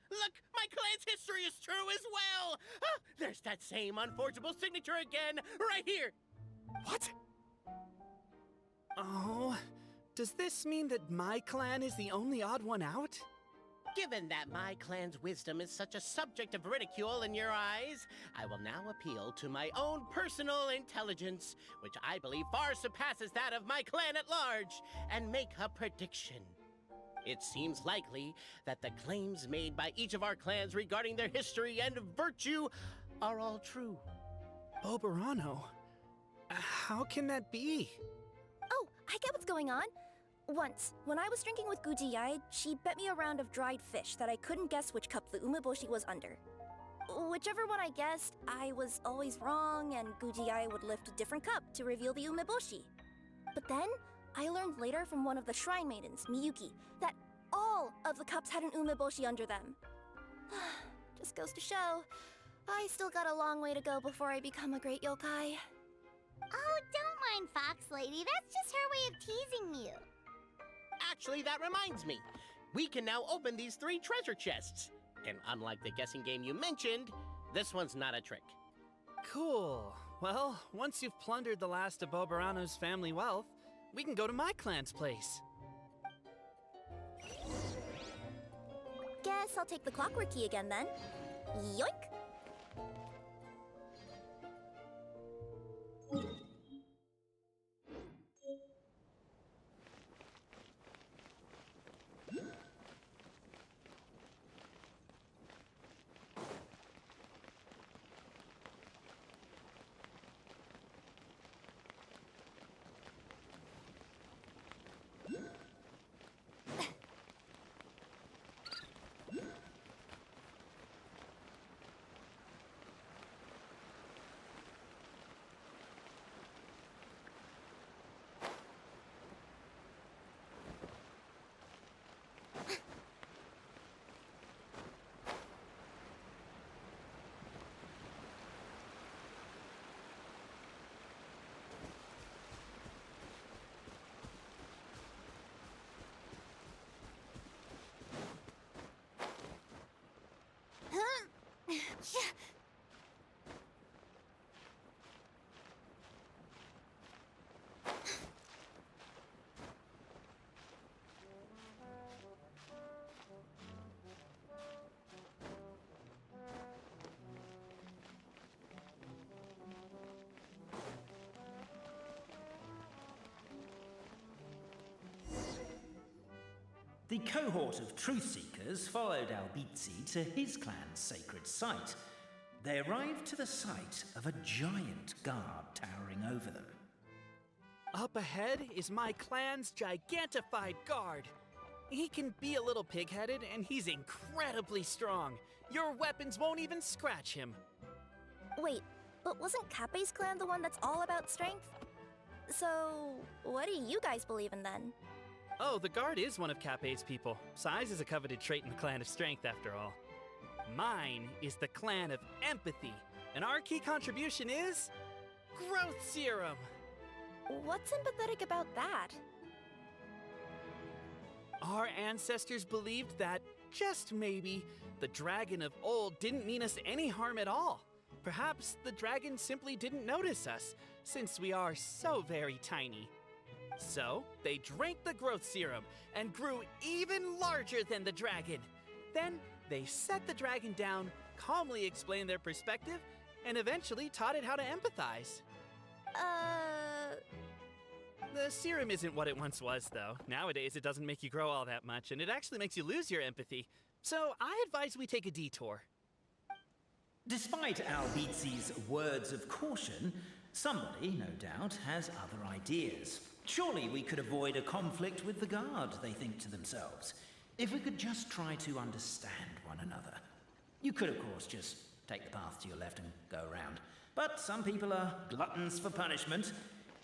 Look! My clan's history is true as well! There's that same unforgeable signature again, right here! What? Oh, does this mean that my clan is the only odd one out? Given that my clan's wisdom is such a subject of ridicule in your eyes, I will now appeal to my own personal intelligence, which I believe far surpasses that of my clan at large, and make a prediction. It seems likely that the claims made by each of our clans regarding their history and virtue are all true. Boberano? How can that be? Oh, I get what's going on. Once, when I was drinking with Gujiyai, she bet me a round of dried fish that I couldn't guess which cup the umeboshi was under. Whichever one I guessed, I was always wrong, and Gujiyai would lift a different cup to reveal the umeboshi. But then, I learned later from one of the shrine maidens, Miyuki, that all of the cups had an umeboshi under them. Just goes to show, I still got a long way to go before I become a great yokai. Oh, don't mind Fox Lady. That's just her way of teasing you. Actually, that reminds me. We can now open these 3 treasure chests. And unlike the guessing game you mentioned, this one's not a trick. Cool. Well, once you've plundered the last of Boberano's family wealth, we can go to my clan's place. Guess I'll take the clockwork key again then. Yoink! The cohort of truth seekers followed Albizzi to his clan's sacred site. They arrived to the site of a giant guard towering over them. Up ahead is my clan's gigantified guard. He can be a little pig-headed, and he's incredibly strong. Your weapons won't even scratch him. Wait, but wasn't Kappe's clan the one that's all about strength? So, what do you guys believe in then? Oh, the guard is one of Kappe's people. Size is a coveted trait in the clan of strength, after all. Mine is the clan of empathy, and our key contribution is growth serum. What's empathetic about that? Our ancestors believed that, just maybe, the dragon of old didn't mean us any harm at all. Perhaps the dragon simply didn't notice us, since we are so very tiny. So, they drank the growth serum and grew even larger than the dragon. Then, they set the dragon down, calmly explained their perspective, and eventually taught it how to empathize. The serum isn't what it once was, though. Nowadays, it doesn't make you grow all that much, and it actually makes you lose your empathy. So, I advise we take a detour. Despite Albizzi's words of caution, somebody, no doubt, has other ideas. Surely we could avoid a conflict with the guard, they think to themselves, if we could just try to understand one another. You could, of course, just take the path to your left and go around. But some people are gluttons for punishment.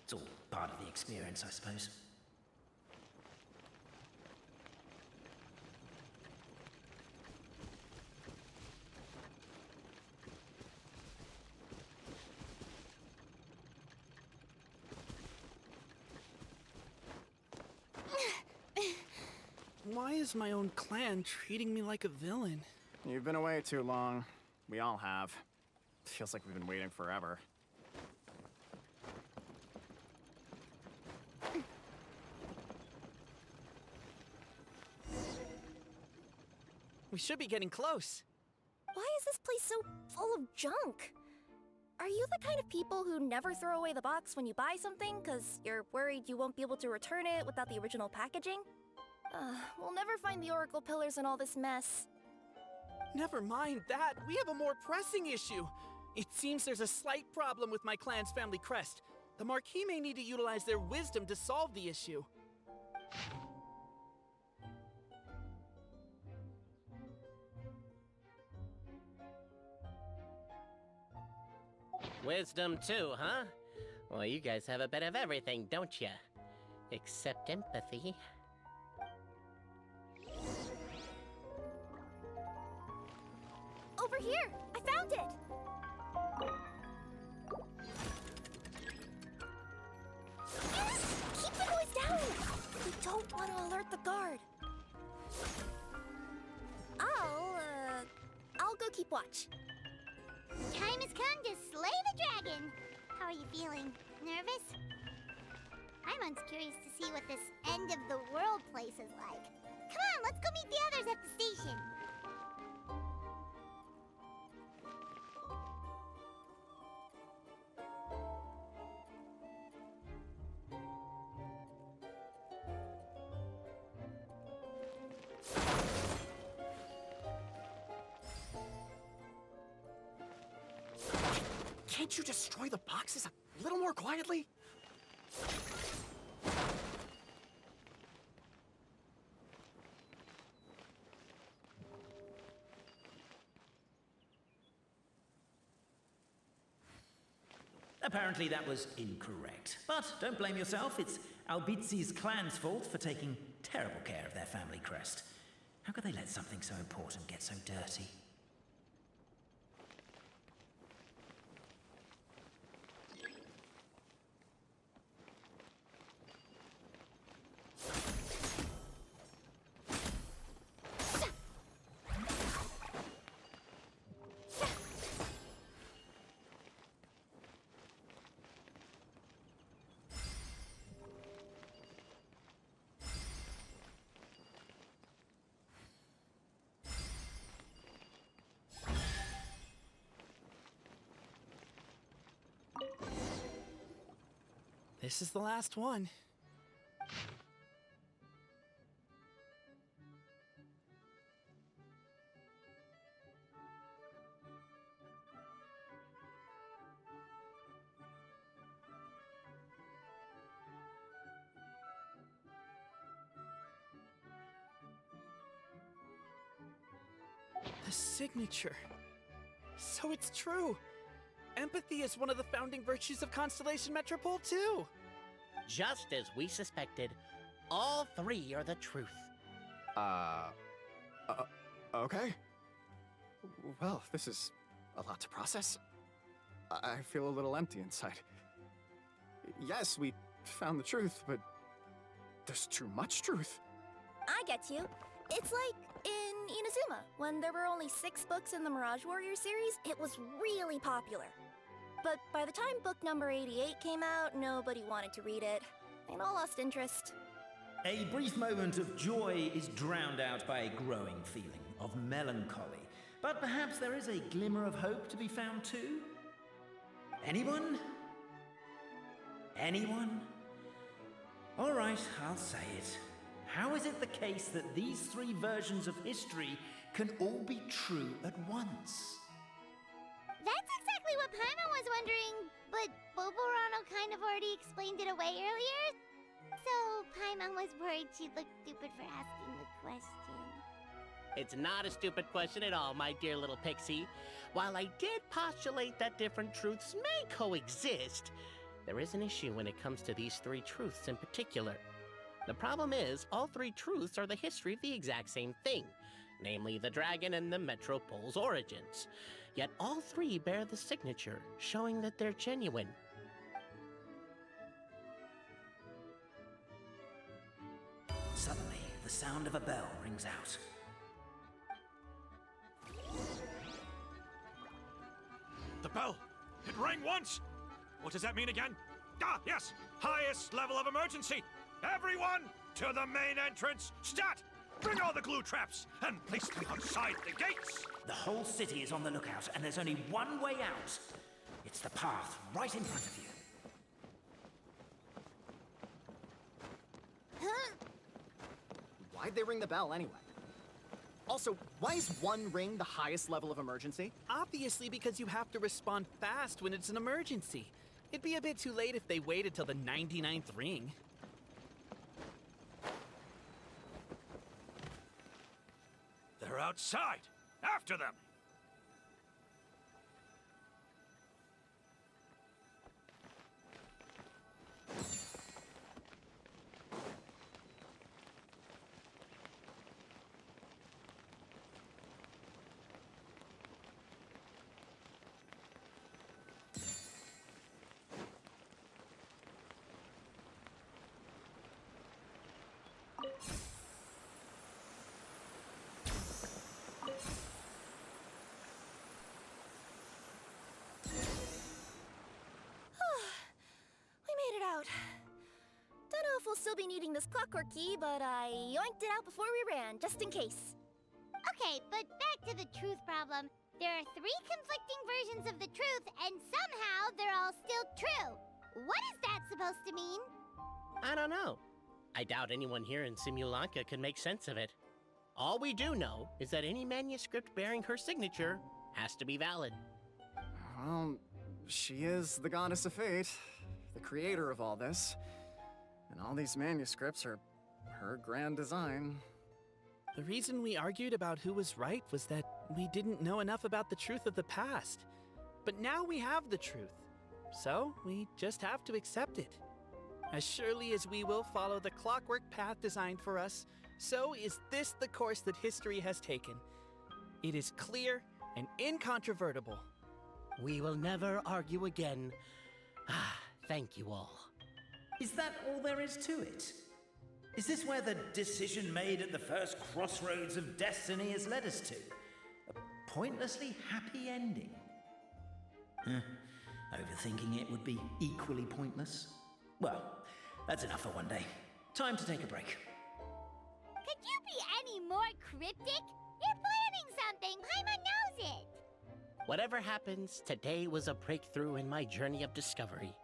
It's all part of the experience, I suppose. Why is my own clan treating me like a villain? You've been away too long. We all have. Feels like we've been waiting forever. We should be getting close. Why is this place so full of junk? Are you the kind of people who never throw away the box when you buy something because you're worried you won't be able to return it without the original packaging? We'll never find the Oracle Pillars in all this mess. Never mind that. We have a more pressing issue. It seems there's a slight problem with my clan's family crest. The Marquis may need to utilize their wisdom to solve the issue. Wisdom too, huh? Well, you guys have a bit of everything, don't you? Except empathy. Over here! I found it! Yes! Keep the noise down! We don't want to alert the guard. I'll go keep watch. Time has come to slay the dragon. How are you feeling? Nervous? I'm once curious to see what this end of the world place is like. Come on, let's go meet the others at the station. Can't you destroy the boxes a little more quietly? Apparently that was incorrect. But don't blame yourself, it's Albizzi's clan's fault for taking terrible care of their family crest. How could they let something so important get so dirty? This is the last one. The signature. So it's true. Empathy is one of the founding virtues of Constellation Metropole, too. Just as we suspected, all three are the truth. Okay. Well, this is a lot to process. I feel a little empty inside. Yes, we found the truth, but there's too much truth. I get you. It's like in Inazuma, when there were only 6 books in the Mirage Warrior series, it was really popular. But by the time book number 88 came out, nobody wanted to read it. They'd all lost interest. A brief moment of joy is drowned out by a growing feeling of melancholy. But perhaps there is a glimmer of hope to be found too? Anyone? Anyone? All right, I'll say it. How is it the case that these 3 versions of history can all be true at once? That's exactly what Paimon was wondering, but Boborano kind of already explained it away earlier. So Paimon was worried she'd look stupid for asking the question. It's not a stupid question at all, my dear little pixie. While I did postulate that different truths may coexist, there is an issue when it comes to these 3 truths in particular. The problem is, all 3 truths are the history of the exact same thing, namely the dragon and the Metropole's origins. Yet all 3 bear the signature, showing that they're genuine. Suddenly, the sound of a bell rings out. The bell! It rang once! What does that mean again? Ah, yes! Highest level of emergency! Everyone, to the main entrance! Stat! Bring all the glue traps, and place them outside the gates! The whole city is on the lookout, and there's only one way out. It's the path right in front of you. Why'd they ring the bell anyway? Also, why is 1 ring the highest level of emergency? Obviously because you have to respond fast when it's an emergency. It'd be a bit too late if they waited till the 99th ring. They're outside! After them! We made it out. Don't know if we'll still be needing this clockwork key, but I yoinked it out before we ran, just in case. Okay, but back to the truth problem. There are 3 conflicting versions of the truth, and somehow they're all still true. What is that supposed to mean? I don't know. I doubt anyone here in Simulanka can make sense of it. All we do know is that any manuscript bearing her signature has to be valid. Well, she is the goddess of fate, the creator of all this. And all these manuscripts are her grand design. The reason we argued about who was right was that we didn't know enough about the truth of the past. But now we have the truth. So we just have to accept it. As surely as we will follow the clockwork path designed for us, so is this the course that history has taken. It is clear and incontrovertible. We will never argue again. Ah, thank you all. Is that all there is to it? Is this where the decision made at the first crossroads of destiny has led us to? A pointlessly happy ending? Overthinking it would be equally pointless. Well, that's enough for one day. Time to take a break. Could you be any more cryptic? You're planning something. Paimon knows it. Whatever happens, today was a breakthrough in my journey of discovery.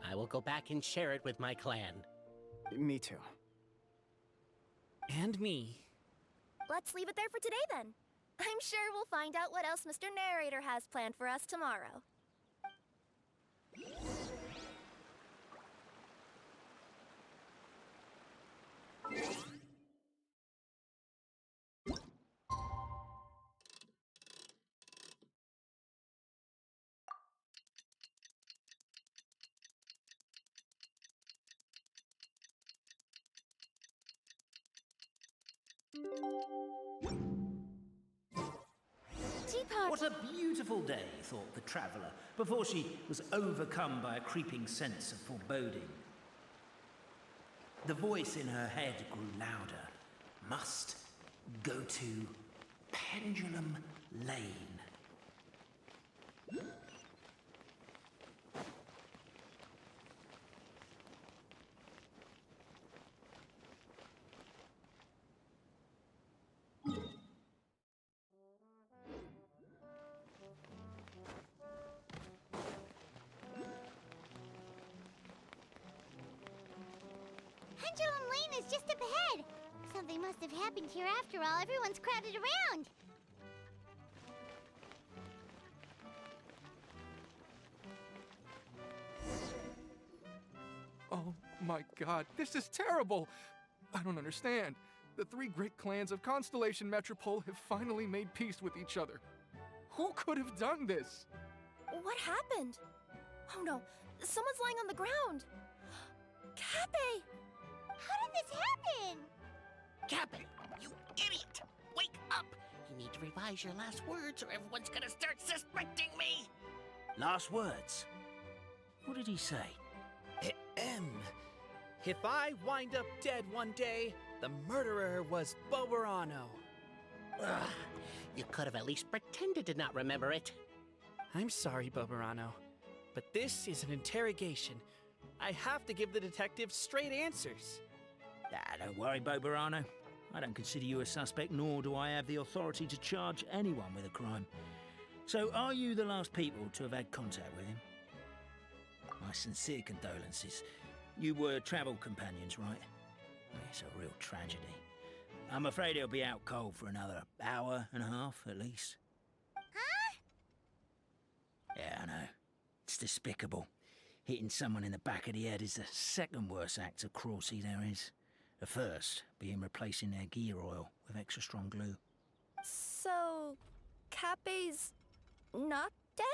I will go back and share it with my clan. Me too. And me. Let's leave it there for today then. I'm sure we'll find out what else Mr. Narrator has planned for us tomorrow. What a beautiful day, thought the traveller, before she was overcome by a creeping sense of foreboding. The voice in her head grew louder. Must go to Pendulum Lane. Pendulum Lane is just up ahead. Something must have happened here after all. Everyone's crowded around. Oh my god, this is terrible! I don't understand. The three great clans of Constellation Metropole have finally made peace with each other. Who could have done this? What happened? Oh no, someone's lying on the ground. Cappy! How did this happen? Cappy, you idiot! Wake up! You need to revise your last words or everyone's gonna start suspecting me! Last words? What did he say? If I wind up dead one day, the murderer was Boberano. Ugh, you could have at least pretended to not remember it. I'm sorry, Boberano, but this is an interrogation. I have to give the detective straight answers. Don't worry, Boberano. I don't consider you a suspect, nor do I have the authority to charge anyone with a crime. So, are you the last people to have had contact with him? My sincere condolences. You were travel companions, right? It's a real tragedy. I'm afraid he'll be out cold for another hour and a half, at least. Huh? Yeah, I know. It's despicable. Hitting someone in the back of the head is the second worst act of cruelty there is. The first being replacing their gear oil with extra strong glue. So, Cappy's not dead?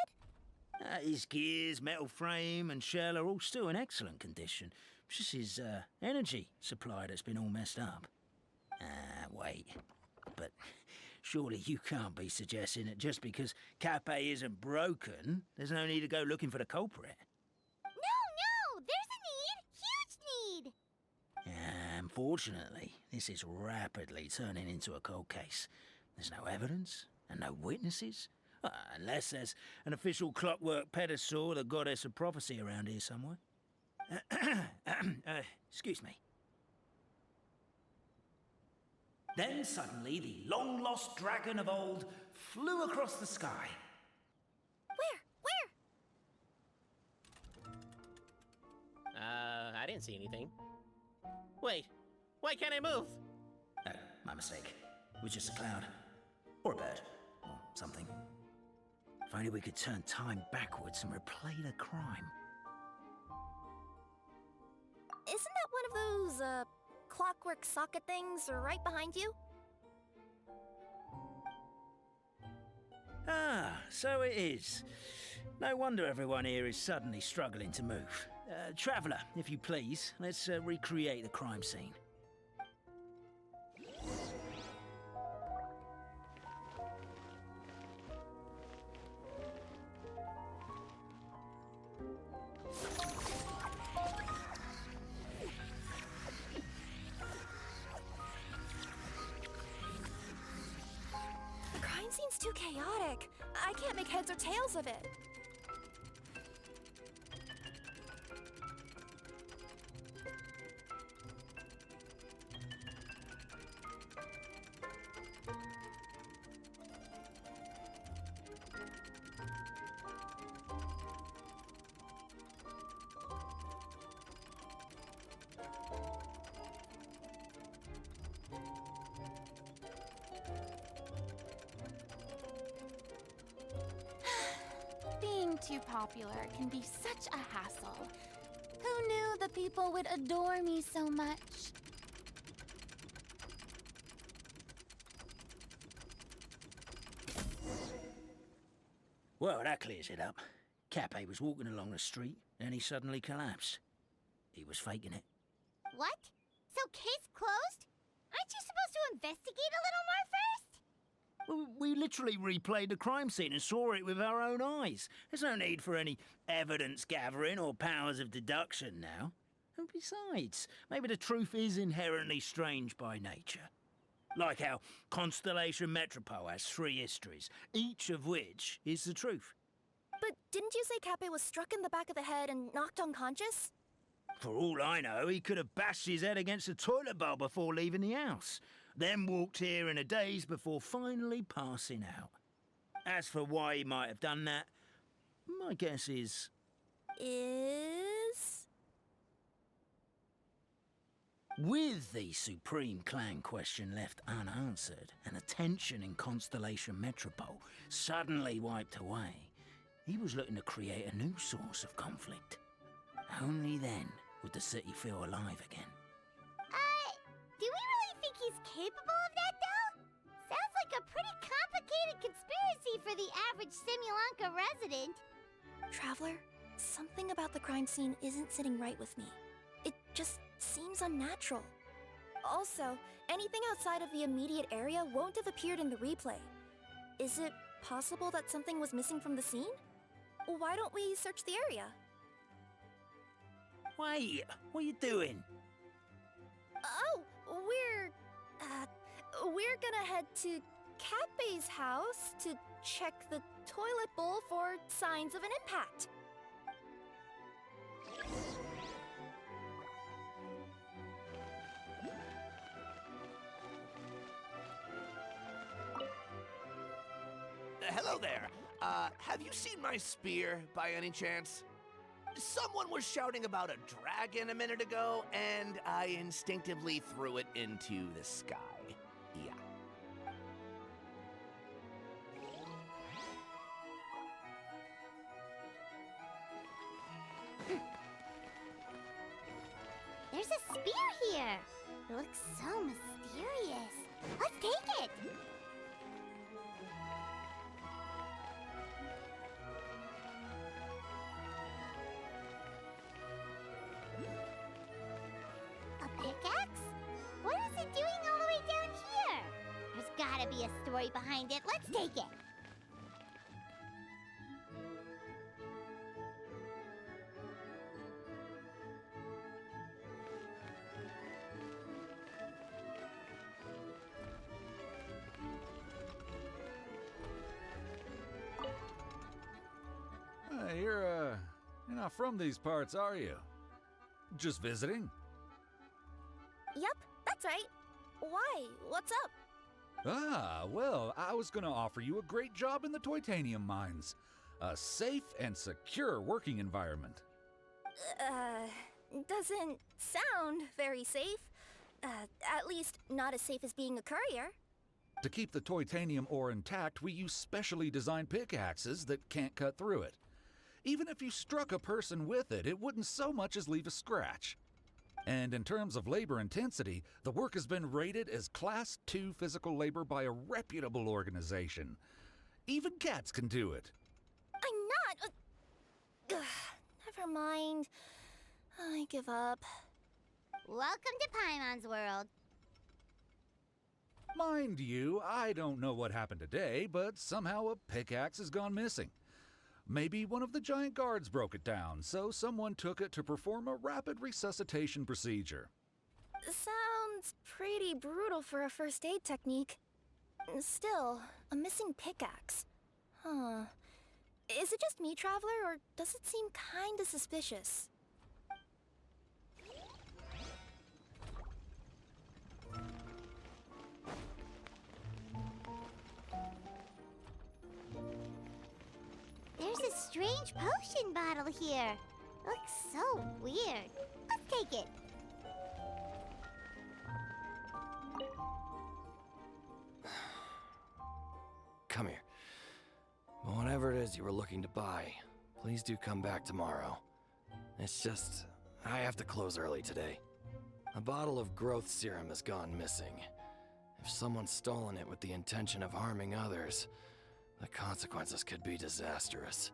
His gears, metal frame and shell are all still in excellent condition. It's just his energy supply that's been all messed up. Wait. But surely you can't be suggesting that just because Cappy isn't broken, there's no need to go looking for the culprit. No! There's a need! Huge need! Unfortunately, this is rapidly turning into a cold case. There's no evidence and no witnesses. Unless there's an official clockwork pedestal, the goddess of prophecy around here somewhere. Excuse me. Then suddenly the long-lost dragon of old flew across the sky. Where? I didn't see anything. Wait, why can't I move? No, my mistake. It was just a cloud. Or a bird. Or something. If only we could turn time backwards and replay the crime. Isn't that one of those, clockwork socket things right behind you? So it is. No wonder everyone here is suddenly struggling to move. Traveller, if you please, let's recreate the crime scene. The crime scene's too chaotic. I can't make heads or tails of it. Being too popular can be such a hassle. Who knew the people would adore me so much? Well, that clears it up. Cappy was walking along the street, and he suddenly collapsed. He was faking it. What? So case closed? Aren't you supposed to investigate a little more first? We literally replayed the crime scene and saw it with our own eyes. There's no need for any evidence gathering or powers of deduction now. And besides, maybe the truth is inherently strange by nature. Like how Constellation Metropole has 3 histories, each of which is the truth. But didn't you say Cappe was struck in the back of the head and knocked unconscious? For all I know, he could have bashed his head against a toilet bowl before leaving the house, then walked here in a daze before finally passing out. As for why he might have done that, my guess is... With the Supreme Clan question left unanswered and the tension in Constellation Metropole suddenly wiped away, he was looking to create a new source of conflict. Only then would the city feel alive again. Do we really think he's capable of that, though? Sounds like a pretty complicated conspiracy for the average Simulanka resident. Traveler, something about the crime scene isn't sitting right with me. It just seems unnatural. Also, anything outside of the immediate area won't have appeared in the replay. Is it possible that something was missing from the scene? Why don't we search the area? Wait, what are you doing? Oh, we're gonna head to Cappe's house to check the toilet bowl for signs of an impact. Hello there. Have you seen my spear by any chance? Someone was shouting about a dragon a minute ago, and I instinctively threw it into the sky. Yeah. There's a spear here. It looks so mysterious. Let's take it. A pickaxe? What is it doing all the way down here? There's gotta be a story behind it. Let's take it. You're not from these parts, are you? Just visiting? Yep, that's right. Why? What's up? Ah, well, I was gonna offer you a great job in the Titanium mines. A safe and secure working environment. Doesn't sound very safe. At least not as safe as being a courier. To keep the Titanium ore intact, we use specially designed pickaxes that can't cut through it. Even if you struck a person with it, it wouldn't so much as leave a scratch. And in terms of labor intensity, the work has been rated as Class 2 physical labor by a reputable organization. Even cats can do it. I'm not... never mind. I give up. Welcome to Paimon's world. Mind you, I don't know what happened today, but somehow a pickaxe has gone missing. Maybe one of the giant guards broke it down, so someone took it to perform a rapid resuscitation procedure. Sounds pretty brutal for a first aid technique. Still, a missing pickaxe. Huh. Is it just me, Traveler, or does it seem kinda suspicious? There's a strange potion bottle here. Looks so weird. Let's take it. Come here. Whatever it is you were looking to buy, please do come back tomorrow. It's just, I have to close early today. A bottle of growth serum has gone missing. If someone's stolen it with the intention of harming others, the consequences could be disastrous.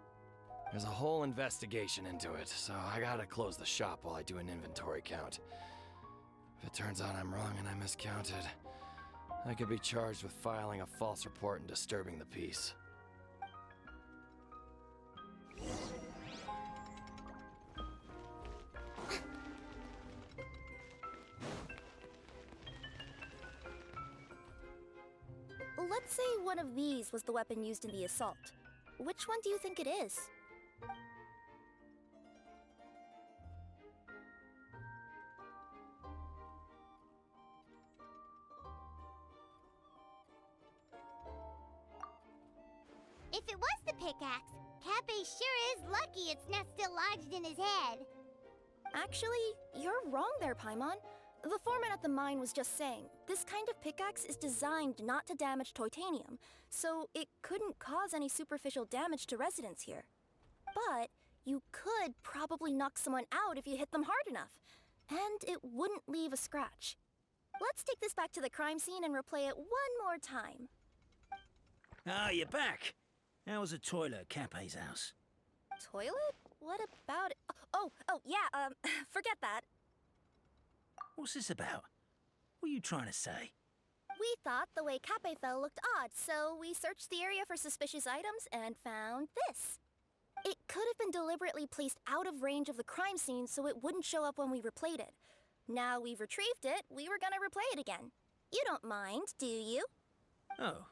There's a whole investigation into it, so I gotta close the shop while I do an inventory count. If it turns out I'm wrong and I miscounted, I could be charged with filing a false report and disturbing the peace. Let's say one of these was the weapon used in the assault. Which one do you think it is? If it was the pickaxe, Cappy sure is lucky it's not still lodged in his head. Actually, you're wrong there, Paimon. The foreman at the mine was just saying, this kind of pickaxe is designed not to damage titanium, so it couldn't cause any superficial damage to residents here. But you could probably knock someone out if you hit them hard enough, and it wouldn't leave a scratch. Let's take this back to the crime scene and replay it one more time. Ah, you're back. How was the toilet at Cape's house? Toilet? What about it? Oh, yeah, forget that. What's this about? What are you trying to say? We thought the way Cape fell looked odd, so we searched the area for suspicious items and found this. It could have been deliberately placed out of range of the crime scene so it wouldn't show up when we replayed it. Now we've retrieved it, we were gonna replay it again. You don't mind, do you? Oh,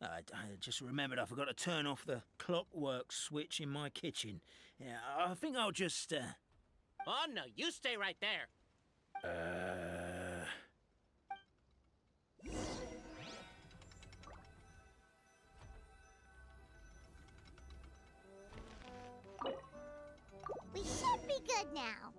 I just remembered I forgot to turn off the clockwork switch in my kitchen. Yeah, I think I'll just, Oh, no, you stay right there. We should be good now.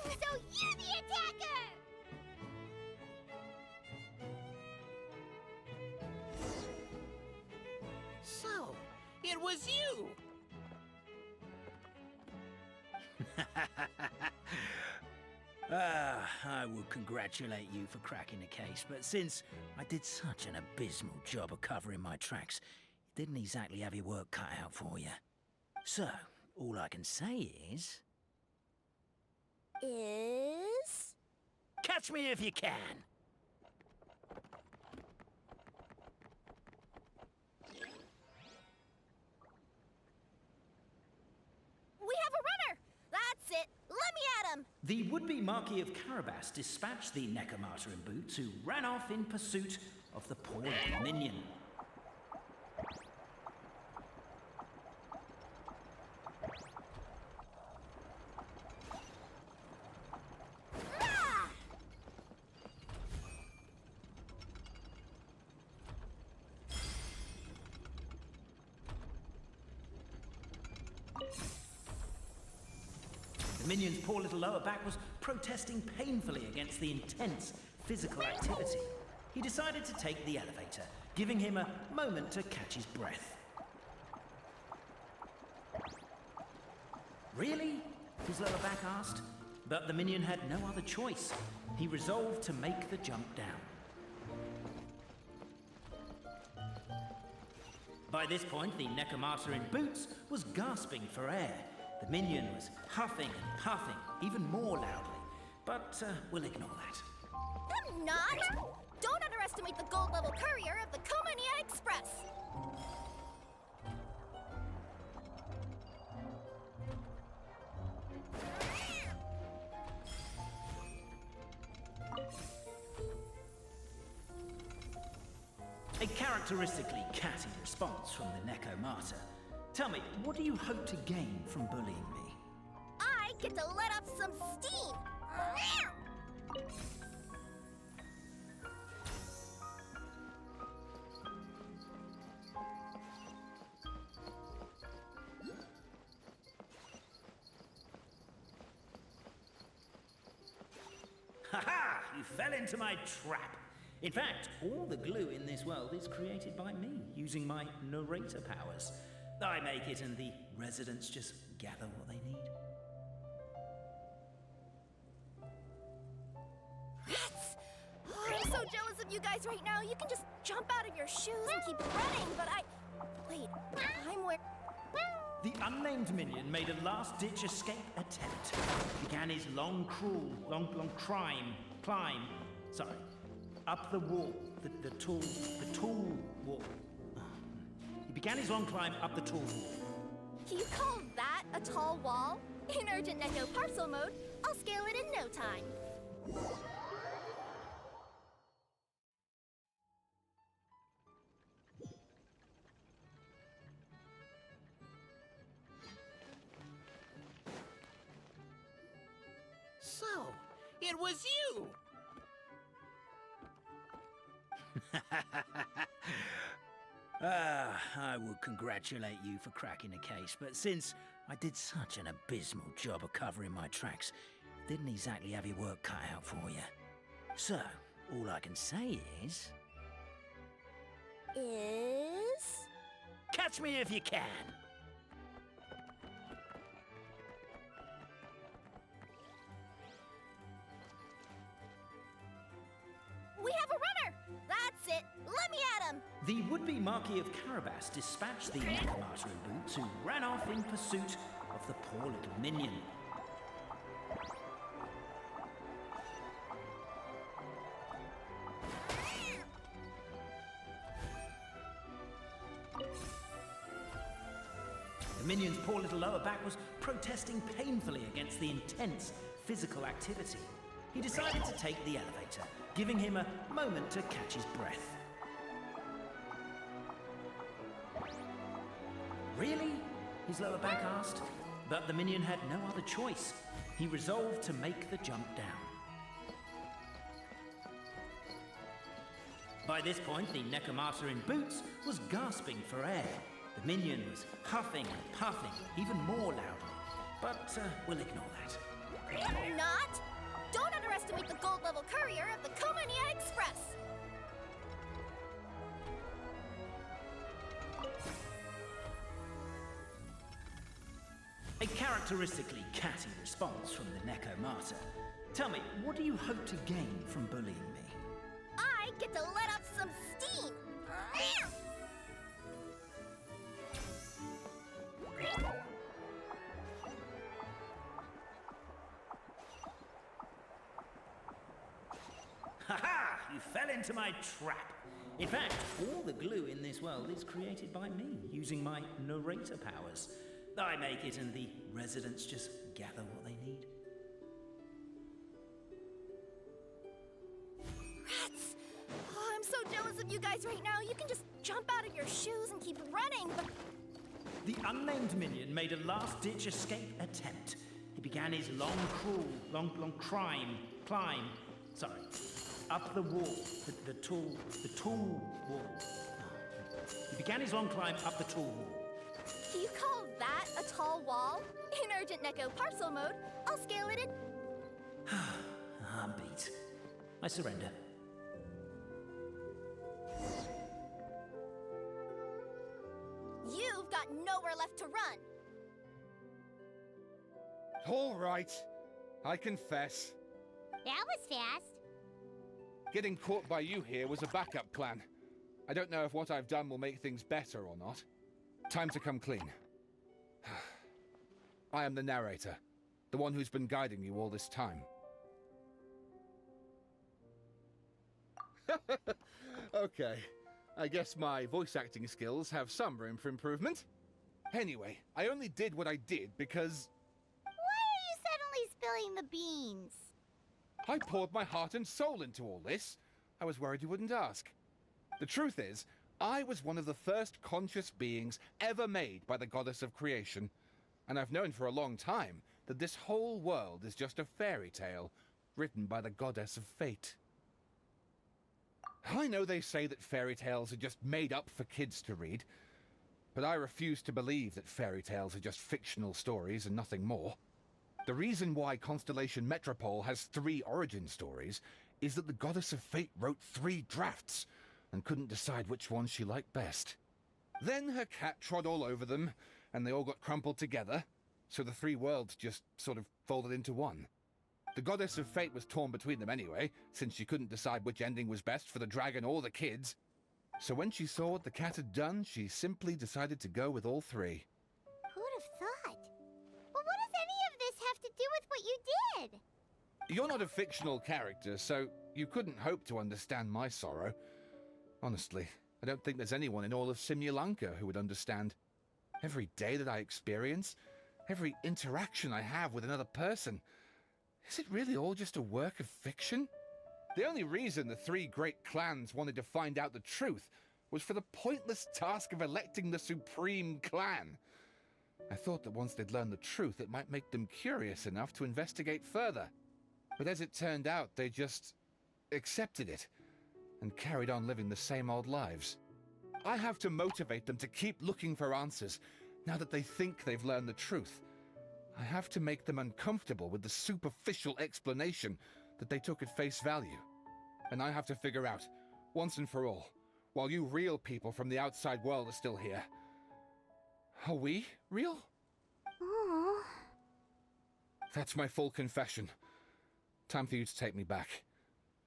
So you're the attacker! So, it was you! I would congratulate you for cracking the case, but since I did such an abysmal job of covering my tracks, it didn't exactly have your work cut out for you. So, all I can say is... Catch me if you can! We have a runner! That's it! Let me at him! The would-be Marquis of Carabas dispatched the Necromartyr in boots, who ran off in pursuit of the poor little minion. The minion's poor little lower back was protesting painfully against the intense physical activity. He decided to take the elevator, giving him a moment to catch his breath. Really? His lower back asked. But the minion had no other choice. He resolved to make the jump down. By this point, the Necromartyr in boots was gasping for air. The minion was huffing and puffing, even more loudly. But we'll ignore that. I'm not! Don't underestimate the gold-level courier of the Komania Express! A characteristically catty response from the Necomata. Tell me, what do you hope to gain from bullying me? I get to let off some steam! Ha-ha! You fell into my trap. In fact, all the glue in this world is created by me, using my narrator powers. I make it and the residents just gather what they need. Rats! Oh, I'm so jealous of you guys right now. You can just jump out of your shoes and keep running, but Wait, I'm where... The unnamed minion made a last-ditch escape attempt. Began his long climb, up the wall, the tall wall. He began his long climb up the tall wall. You call that a tall wall? In urgent Neko parcel mode, I'll scale it in no time. So, it was you! I would congratulate you for cracking the case, but since I did such an abysmal job of covering my tracks, didn't exactly have your work cut out for you. So, all I can say is... Catch me if you can! We have a runner! That's it! Let me at him! The would-be Marquis of Carabas dispatched the Necomata in boots, who ran off in pursuit of the poor little minion. The minion's poor little lower back was protesting painfully against the intense physical activity. He decided to take the elevator, giving him a moment to catch his breath. Really? His lower back asked. But the minion had no other choice. He resolved to make the jump down. By this point, the Necomata in boots was gasping for air. The minion was huffing and puffing, even more loudly. But we'll ignore that. Not! Don't underestimate the gold-level courier of the Komania Express! A characteristically catty response from the Necomata. Tell me, what do you hope to gain from bullying me? I get to let off some steam! Ha-ha! You fell into my trap. In fact, all the glue in this world is created by me, using my narrator powers. I make it and the residents just gather what they need. Rats! Oh, I'm so jealous of you guys right now. You can just jump out of your shoes and keep running, but... The unnamed minion made a last-ditch escape attempt. He began his long climb, up the wall, the tall wall. He began his long climb up the tall wall. You call that a tall wall? In urgent Neko parcel mode, I'll scale it in... I'm beat. I surrender. You've got nowhere left to run. All right, I confess. That was fast. Getting caught by you here was a backup plan. I don't know if what I've done will make things better or not. Time to come clean. I am the narrator, the one who's been guiding you all this time. Okay, I guess my voice acting skills have some room for improvement. Anyway, I only did what I did because... Why are you suddenly spilling the beans? I poured my heart and soul into all this. I was worried you wouldn't ask. The truth is, I was one of the first conscious beings ever made by the goddess of creation, and I've known for a long time that this whole world is just a fairy tale written by the goddess of fate. I know they say that fairy tales are just made up for kids to read, but I refuse to believe that fairy tales are just fictional stories and nothing more. The reason why Constellation Metropole has 3 origin stories is that the goddess of fate wrote 3 drafts and couldn't decide which one she liked best. Then her cat trod all over them, and they all got crumpled together, so the 3 worlds just sort of folded into one. The goddess of fate was torn between them anyway, since she couldn't decide which ending was best for the dragon or the kids. So when she saw what the cat had done, she simply decided to go with all 3. Who'd have thought? But what does any of this have to do with what you did? You're not a fictional character, so you couldn't hope to understand my sorrow. Honestly, I don't think there's anyone in all of Simulanka who would understand. Every day that I experience, every interaction I have with another person, is it really all just a work of fiction? The only reason the 3 great clans wanted to find out the truth was for the pointless task of electing the supreme clan. I thought that once they'd learned the truth, it might make them curious enough to investigate further. But as it turned out, they just accepted it and carried on living the same old lives. I have to motivate them to keep looking for answers now that they think they've learned the truth. I have to make them uncomfortable with the superficial explanation that they took at face value. And I have to figure out, once and for all, while you real people from the outside world are still here, are we real? Aww. That's my full confession. Time for you to take me back.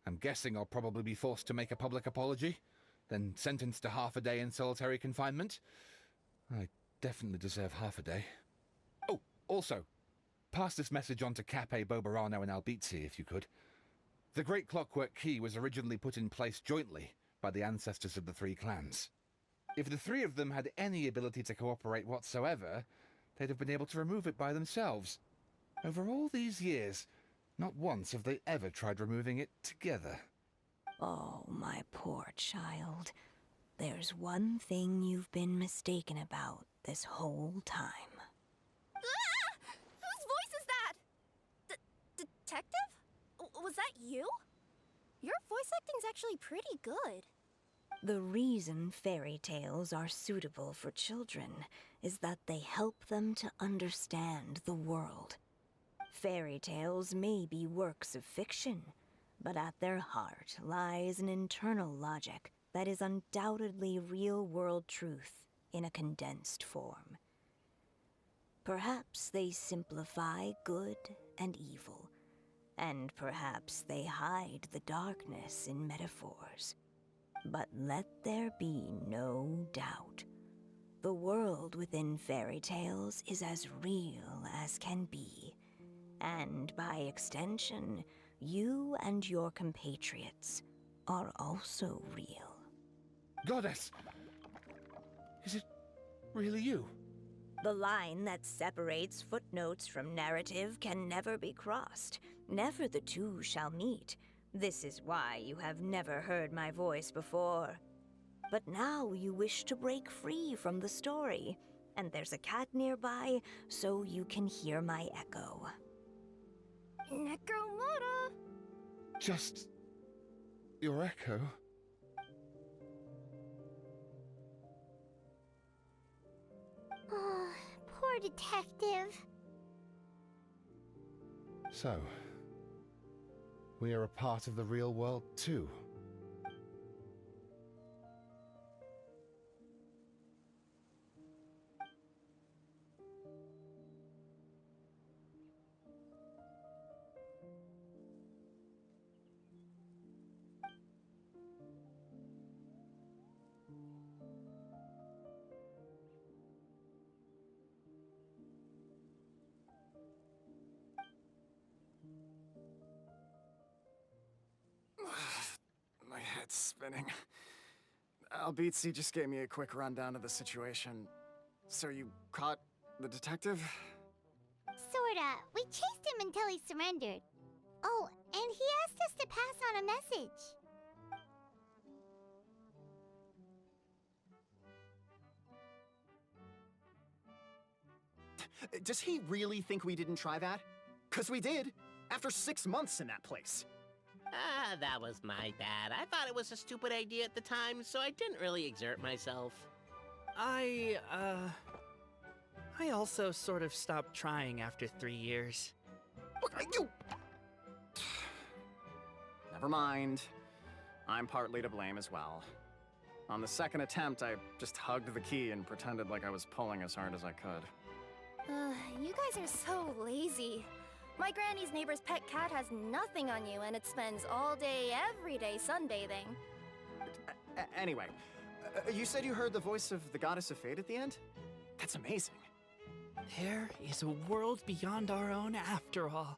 I'm guessing I'll probably be forced to make a public apology, then sentenced to half a day in solitary confinement. I definitely deserve half a day. Oh, also, pass this message on to Cape, Bobarano, and Albizzi, if you could. The Great Clockwork Key was originally put in place jointly by the ancestors of the 3 clans. If the 3 of them had any ability to cooperate whatsoever, they'd have been able to remove it by themselves. Over all these years, not once have they ever tried removing it together. Oh, my poor child. There's one thing you've been mistaken about this whole time. Ah! Whose voice is that? Detective? Was that you? Your voice acting's actually pretty good. The reason fairy tales are suitable for children is that they help them to understand the world. Fairy tales may be works of fiction, but at their heart lies an internal logic that is undoubtedly real-world truth in a condensed form. Perhaps they simplify good and evil, and perhaps they hide the darkness in metaphors. But let there be no doubt. The world within fairy tales is as real as can be. And by extension, you and your compatriots are also real. Goddess! Is it really you? The line that separates footnotes from narrative can never be crossed. Never the two shall meet. This is why you have never heard my voice before. But now you wish to break free from the story, and there's a cat nearby, so you can hear my echo. Necromora! Just your echo? Oh, poor detective. So, we are a part of the real world too. My head's spinning. Albizzi just gave me a quick rundown of the situation. So you caught the detective? Sorta. We chased him until he surrendered. Oh, and he asked us to pass on a message. Does he really think we didn't try that? 'Cause we did, after 6 months in that place. Ah, that was my bad. I thought it was a stupid idea at the time, so I didn't really exert myself. I also sort of stopped trying after 3 years. You... Never mind. I'm partly to blame as well. On the second attempt, I just hugged the key and pretended like I was pulling as hard as I could. You guys are so lazy. My granny's neighbor's pet cat has nothing on you, and it spends all day, every day sunbathing. Anyway, you said you heard the voice of the Goddess of Fate at the end? That's amazing. There is a world beyond our own after all.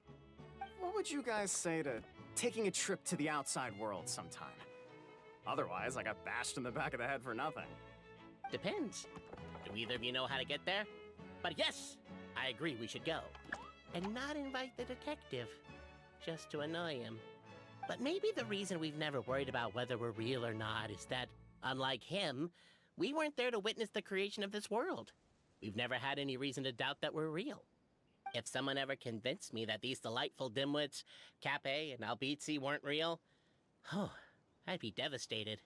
What would you guys say to taking a trip to the outside world sometime? Otherwise, I got bashed in the back of the head for nothing. Depends. Do either of you know how to get there? But yes, I agree we should go. And not invite the detective, just to annoy him. But maybe the reason we've never worried about whether we're real or not is that, unlike him, we weren't there to witness the creation of this world. We've never had any reason to doubt that we're real. If someone ever convinced me that these delightful dimwits, Cape and Albizzi, weren't real, oh, I'd be devastated.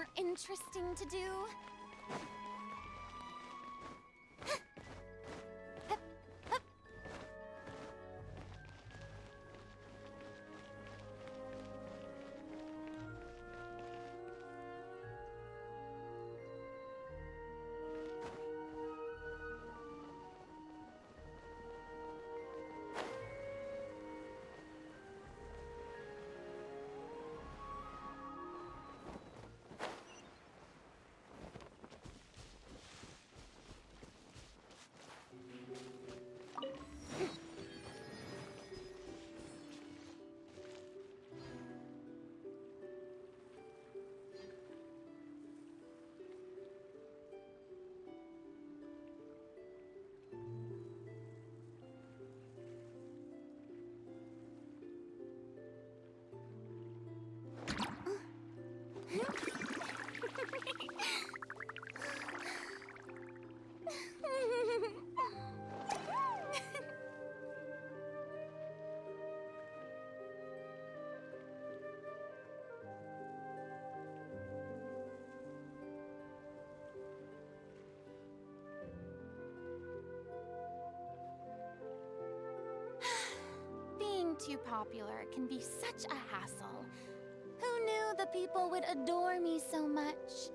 more interesting to do? Being too popular can be such a hassle. Who knew the people would adore me so much?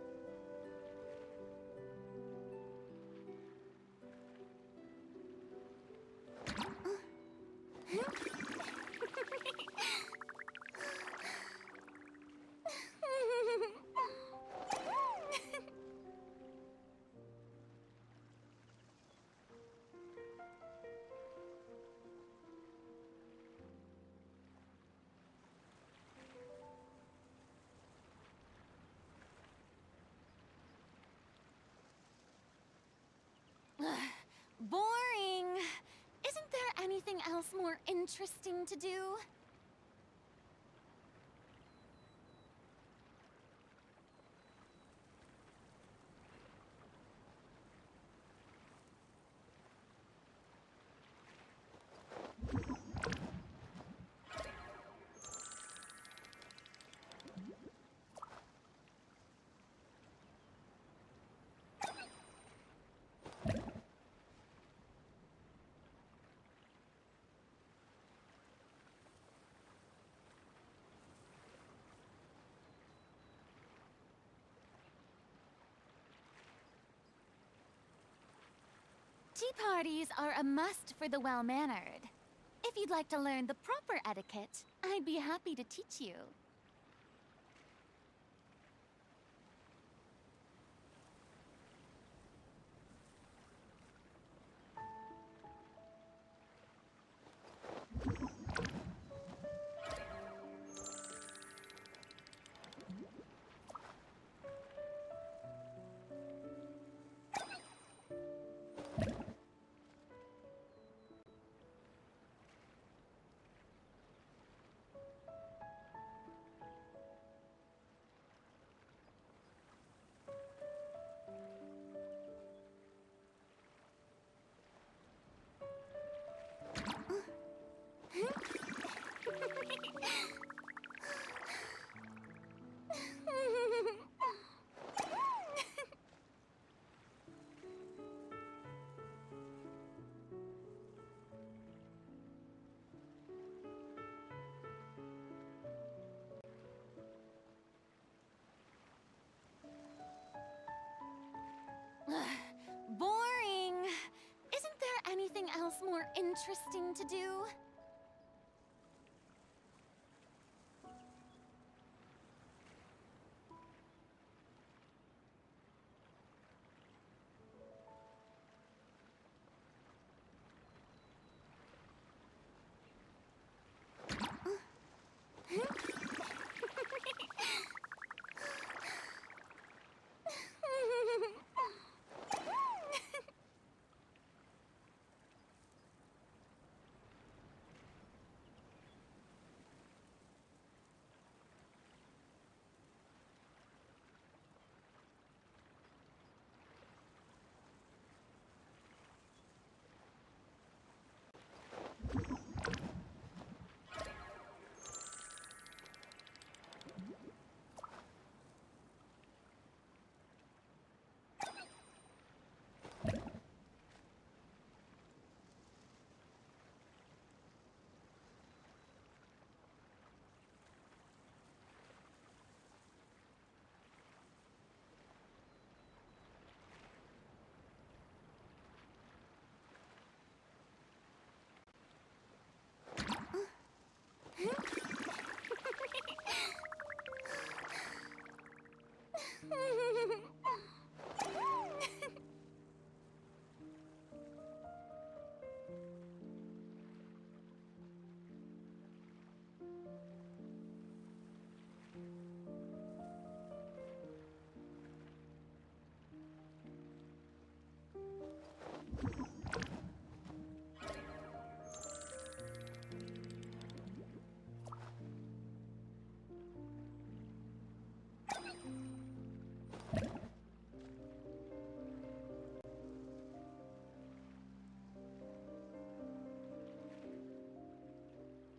Boring. Isn't there anything else more interesting to do? Tea parties are a must for the well-mannered. If you'd like to learn the proper etiquette, I'd be happy to teach you. Boring. Isn't there anything else more interesting to do?